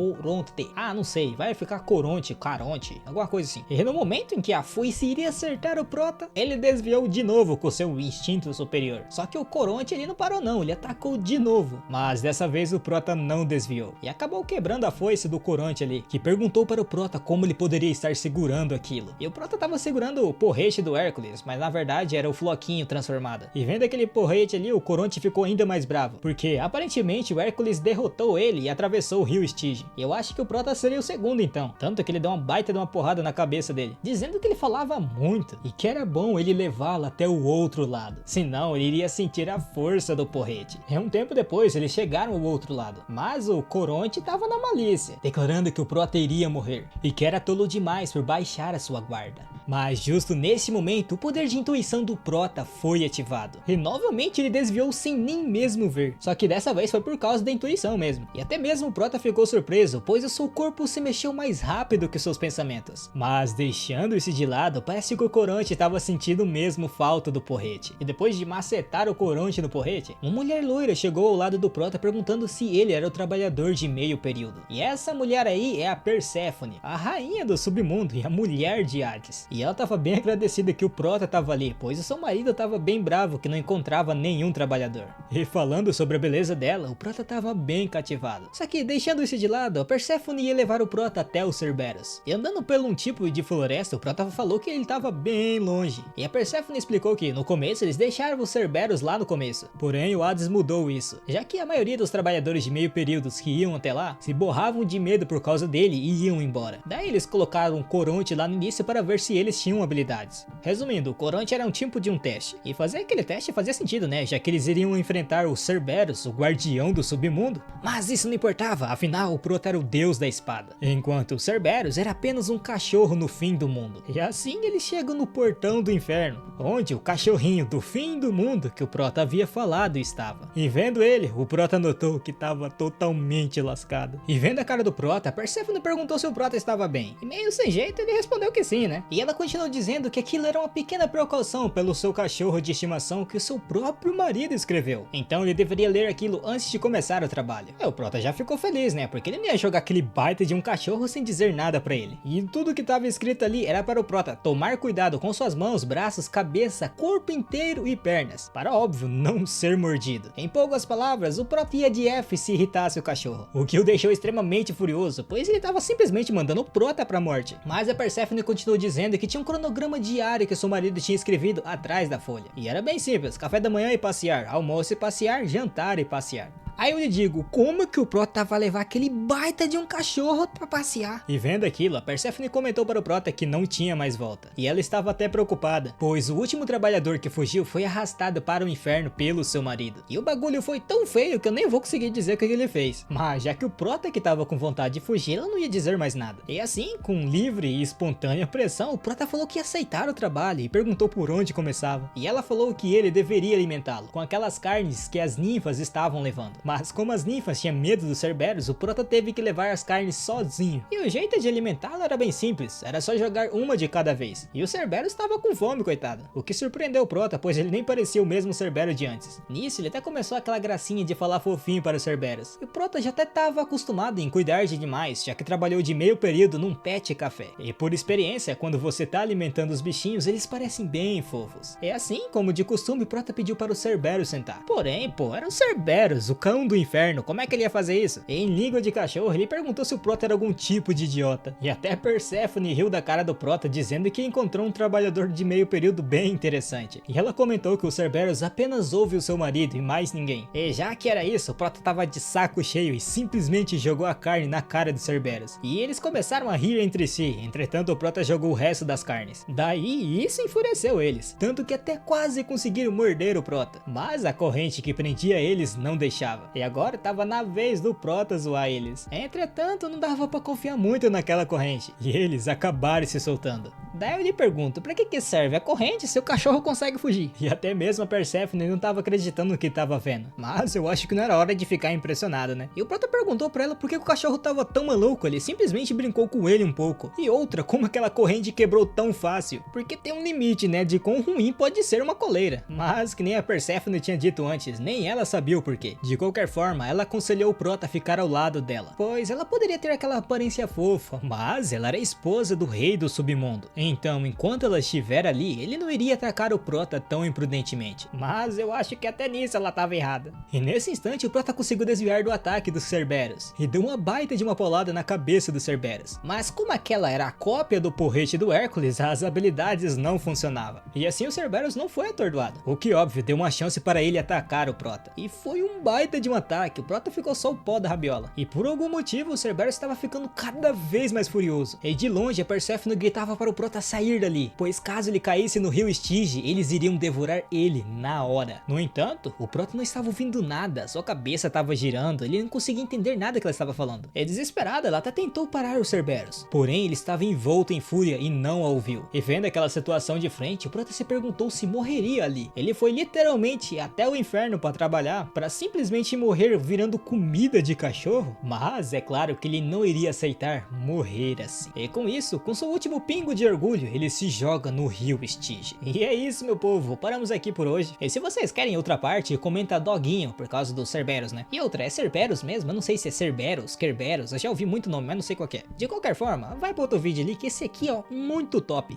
Ah, não sei. Vai ficar Caronte, alguma coisa assim. E no momento em que a foice iria acertar o Prota, ele desviou de novo com seu instinto superior. Só que o Coronte ele não parou não, ele atacou de novo. Mas dessa vez o Prota não desviou. E acabou quebrando a foice do Coronte ali, que perguntou para o Prota como ele poderia estar segurando aquilo. E o Prota tava segurando o porrete do Hércules, mas na verdade era o Floquinho transformado. E vendo aquele porrete ali, o Coronte ficou ainda mais bravo, porque aparentemente o Hércules derrotou ele e atravessou o rio Stygian. E eu acho que o Prota seria o segundo então, tanto que ele deu uma baita de uma porrada na cabeça dele, dizendo que ele falava muito e que era bom ele levá-lo até o outro lado, senão ele iria sentir a força do porrete. E um tempo depois eles chegaram ao outro lado, mas o Coronte estava na malícia, declarando que o Prota iria morrer e que era tolo demais por baixar a sua guarda. Mas justo nesse momento, o poder de intuição do Prota foi ativado. E novamente ele desviou sem nem mesmo ver. Só que dessa vez foi por causa da intuição mesmo. E até mesmo o Prota ficou surpreso, pois o seu corpo se mexeu mais rápido que os seus pensamentos. Mas deixando isso de lado, parece que o Coronte estava sentindo mesmo falta do porrete. E depois de macetar o Coronte no porrete, uma mulher loira chegou ao lado do Prota perguntando se ele era o trabalhador de meio período. E essa mulher aí é a Perséfone, a rainha do submundo e a mulher de Hades. E ela tava bem agradecida que o Prota tava ali, pois o seu marido tava bem bravo que não encontrava nenhum trabalhador. E falando sobre a beleza dela, o Prota tava bem cativado. Só que deixando isso de lado, a Perséfone ia levar o Prota até o Cerberus. E andando por um tipo de floresta, o Prota falou que ele tava bem longe. E a Perséfone explicou que no começo eles deixaram o Cerberus lá no começo. Porém o Hades mudou isso, já que a maioria dos trabalhadores de meio períodos que iam até lá se borravam de medo por causa dele e iam embora. Daí eles colocaram um Coronte lá no início para ver se eles tinham habilidades. Resumindo, o Coronte era um tipo de um teste. E fazer aquele teste fazia sentido, né? Já que eles iriam enfrentar o Cerberus, o guardião do submundo. Mas isso não importava, afinal o Prota era o deus da espada. Enquanto o Cerberus era apenas um cachorro no fim do mundo. E assim eles chegam no portão do inferno, onde o cachorrinho do fim do mundo que o Prota havia falado estava. E vendo ele, o Prota notou que estava totalmente lascado. E vendo a cara do Prota, Perséfone perguntou se o Prota estava bem. E meio sem jeito ele respondeu que sim, né? E ela continuou dizendo que aquilo era uma pequena precaução pelo seu cachorro de estimação que o seu próprio marido escreveu. Então ele deveria ler aquilo antes de começar o trabalho. E o Prota já ficou feliz, né? Porque ele não ia jogar aquele baita de um cachorro sem dizer nada pra ele. E tudo que estava escrito ali era para o Prota tomar cuidado com suas mãos, braços, cabeça, corpo inteiro e pernas, para óbvio não ser mordido. Em poucas palavras, o Prota ia de F se irritasse o cachorro, o que o deixou extremamente furioso, pois ele estava simplesmente mandando o Prota pra morte. Mas a Perséfone continuou dizendo que tinha um cronograma diário que seu marido tinha escrevido atrás da folha. E era bem simples, café da manhã e passear, almoço e passear, jantar e passear. Aí eu lhe digo, como que o Prota vai levar aquele baita de um cachorro pra passear? E vendo aquilo, a Perséfone comentou para o Prota que não tinha mais volta. E ela estava até preocupada, pois o último trabalhador que fugiu foi arrastado para o inferno pelo seu marido. E o bagulho foi tão feio que eu nem vou conseguir dizer o que ele fez. Mas já que o Prota que estava com vontade de fugir, ela não ia dizer mais nada. E assim, com livre e espontânea pressão, o Prota falou que ia aceitar o trabalho e perguntou por onde começava. E ela falou que ele deveria alimentá-lo com aquelas carnes que as ninfas estavam levando. Mas como as ninfas tinham medo do Cerberus, o Prota teve que levar as carnes sozinho. E o jeito de alimentá-lo era bem simples, era só jogar uma de cada vez. E o Cerberus estava com fome, coitado. O que surpreendeu o Prota, pois ele nem parecia o mesmo Cerberus de antes. Nisso, ele até começou aquela gracinha de falar fofinho para o Cerberus. E o Prota já até estava acostumado em cuidar de animais, já que trabalhou de meio período num pet café. E por experiência, quando você tá alimentando os bichinhos, eles parecem bem fofos. É assim, como de costume, o Prota pediu para o Cerberus sentar. Porém, era o Cerberus, o cão do inferno, como é que ele ia fazer isso? Em língua de cachorro, ele perguntou se o Prota era algum tipo de idiota. E até Perséfone riu da cara do Prota, dizendo que encontrou um trabalhador de meio período bem interessante. E ela comentou que o Cerberus apenas ouve o seu marido e mais ninguém. E já que era isso, o Prota tava de saco cheio e simplesmente jogou a carne na cara do Cerberus. E eles começaram a rir entre si, entretanto o Prota jogou o resto das carnes. Daí isso enfureceu eles, tanto que até quase conseguiram morder o Prota. Mas a corrente que prendia eles não deixava. E agora tava na vez do Prota zoar eles. Entretanto, não dava pra confiar muito naquela corrente, e eles acabaram se soltando. Daí eu lhe pergunto, pra que serve a corrente se o cachorro consegue fugir? E até mesmo a Perséfone não tava acreditando no que tava vendo. Mas eu acho que não era hora de ficar impressionado, né? E o Prota perguntou pra ela por que o cachorro tava tão maluco, ele simplesmente brincou com ele um pouco. E outra, como aquela corrente quebrou tão fácil? Porque tem um limite, né, de quão ruim pode ser uma coleira. Mas que nem a Perséfone tinha dito antes, nem ela sabia o porquê. De qualquer qualquer forma, ela aconselhou o Prota a ficar ao lado dela, pois ela poderia ter aquela aparência fofa, mas ela era esposa do rei do submundo. Então, enquanto ela estiver ali, ele não iria atacar o Prota tão imprudentemente. Mas eu acho que até nisso ela estava errada. E nesse instante, o Prota conseguiu desviar do ataque dos Cerberus e deu uma baita de uma paulada na cabeça dos Cerberus. Mas como aquela era a cópia do porrete do Hércules, as habilidades não funcionavam. E assim o Cerberus não foi atordoado, o que óbvio deu uma chance para ele atacar o Prota. E foi um baita de um ataque, o Prota ficou só o pó da rabiola. E por algum motivo o Cerberus estava ficando cada vez mais furioso. E de longe a Perséfone gritava para o Prota sair dali, pois caso ele caísse no rio Estige, eles iriam devorar ele na hora. No entanto, o Prota não estava ouvindo nada, sua cabeça estava girando, ele não conseguia entender nada que ela estava falando. E desesperada, ela até tentou parar o Cerberus, porém ele estava envolto em fúria e não a ouviu. E vendo aquela situação de frente, o Prota se perguntou se morreria ali. Ele foi literalmente até o inferno para trabalhar, para simplesmente morrer virando comida de cachorro? Mas é claro que ele não iria aceitar morrer assim. E com isso, com seu último pingo de orgulho, ele se joga no rio Estige. E é isso, meu povo, paramos aqui por hoje. E se vocês querem outra parte, comenta doguinho, por causa do Cerberus, né? E outra, é Cerberus mesmo? Eu não sei se é Cerberus, Kerberos, eu já ouvi muito nome, mas não sei qual que é. De qualquer forma, vai pro outro vídeo ali, que esse aqui, ó, muito top.